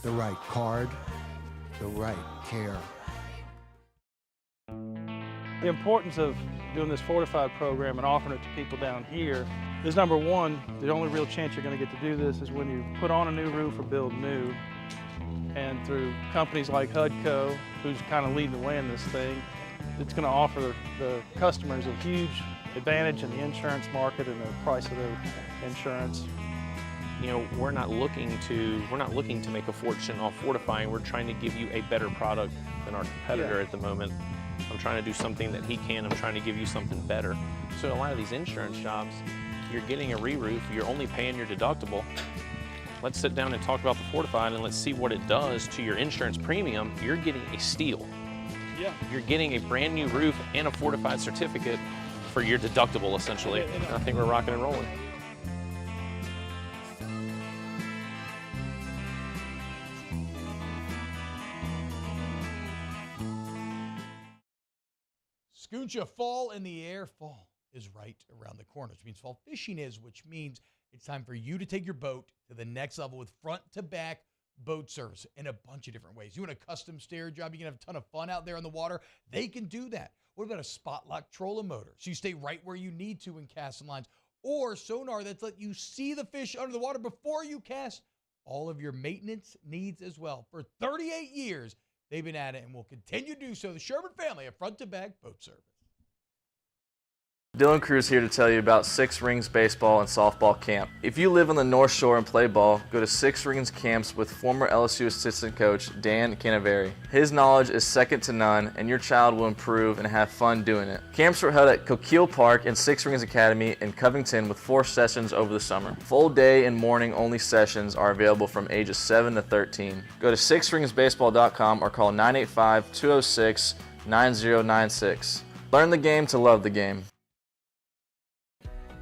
The right card, the right care. The importance of doing this Fortified program and offering it to people down here is, number one, the only real chance you're going to get to do this is when you put on a new roof or build new. And through companies like HUDCO, who's kind of leading the way in this thing, it's going to offer the customers a huge advantage in the insurance market and the price of their insurance. You know, we're not looking to make a fortune off fortifying. We're trying to give you a better product than our competitor at the moment. I'm trying to do something that he can. I'm trying to give you something better. So a lot of these insurance jobs, you're getting a re-roof, you're only paying your deductible. Let's sit down and talk about the Fortified and let's see what it does to your insurance premium. You're getting a steal. Yeah. You're getting a brand new roof and a Fortified certificate for your deductible, essentially. And I think we're rocking and rolling. Scooncha, fall in the air. Fall is right around the corner, which means fall fishing is, which means it's time for you to take your boat to the next level with front-to-back boat service in a bunch of different ways. You want a custom stair job, you can have a ton of fun out there in the water, they can do that. What about a spot lock trolling motor? So you stay right where you need to in casting lines, or sonar that's let you see the fish under the water before you cast. All of your maintenance needs as well. For 38 years, they've been at it and will continue to do so. The Sherman family of front-to-back boat service. Dylan Cruz here to tell you about Six Rings Baseball and Softball Camp. If you live on the North Shore and play ball, go to Six Rings Camps with former LSU assistant coach Dan Canaveri. His knowledge is second to none, and your child will improve and have fun doing it. Camps were held at Coquille Park and Six Rings Academy in Covington with 4 sessions over the summer. Full day and morning only sessions are available from ages 7 to 13. Go to sixringsbaseball.com or call 985-206-9096. Learn the game to love the game.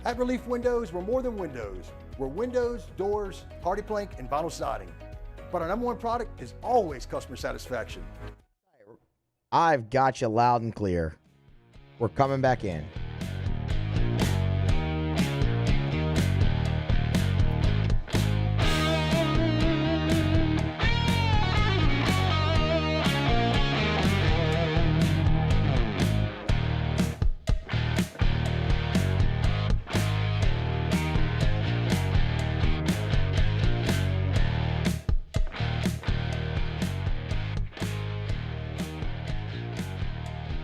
At Relief Windows, we're more than windows. We're windows, doors, hardy plank, and vinyl siding. But our number one product is always customer satisfaction. I've got you loud and clear. We're coming back in.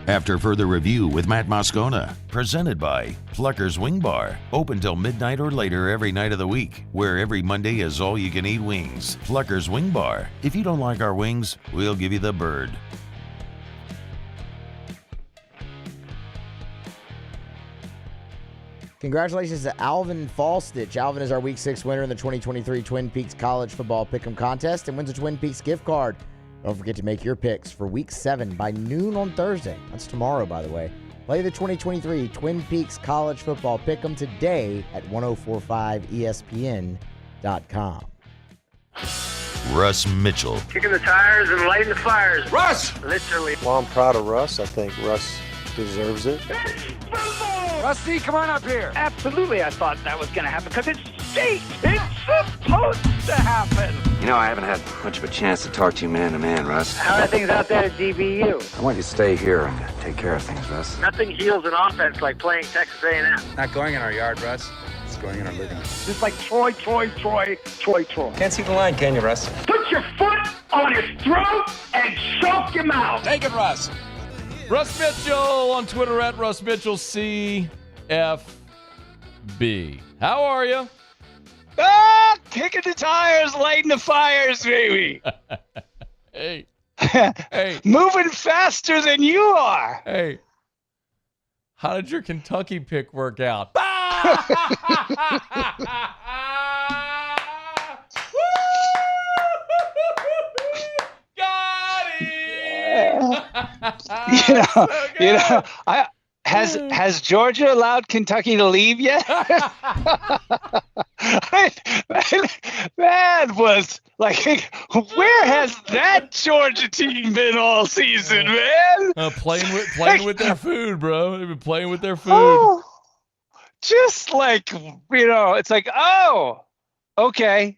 After further review with Matt Moscona, presented by Pluckers Wing Bar, open till midnight or later every night of the week, where every Monday is all-you-can-eat wings. Pluckers Wing Bar. If you don't like our wings, we'll give you the bird. Congratulations to Alvin Fallstitch. Alvin is our Week 6 winner in the 2023 Twin Peaks College Football Pick'em Contest and wins a Twin Peaks gift card. Don't forget to make your picks for Week 7 by noon on Thursday. That's tomorrow, by the way. Play the 2023 Twin Peaks College Football Pick'em today at 1045ESPN.com. Russ Mitchell. Kicking the tires and lighting the fires. Russ! Literally. Well, I'm proud of Russ. I think Russ deserves it. Rusty, come on up here. Absolutely, I thought that was going to happen because it's state. It's supposed to happen. You know, I haven't had much of a chance to talk to you man to man, Russ. How are things out there at DBU? I want you to stay here and take care of things, Russ. Nothing heals an offense like playing Texas A&M. Not going in our yard, Russ. It's going in our living room. Just like Troy. Can't see the line, can you, Russ? Put your foot on his throat and choke him out. Take it, Russ. Russ Mitchell on Twitter at Russ Mitchell CFB. How are you? Kicking the tires, lighting the fires, baby. Hey. Hey. Moving faster than you are. Hey. How did your Kentucky pick work out? Has Georgia allowed Kentucky to leave yet? That was like, where has that Georgia team been all season, man? Playing with their food, bro. They've been playing with their food. Oh, just like, it's like, oh, okay.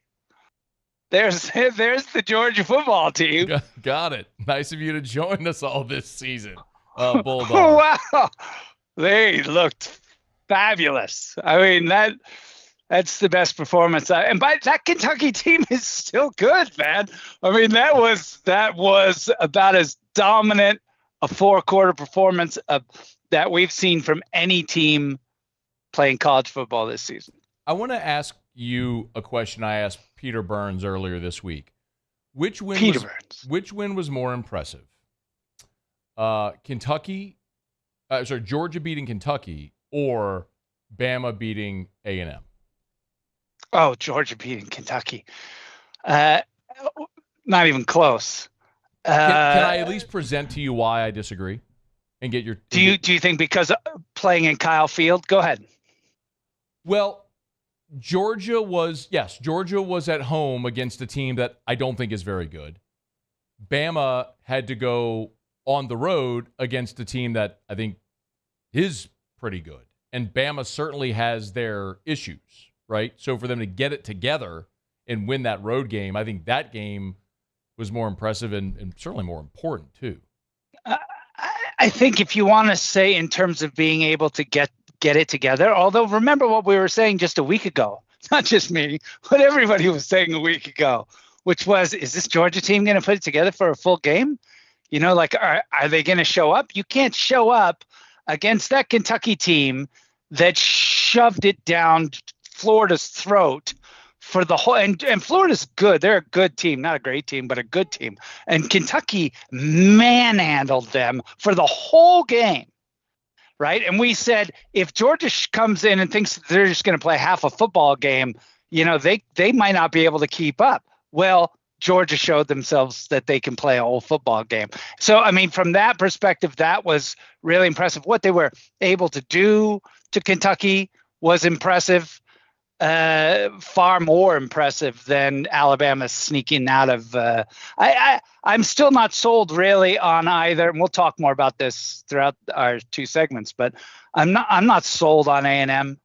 There's the Georgia football team. Got it. Nice of you to join us all this season. Bulldog. Oh, wow. They looked fabulous. I mean, that's the best performance. And that Kentucky team is still good, man. I mean, that was about as dominant a 4-quarter performance that we've seen from any team playing college football this season. I want to ask you a question I asked Peter Burns earlier this week. Which win was more impressive? Georgia beating Kentucky or Bama beating A&M? Oh, Georgia beating Kentucky. Not even close. Can I at least present to you why I disagree and get your? Do you think because playing in Kyle Field? Go ahead. Well, Georgia was at home against a team that I don't think is very good. Bama had to go on the road against a team that I think is pretty good. And Bama certainly has their issues, right? So for them to get it together and win that road game, I think that game was more impressive and certainly more important too. I think if you want to say in terms of being able to get it together, although remember what we were saying just a week ago, not just me, what everybody was saying a week ago, which was, is this Georgia team going to put it together for a full game? Are they going to show up? You can't show up against that Kentucky team that shoved it down Florida's throat for the whole. And Florida's good. They're a good team, not a great team, but a good team. And Kentucky manhandled them for the whole game, right? And we said, if Georgia comes in and thinks they're just going to play half a football game, they might not be able to keep up. Well, Georgia showed themselves that they can play a whole football game. So, I mean, from that perspective, that was really impressive. What they were able to do to Kentucky was impressive, far more impressive than Alabama sneaking out of. I'm still not sold really on either. And we'll talk more about this throughout our 2 segments, but I'm not sold on A&M.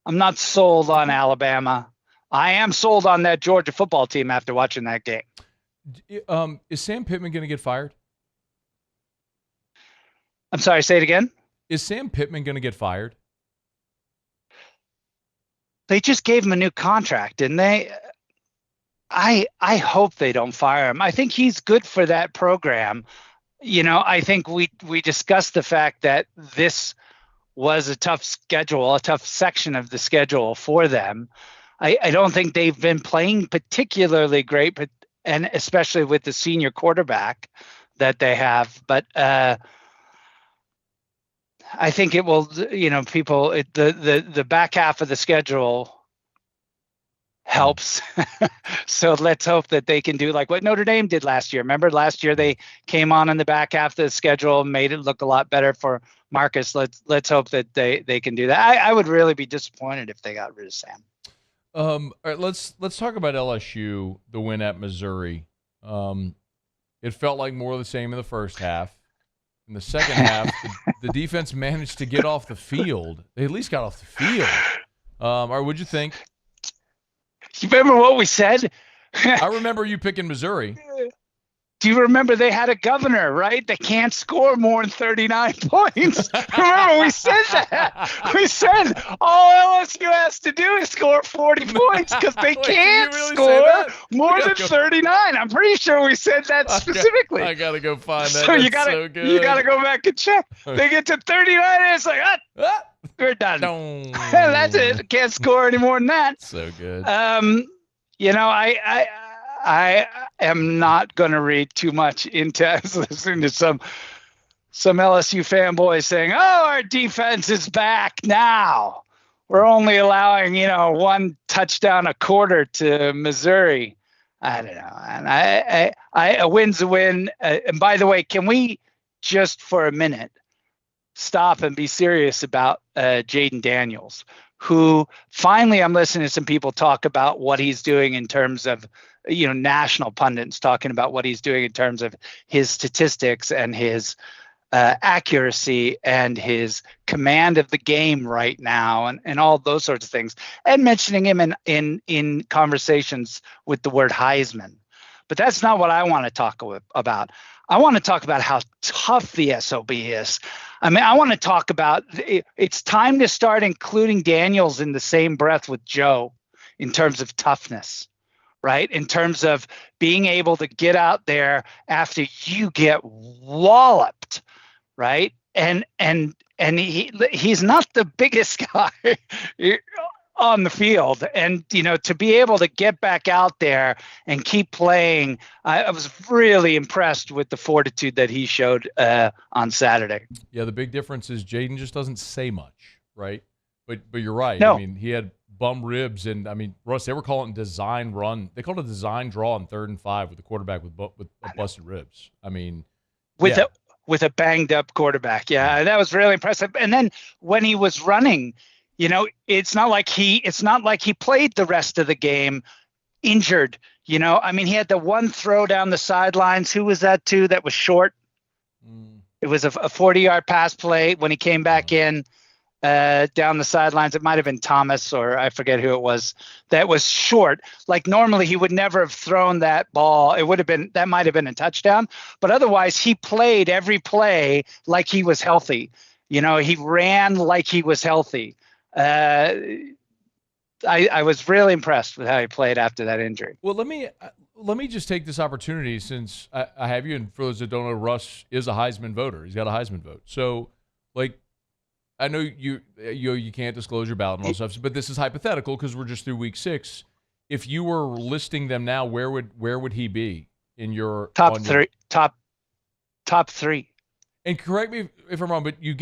I'm not sold on Alabama. I am sold on that Georgia football team after watching that game. Is Sam Pittman going to get fired? I'm sorry, say it again? Is Sam Pittman going to get fired? They just gave him a new contract, didn't they? I hope they don't fire him. I think he's good for that program. I think we discussed the fact that this was a tough schedule, a tough section of the schedule for them. I don't think they've been playing particularly great, and especially with the senior quarterback that they have. But I think it will, the back half of the schedule helps. So let's hope that they can do like what Notre Dame did last year. Remember last year they came on in the back half of the schedule, made it look a lot better for Marcus. Let's hope that they can do that. I would really be disappointed if they got rid of Sam. All right, let's talk about LSU, the win at Missouri. It felt like more of the same in the first half. In the second half, the defense managed to get off the field. They at least got off the field. All right, what'd you think? You remember what we said? I remember you picking Missouri. Do you remember they had a governor, right? They can't score more than 39 points. Remember, we said that. We said all LSU has to do is score 40 points because they can't score more than 39. I'm pretty sure we said that specifically. I got to go find that. So That's you gotta, so good. you got to go back and check. They get to 39 and it's like, we're done. That's it. Can't score any more than that. So good. I am not going to read too much into. I was listening to some LSU fanboys saying, "Oh, our defense is back now. We're only allowing, one touchdown a quarter to Missouri." I don't know. And a win's a win. And by the way, can we just for a minute stop and be serious about Jaden Daniels, who finally I'm listening to some people talk about what he's doing in terms of, national pundits talking about what he's doing in terms of his statistics and his accuracy and his command of the game right now and all those sorts of things, and mentioning him in conversations with the word Heisman. But that's not what I want to talk about. I want to talk about how tough the SOB is. I mean, I want to talk about it's time to start including Daniels in the same breath with Joe in terms of toughness, right? In terms of being able to get out there after you get walloped, right? And he's not the biggest guy on the field, and to be able to get back out there and keep playing, I was really impressed with the fortitude that he showed on Saturday. Yeah, the big difference is Jaden just doesn't say much, right? But you're right. No. I mean, he had bum ribs, and I mean, Russ, they were calling it design run. They called it a design draw on 3rd and 5 with the quarterback with busted ribs. I mean, with a banged up quarterback. Yeah, that was really impressive. And then when he was running, it's not like he played the rest of the game injured. I mean, he had the one throw down the sidelines. Who was that to? That was short. It was a 40-yard pass play when he came back in down the sidelines. It might have been Thomas, or I forget who it was. That was short. Like normally he would never have thrown that ball. That might have been a touchdown. But otherwise he played every play like he was healthy. He ran like he was healthy. I was really impressed with how he played after that injury. Well, let me just take this opportunity, since I have you, and for those that don't know, Russ is a Heisman voter. He's got a Heisman vote. So, I know you can't disclose your ballot and all stuff, but this is hypothetical because we're just through week 6. If you were listing them now, where would he be in your top three? And correct me if I'm wrong, but you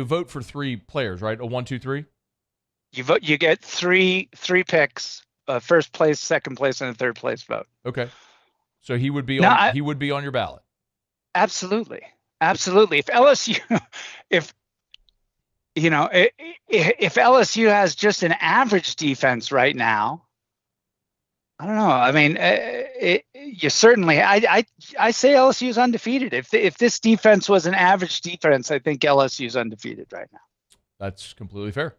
vote for 3 players, right? A 1, 2, 3. You get three picks, first place, second place, and a third place vote. Okay, so he would be he would be on your ballot. Absolutely. If LSU, if LSU has just an average defense right now, I don't know. I mean, you certainly. I say LSU is undefeated. If this defense was an average defense, I think LSU is undefeated right now. That's completely fair.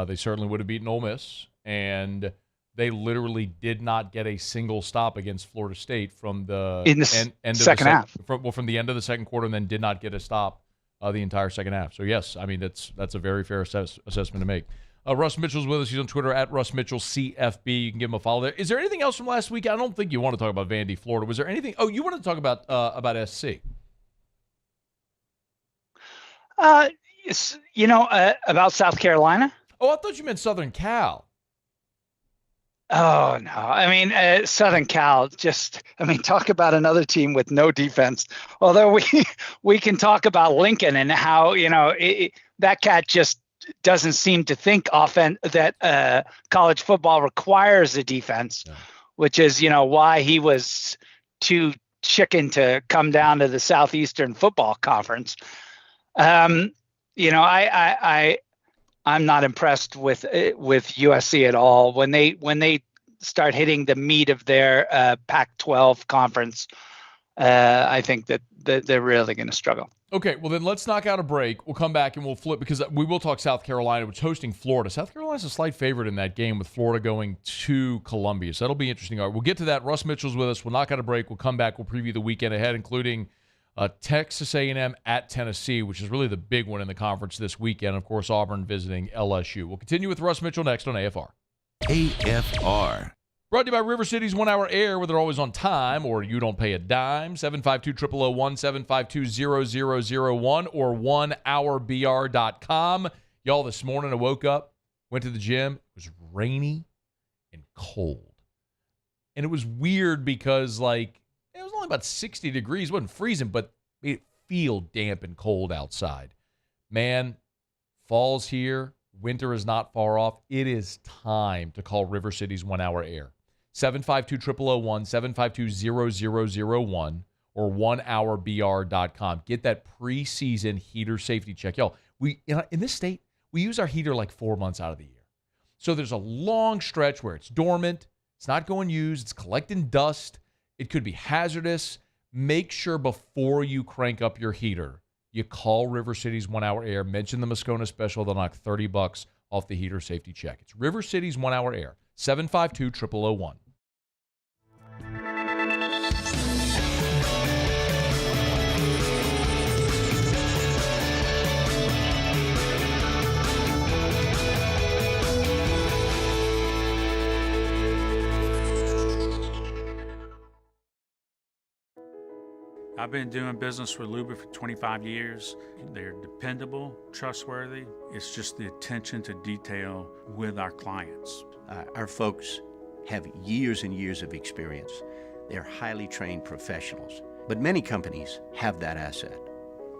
They certainly would have beaten Ole Miss, and they literally did not get a single stop against Florida State from the end of second half. From the end of the second quarter, and then did not get a stop the entire second half. So yes, I mean that's a very fair assessment to make. Russ Mitchell's with us. He's on Twitter at Russ Mitchell CFB. You can give him a follow there. Is there anything else from last week? I don't think you want to talk about Vandy, Florida. Was there anything? Oh, you want to talk about SC? About South Carolina. Oh, I thought you meant Southern Cal. Oh, no. I mean, Southern Cal, talk about another team with no defense. Although we can talk about Lincoln and how, that cat just doesn't seem to think often that college football requires a defense, which is, why he was too chicken to come down to the Southeastern Football Conference. I'm not impressed with USC at all. When they start hitting the meat of their Pac-12 conference, I think that they're really going to struggle. Okay, well then let's knock out a break. We'll come back and we'll flip because we will talk South Carolina, which is hosting Florida. South Carolina's a slight favorite in that game with Florida going to Columbia. So that'll be interesting. All right, we'll get to that. Russ Mitchell's with us. We'll knock out a break. We'll come back. We'll preview the weekend ahead, including Texas A&M at Tennessee, which is really the big one in the conference this weekend. Of course, Auburn visiting LSU. We'll continue with Russ Mitchell next on AFR. AFR. Brought to you by River City's 1 Hour Air, where they're always on time or you don't pay a dime. 752-0001, 752-0001, or 1hourbr.com. Y'all, this morning I woke up, went to the gym. It was rainy and cold. And it was weird because, it was only about 60 degrees. It wasn't freezing, but it feel damp and cold outside. Man, fall's here. Winter is not far off. It is time to call River City's 1 Hour Air. 752-0001, 752-0001, or 1hourbr.com. Get that preseason heater safety check. Y'all, in this state, we use our heater 4 months out of the year. So there's a long stretch where it's dormant, it's not going used, it's collecting dust, it could be hazardous. Make sure before you crank up your heater, you call River City's 1 Hour Air, mention the Moscona special, they'll knock $30 off the heater safety check. It's River City's 1 Hour Air, 752-0001. I've been doing business with Luba for 25 years. They're dependable, trustworthy. It's just the attention to detail with our clients. Our folks have years and years of experience. They're highly trained professionals, but many companies have that asset.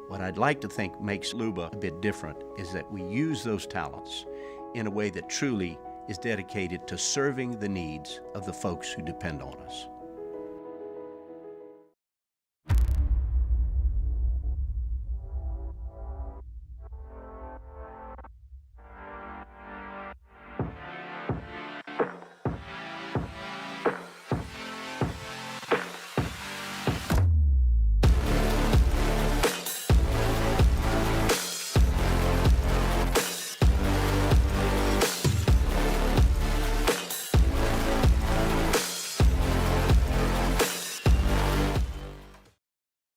What I'd like to think makes Luba a bit different is that we use those talents in a way that truly is dedicated to serving the needs of the folks who depend on us.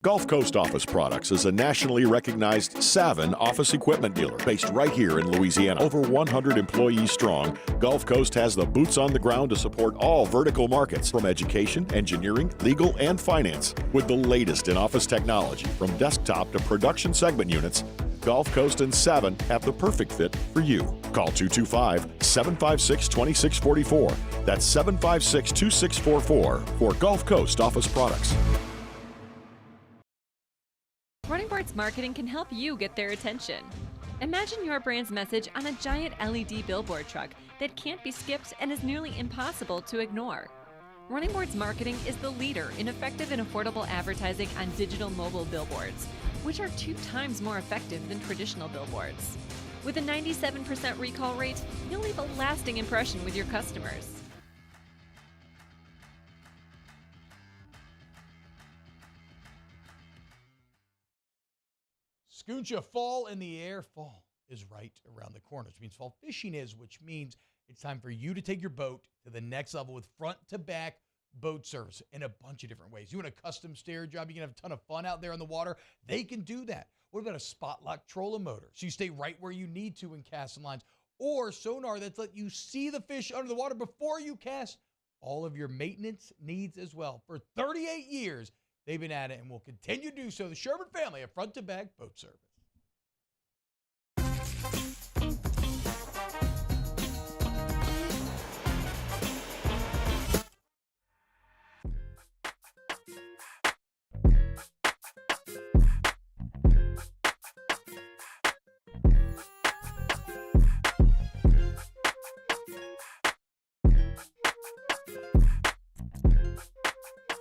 Gulf Coast Office Products is a nationally recognized Savin office equipment dealer based right here in Louisiana. Over 100 employees strong, Gulf Coast has the boots on the ground to support all vertical markets, from education, engineering, legal, and finance. With the latest in office technology, from desktop to production segment units, Gulf Coast and Savin have the perfect fit for you. Call 225-756-2644. That's 756-2644 for Gulf Coast Office Products. Running Boards Marketing can help you get their attention. Imagine your brand's message on a giant LED billboard truck that can't be skipped and is nearly impossible to ignore. Running Boards Marketing is the leader in effective and affordable advertising on digital mobile billboards, which are 2 times more effective than traditional billboards. With a 97% recall rate, you'll leave a lasting impression with your customers. Scooncha, fall in the air. Fall is right around the corner, which means fall fishing is, which means it's time for you to take your boat to the next level with front-to-back boat service in a bunch of different ways. You want a custom stair job, you can have a ton of fun out there on the water, they can do that. What about a spot lock trolling motor, so you stay right where you need to in casting lines, or sonar that's let you see the fish under the water before you cast? All of your maintenance needs as well. For 38 years, they've been at it and will continue to do so. The Sherman family of front-to-back boat service.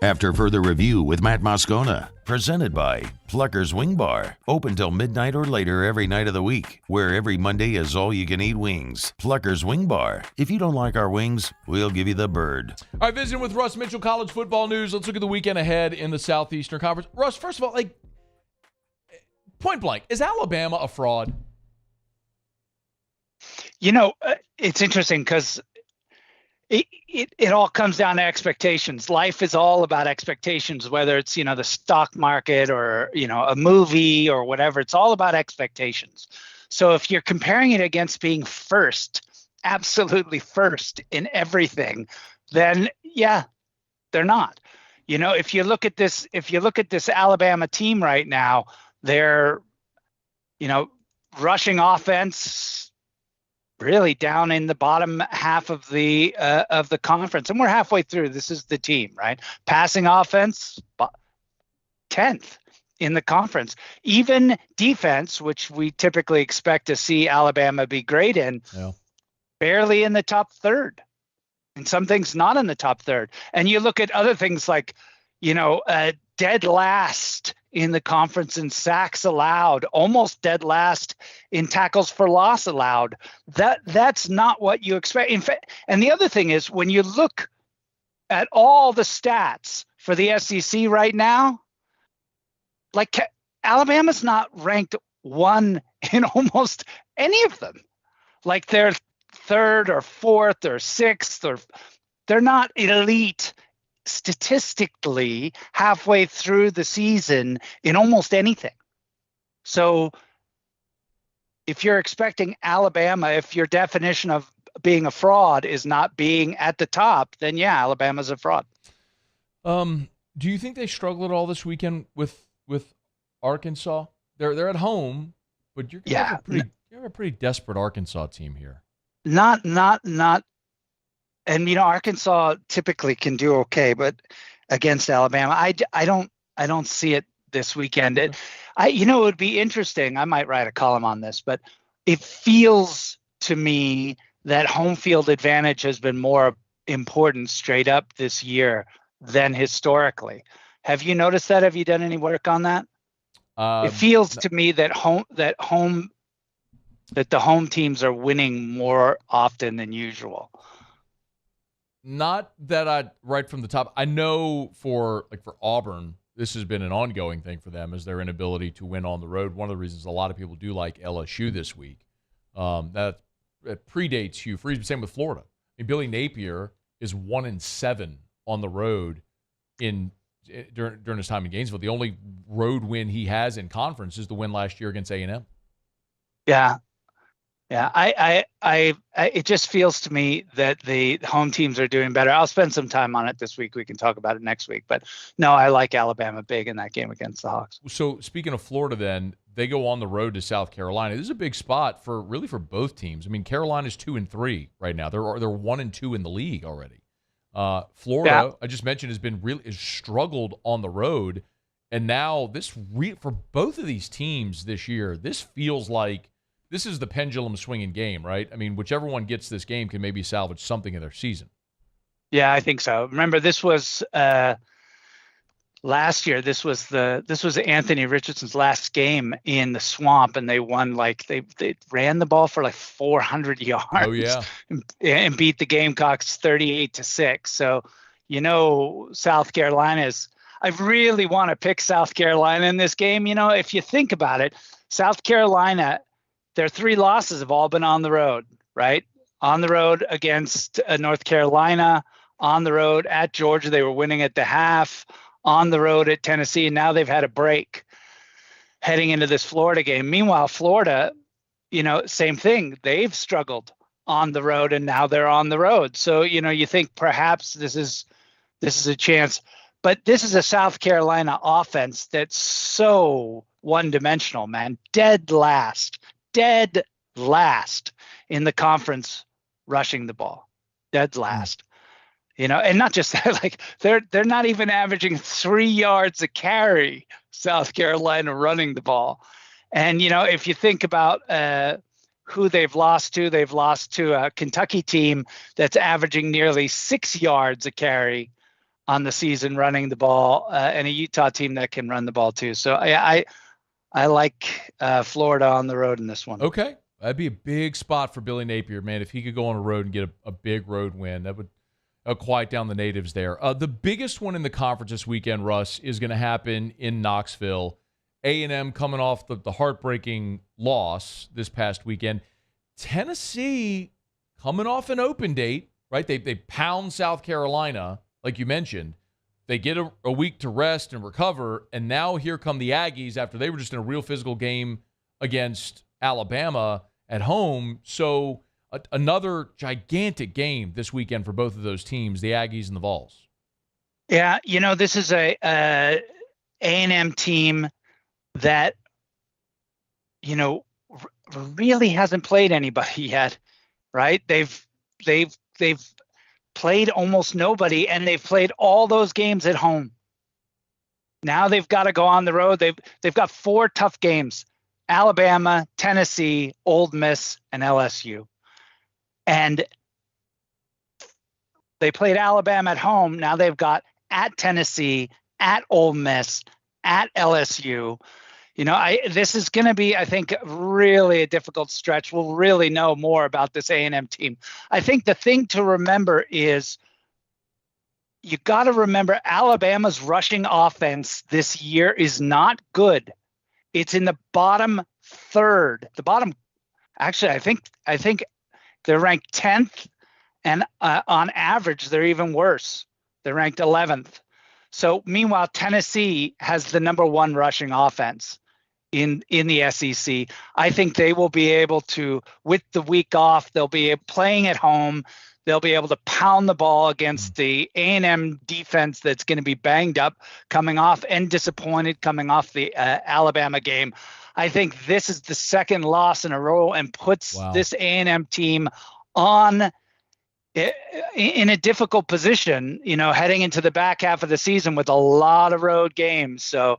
After further review with Matt Moscona, presented by Plucker's Wing Bar, open till midnight or later every night of the week, where every Monday is all-you-can-eat wings. Plucker's Wing Bar. If you don't like our wings, we'll give you the bird. All right, visiting with Russ Mitchell, college football news. Let's look at the weekend ahead in the Southeastern Conference. Russ, first of all, point blank, is Alabama a fraud? It's interesting because it all comes down to expectations. Life is all about expectations, whether it's, the stock market or, a movie or whatever. It's all about expectations. So if you're comparing it against being first, absolutely first in everything, then yeah, they're not. If you look at this Alabama team right now, they're, rushing offense really down in the bottom half of the conference, and we're halfway through. This is the team, right? Passing offense, 10th in the conference. Even defense, which we typically expect to see Alabama be great in, barely in the top third, and some things not in the top third. And you look at other things like, dead last in the conference in sacks allowed, almost dead last in tackles for loss allowed. That's not what you expect. In fact, and the other thing is, when you look at all the stats for the SEC right now, like Alabama's not ranked 1 in almost any of them. Like they're 3rd or 4th or 6th, or they're not elite statistically halfway through the season in almost anything. So if you're expecting Alabama, if your definition of being a fraud is not being at the top, then yeah, Alabama's a fraud. Do you think they struggled at all this weekend with Arkansas? They're at home, but you're you have a pretty desperate Arkansas team here. Not. And Arkansas typically can do okay, but against Alabama, I don't see it this weekend. It would be interesting. I might write a column on this, but it feels to me that home field advantage has been more important straight up this year than historically. Have you noticed that? Have you done any work on that? It feels to me that the home teams are winning more often than usual. Not that I right from the top. I know for Auburn, this has been an ongoing thing for them, is their inability to win on the road. One of the reasons a lot of people do like LSU this week. That predates Hugh Freeze. Same with Florida. I mean, Billy Napier is 1-7 on the road during his time in Gainesville. The only road win he has in conference is the win last year against A&M. Yeah. Yeah, it just feels to me that the home teams are doing better. I'll spend some time on it this week. We can talk about it next week. But no, I like Alabama big in that game against the Hawks. So speaking of Florida, then they go on the road to South Carolina. This is a big spot for both teams. I mean, Carolina's 2-3 right now. They're 1-2 in the league already. Florida, I just mentioned, has struggled on the road, and now for both of these teams this year, this feels like. This is the pendulum swinging game, right? I mean, whichever one gets this game can maybe salvage something in their season. Yeah, I think so. Remember, this was last year. This was Anthony Richardson's last game in the Swamp, and they won they ran the ball for 400 yards. Oh yeah, and beat the Gamecocks 38-6. So, South Carolina's. I really want to pick South Carolina in this game. If you think about it, South Carolina. Their 3 losses have all been on the road, right? On the road against North Carolina, on the road at Georgia. They were winning at the half, on the road at Tennessee, and now they've had a break heading into this Florida game. Meanwhile, Florida, same thing. They've struggled on the road, and now they're on the road. So, you think perhaps this is a chance. But this is a South Carolina offense that's so one-dimensional, man. Dead last in the conference rushing the ball. Dead last. And not just that, they're not even averaging 3 yards a carry, South Carolina running the ball. And, if you think about who they've lost to a Kentucky team that's averaging nearly 6 yards a carry on the season running the ball, and a Utah team that can run the ball too. So I like Florida on the road in this one. Okay. That'd be a big spot for Billy Napier, man. If he could go on a road and get a big road win, that would quiet down the natives there. The biggest one in the conference this weekend, Russ, is going to happen in Knoxville. A&M coming off the heartbreaking loss this past weekend. Tennessee coming off an open date, right? They pound South Carolina, like you mentioned. They get a week to rest and recover, and now here come the Aggies after they were just in a real physical game against Alabama at home. So another gigantic game this weekend for both of those teams, the Aggies and the Vols. Yeah, this is a A&M team that, really hasn't played anybody yet, right? They've played almost nobody, and they've played all those games at home. Now they've got to go on the road. They've got 4 tough games: Alabama, Tennessee, Ole Miss, and LSU. And they played Alabama at home. Now they've got at Tennessee, at Ole Miss, at LSU. This is going to be, I think, really a difficult stretch. We'll really know more about this A&M team. I think the thing to remember is you got to remember Alabama's rushing offense this year is not good. It's in the bottom third. Actually, I think they're ranked 10th, and on average, they're even worse. They're ranked 11th. So meanwhile, Tennessee has the number 1 rushing offense in the SEC. I think they will be able to, with the week off, they'll be playing at home. They'll be able to pound the ball against the A&M defense that's going to be banged up coming off and disappointed coming off the Alabama game. I think this is the second loss in a row and puts this A&M team on in a difficult position, heading into the back half of the season with a lot of road games. So,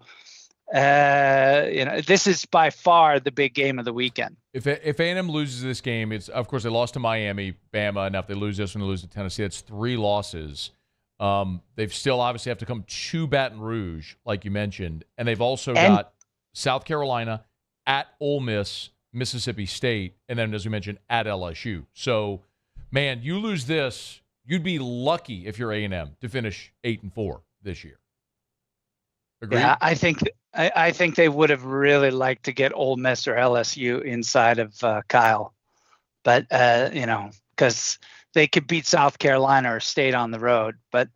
this is by far the big game of the weekend. If A&M loses this game, it's, of course, they lost to Miami, Bama. Now if they lose this one, they lose to Tennessee. That's 3 losses. They've still obviously have to come to Baton Rouge, like you mentioned, and they've also got South Carolina, at Ole Miss, Mississippi State, and then, as we mentioned, at LSU. So, man, you lose this, you'd be lucky if you're A&M to finish 8-4 this year. Agreed? Yeah, I think they would have really liked to get Ole Miss or LSU inside of Kyle, but because they could beat South Carolina or State on the road, but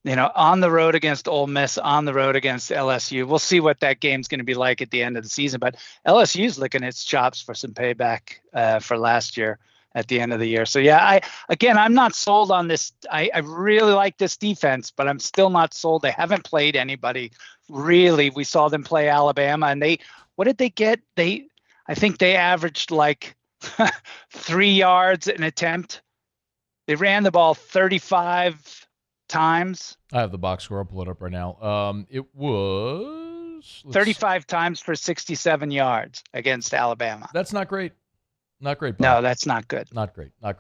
on the road against Ole Miss, on the road against LSU, we'll see what that game's going to be like at the end of the season. But LSU's licking its chops for some payback for last year at the end of the year. So yeah, I'm not sold on this. I really like this defense, but I'm still not sold. They haven't played anybody really. We saw them play Alabama, and what did they get? I think they averaged like 3 yards an attempt. They ran the ball 35 times. I have the box score. I'll pull it up right now. It was 35 times for 67 yards against Alabama. That's not great. Not great, Bob. No, that's not good. Not great, Bob.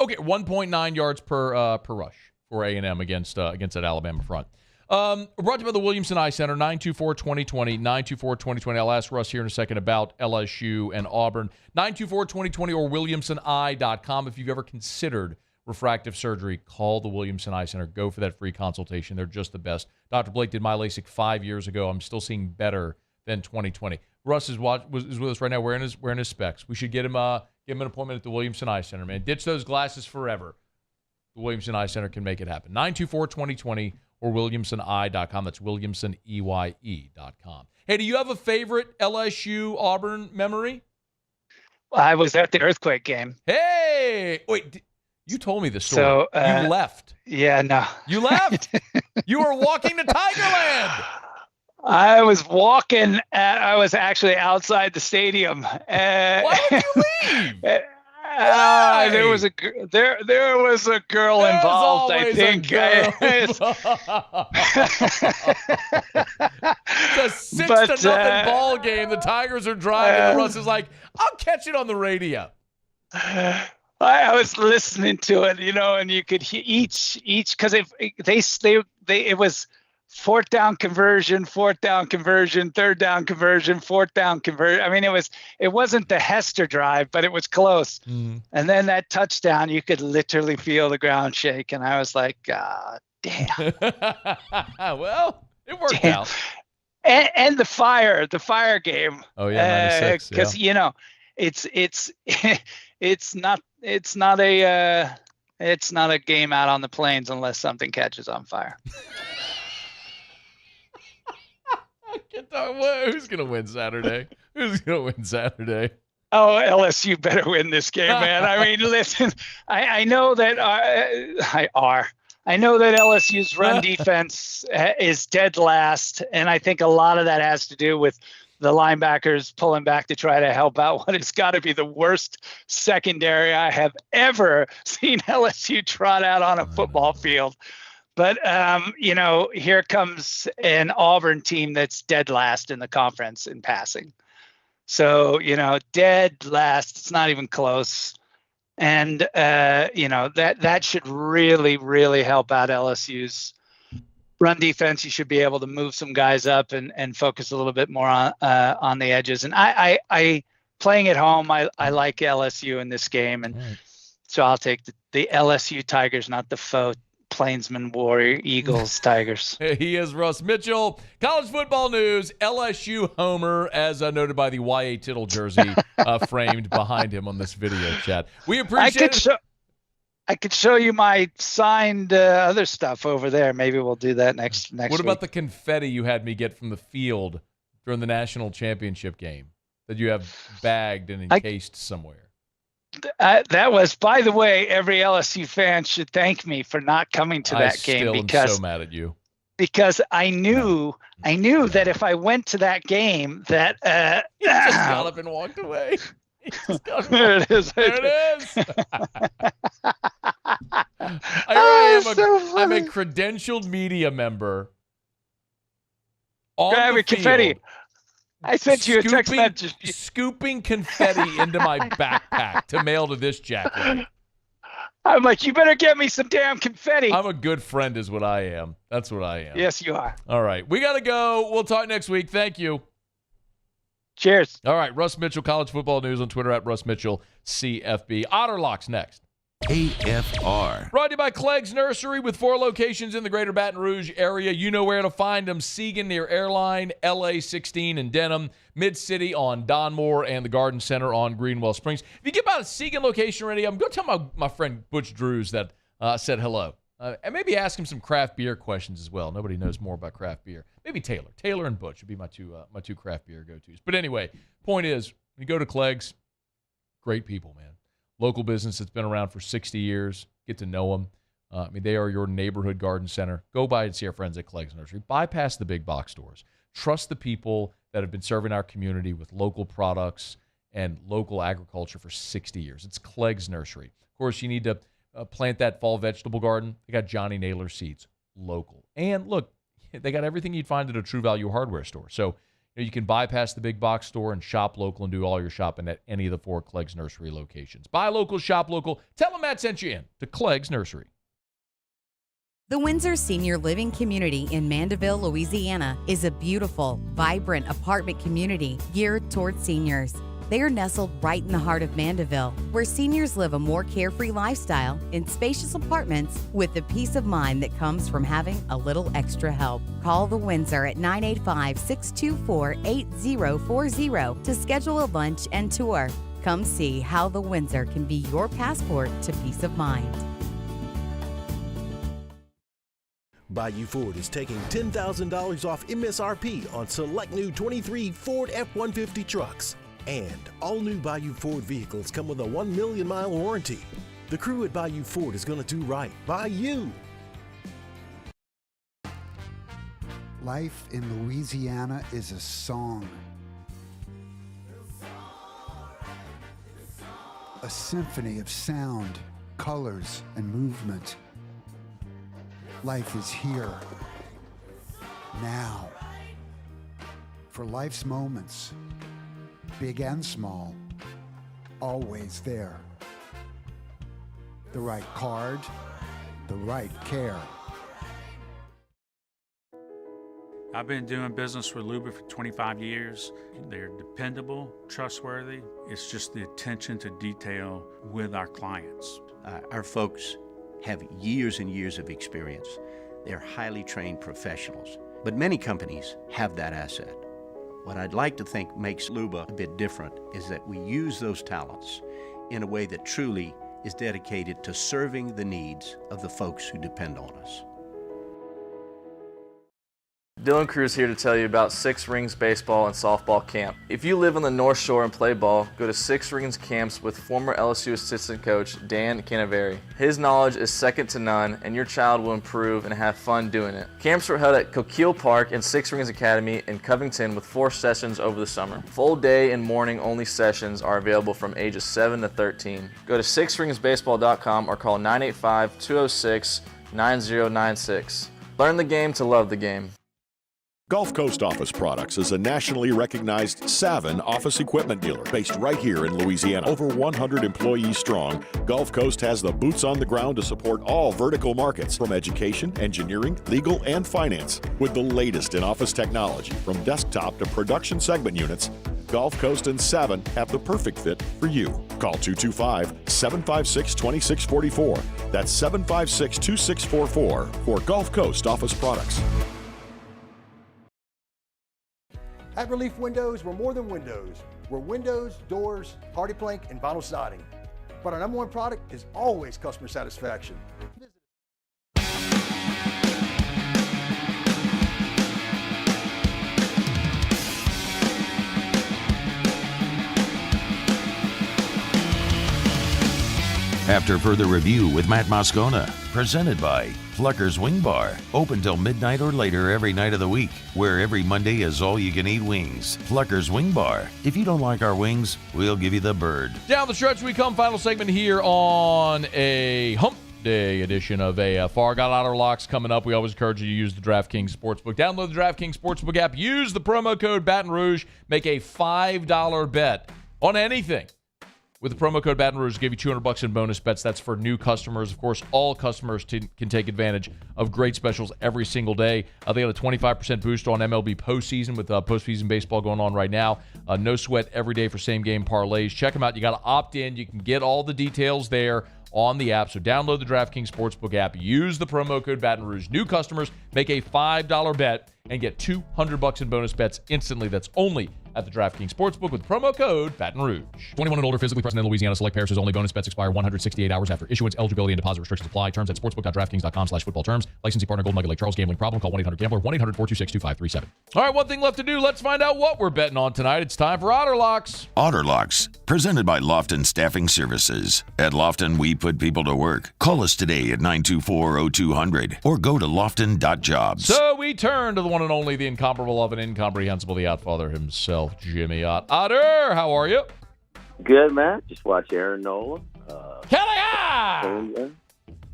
Okay, 1.9 yards per rush for A&M against that Alabama front. Brought to you by the Williamson Eye Center, 924-2020, 924-2020. I'll ask Russ here in a second about LSU and Auburn. 924-2020 or WilliamsonEye.com. If you've ever considered refractive surgery, call the Williamson Eye Center. Go for that free consultation. They're just the best. Dr. Blake did my LASIK 5 years ago. I'm still seeing better than 2020. Russ is with us right now wearing his specs. We should get him an appointment at the Williamson Eye Center, man. Ditch those glasses forever. The Williamson Eye Center can make it happen. 924-2020 or WilliamsonEye.com. That's WilliamsonEye.com. Hey, do you have a favorite LSU-Auburn memory? I was at the earthquake game. Hey! Wait, you told me the story. So, you left. Yeah, no. You left? You were walking to Tigerland. I was walking. I was actually outside the stadium. Why did you leave? There was a girl involved. I think. It's a 6-0 ball game. The Tigers are driving. And Russ is like, "I'll catch it on the radio." I was listening to it, and you could hear each because it was fourth down conversion, third down conversion, fourth down conversion. I mean, it wasn't the Hester drive, but it was close. And then that touchdown, you could literally feel the ground shake, and I was like, God damn. Well, it worked out. And the fire game. Oh yeah, 96. Because it's not a game out on the plains unless something catches on fire. Who's gonna win Saturday? Oh, LSU better win this game, man. I mean, listen, I know that I know that LSU's run defense is dead last, and I think a lot of that has to do with the linebackers pulling back to try to help out what has got to be the worst secondary I have ever seen LSU trot out on a football field. But, here comes an Auburn team that's dead last in the conference in passing. So, dead last. It's not even close. And, that should really, really help out LSU's run defense. You should be able to move some guys up and focus a little bit more on the edges. And I playing at home, I like LSU in this game. And so I'll take the LSU Tigers, not the faux Plainsman Warrior Eagles Tigers. He is Russ Mitchell. College football news, LSU homer, as noted by the Y.A. Tittle jersey framed behind him on this video chat. We appreciate it. I could show you my signed other stuff over there. Maybe we'll do that next What week. about the confetti you had me get from the field during the national championship game that you have bagged and encased somewhere? That was, by the way, every LSU fan should thank me for not coming to that game because I'm so mad at you. Because I knew that if I went to that game, that he just got up and walked away. There it is. There it is. I'm a credentialed media member. Grab confetti. I sent you a text message. Scooping confetti into my backpack to mail to this jackrabbit. I'm like, you better get me some damn confetti. I'm a good friend is what I am. That's what I am. Yes, you are. All right. We got to go. We'll talk next week. Thank you. Cheers. All right. Russ Mitchell, College Football News on Twitter at Russ Mitchell, CFB. Otterlocks next. AFR. Brought to you by Clegg's Nursery with 4 locations in the greater Baton Rouge area. You know where to find them. Seagan near Airline, LA 16 in Denham, Mid-City on Donmore, and the Garden Center on Greenwell Springs. If you get by the Seagan location ready, I'm going to tell my friend Butch Drews that said hello. And maybe ask him some craft beer questions as well. Nobody knows more about craft beer. Maybe Taylor. Taylor and Butch would be my two craft beer go-tos. But anyway, point is, when you go to Clegg's, great people, man. Local business that's been around for 60 years. Get to know them. They are your neighborhood garden center. Go by and see our friends at Clegg's Nursery. Bypass the big box stores. Trust the people that have been serving our community with local products and local agriculture for 60 years. It's Clegg's Nursery. Of course, you need to plant that fall vegetable garden. They got Johnny Naylor seeds, local. And look, they got everything you'd find at a True Value hardware store. So you can bypass the big box store and shop local and do all your shopping at any of the 4 Clegg's Nursery locations. Buy local, shop local. Tell them Matt sent you in to Clegg's Nursery. The Windsor Senior Living Community in Mandeville, Louisiana is a beautiful, vibrant apartment community geared towards seniors. They are nestled right in the heart of Mandeville, where seniors live a more carefree lifestyle in spacious apartments with the peace of mind that comes from having a little extra help. Call the Windsor at 985-624-8040 to schedule a lunch and tour. Come see how the Windsor can be your passport to peace of mind. Bayou Ford is taking $10,000 off MSRP on select new 23 Ford F-150 trucks. And all new Bayou Ford vehicles come with a 1 million mile warranty. The crew at Bayou Ford is going to do right by you. Life in Louisiana is a song. A symphony of sound, colors, and movement. Life is here, now. For life's moments, big and small, always there. the right card, the right care. I've been doing business with Luba for 25 years. They're dependable, trustworthy. It's just the attention to detail with our clients. Our folks have years and years of experience. They're highly trained professionals. But many companies have that asset. What I'd like to think makes Luba a bit different is that we use those talents in a way that truly is dedicated to serving the needs of the folks who depend on us. Dylan Cruz here to tell you about Six Rings Baseball and Softball Camp. If you live on the North Shore and play ball, go to Six Rings Camps with former LSU assistant coach Dan Canaveri. His knowledge is second to none, and your child will improve and have fun doing it. Camps were held at Coquille Park and Six Rings Academy in Covington with 4 sessions over the summer. Full day and morning only sessions are available from ages 7 to 13. Go to sixringsbaseball.com or call 985-206-9096. Learn the game to love the game. Gulf Coast Office Products is a nationally recognized Savin office equipment dealer based right here in Louisiana. Over 100 employees strong, Gulf Coast has the boots on the ground to support all vertical markets, from education, engineering, legal, and finance. With the latest in office technology, from desktop to production segment units, Gulf Coast and Savin have the perfect fit for you. Call 225-756-2644. That's 756-2644 for Gulf Coast Office Products. At Relief Windows, we're more than windows. We're windows, doors, party plank, and vinyl siding. But our number one product is always customer satisfaction. After further review with Matt Moscona, presented by Plucker's Wing Bar, open till midnight or later every night of the week, where every Monday is all-you-can-eat wings. Plucker's Wing Bar. If you don't like our wings, we'll give you the bird. Down the stretch we come, final segment here on a hump day edition of AFR. Got auto locks coming up. We always encourage you to use the DraftKings Sportsbook. Download the DraftKings Sportsbook app. Use the promo code Baton Rouge. Make a $5 bet on anything. With the promo code Baton Rouge, give you $200 in bonus bets. That's for new customers. Of course, all customers can take advantage of great specials every single day. They got a 25% boost on MLB postseason with postseason baseball going on right now. No sweat every day for same-game parlays. Check them out. You got to opt in. You can get all the details there on the app. So download the DraftKings Sportsbook app. Use the promo code Baton Rouge. New customers make a $5 bet and get $200 in bonus bets instantly. That's only at the DraftKings Sportsbook with promo code Baton Rouge. 21 and older, physically present in Louisiana. Select pairs only. Bonus bets expire 168 hours after issuance. Eligibility and deposit restrictions apply. Terms at sportsbook.draftkings.com/football terms. Licensing partner Golden Nugget Lake Charles. Gambling problem? Call 1-800-GAMBLER. 1-800-426-2537. All right, one thing left to do. Let's find out what we're betting on tonight. It's time for Otter Locks. Otter Locks, presented by Lofton Staffing Services. At Lofton, we put people to work. Call us today at 924-0200 or go to lofton.jobs. So we turn to the one and only, the incomparable of an incomprehensible, the Outfather himself, Jimmy Ott. Otter, how are you? Good, man. Just watch Aaron Nola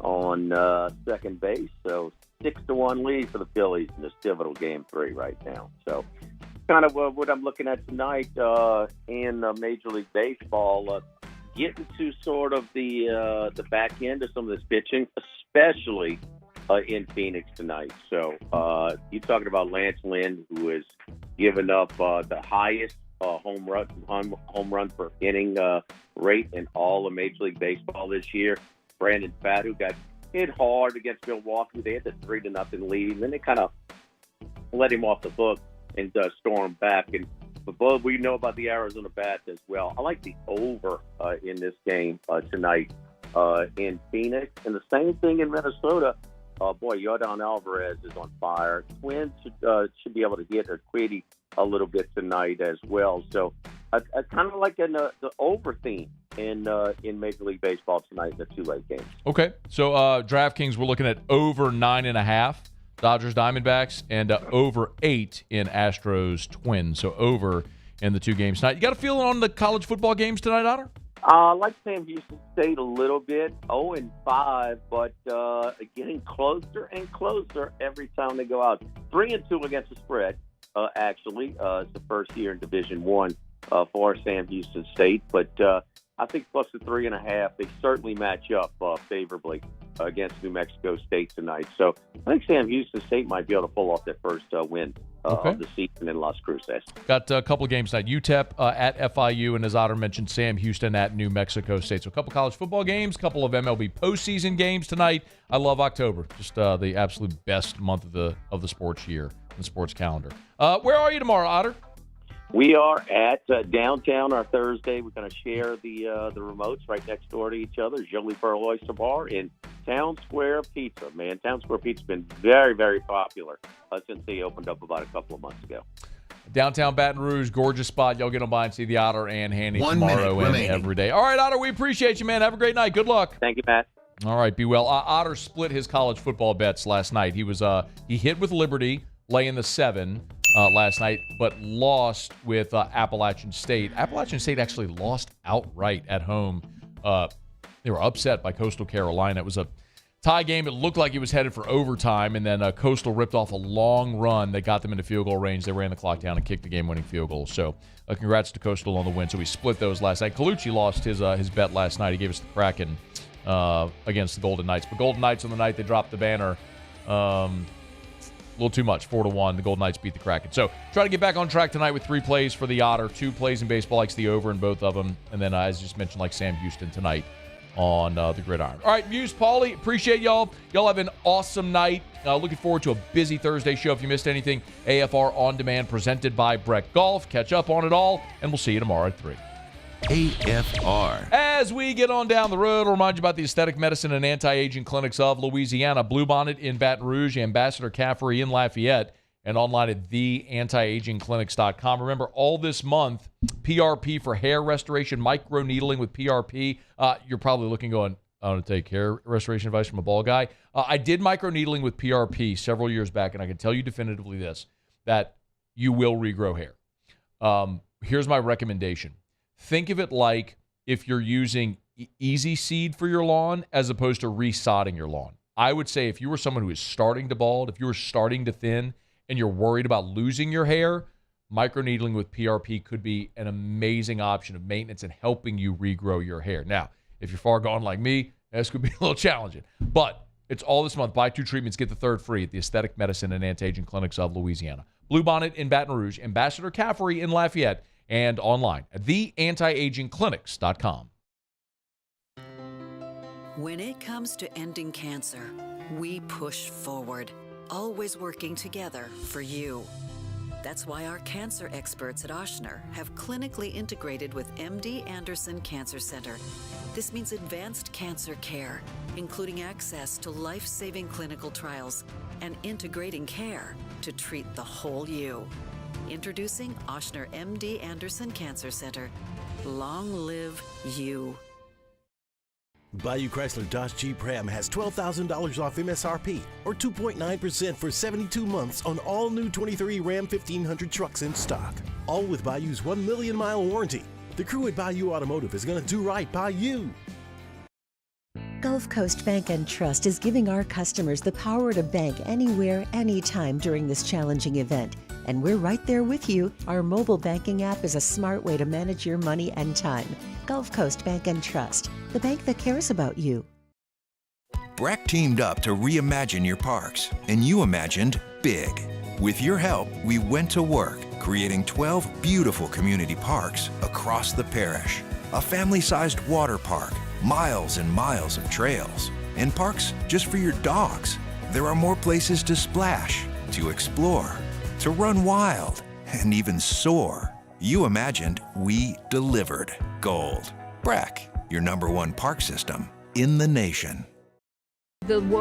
on second base. So 6-1 lead for the Phillies in this pivotal game 3 right now. So kind of what I'm looking at tonight in Major League Baseball, getting to sort of the back end of some of this pitching, especially in Phoenix tonight. So you're talking about Lance Lynn, who has given up the highest home run per inning rate in all of Major League Baseball this year. Brandon Pfaadt, who got hit hard against Milwaukee. They had the 3-0 lead, and then they kind of let him off the hook and storm back. And but both we know about the Arizona bats as well. I like the over in this game tonight in Phoenix, and the same thing in Minnesota. Yordan Alvarez is on fire. Twins should be able to get Urquidy a little bit tonight as well. So I kind of like the over theme in Major League Baseball tonight in the 2 late games. Okay, so DraftKings, we're looking at over 9.5 Dodgers Diamondbacks and over 8 in Astros Twins. So over in the 2 games tonight. You got a feeling on the college football games tonight, Otter? I like Sam Houston State a little bit, 0-5, but getting closer and closer every time they go out. 3-2 against the spread. Actually, it's the first year in Division I for Sam Houston State, but I think plus the 3.5. They certainly match up favorably against New Mexico State tonight. So I think Sam Houston State might be able to pull off their first win of the season in Las Cruces. Got a couple of games tonight. UTEP at FIU, and as Otter mentioned, Sam Houston at New Mexico State. So a couple college football games, a couple of MLB postseason games tonight. I love October. Just the absolute best month of the sports year, the sports calendar. Where are you tomorrow, Otter? We are at downtown our Thursday. We're going to share the remotes right next door to each other. Jolie Pearl Oyster Bar in Town Square Pizza. Man, Town Square Pizza has been very, very popular since they opened up about a couple of months ago. Downtown Baton Rouge, gorgeous spot. Y'all get on by and see the Otter and Handy tomorrow and every day. All right, Otter, we appreciate you, man. Have a great night. Good luck. Thank you, Matt. All right, be well. Otter split his college football bets last night. He hit with Liberty, laying the 7 last night, but lost with Appalachian State. Appalachian State actually lost outright at home. They were upset by Coastal Carolina. It was a tie game. It looked like it was headed for overtime, and then Coastal ripped off a long run that got them into field goal range. They ran the clock down and kicked the game-winning field goal. So congrats to Coastal on the win. So we split those last night. Colucci lost his bet last night. He gave us the Kraken against the Golden Knights. But Golden Knights on the night, they dropped the banner. A little too much, 4-1. The Golden Knights beat the Kraken. So try to get back on track tonight with 3 plays for the Otter. 2 plays in baseball, likes the over in both of them. And then, as just mentioned, like Sam Houston tonight on the Gridiron. All right, Muse, Paulie, appreciate y'all. Y'all have an awesome night. Looking forward to a busy Thursday show. If you missed anything, AFR On Demand presented by Breck Golf. Catch up on it all, and we'll see you tomorrow at 3. AFR. As we get on down the road, I'll remind you about the aesthetic medicine and anti-aging clinics of Louisiana. Bluebonnet in Baton Rouge, Ambassador Caffrey in Lafayette, and online at theantiagingclinics.com. Remember, all this month, PRP for hair restoration, microneedling with PRP. You're probably looking going, I want to take hair restoration advice from a bald guy. I did microneedling with PRP several years back, and I can tell you definitively this, that you will regrow hair. Here's my recommendation. Think of it like if you're using Easy Seed for your lawn as opposed to resodding your lawn. I would say if you were someone who is starting to bald, if you were starting to thin, and you're worried about losing your hair, microneedling with PRP could be an amazing option of maintenance and helping you regrow your hair. Now, if you're far gone like me, this could be a little challenging. But it's all this month. Buy 2 treatments, get the 3rd free at the Aesthetic Medicine and Anti-Aging Clinics of Louisiana. Bluebonnet in Baton Rouge, Ambassador Caffrey in Lafayette, and online at theantiagingclinics.com. When it comes to ending cancer, we push forward, always working together for you. That's why our cancer experts at Ochsner have clinically integrated with MD Anderson Cancer Center. This means advanced cancer care, including access to life-saving clinical trials and integrating care to treat the whole you. Introducing Ochsner MD Anderson Cancer Center. Long live you. Bayou Chrysler Dodge Jeep Ram has $12,000 off MSRP or 2.9% for 72 months on all new 23 Ram 1500 trucks in stock. All with Bayou's 1 million mile warranty. The crew at Bayou Automotive is going to do right by you. Gulf Coast Bank & Trust is giving our customers the power to bank anywhere, anytime during this challenging event. And we're right there with you. Our mobile banking app is a smart way to manage your money and time. Gulf Coast Bank & Trust, the bank that cares about you. Breck teamed up to reimagine your parks, and you imagined big. With your help, we went to work, creating 12 beautiful community parks across the parish. A family-sized water park, miles and miles of trails, and parks just for your dogs. There are more places to splash, to explore, to run wild, and even soar. You imagined, we delivered. Gold. Breck, your #1 park system in the nation. The world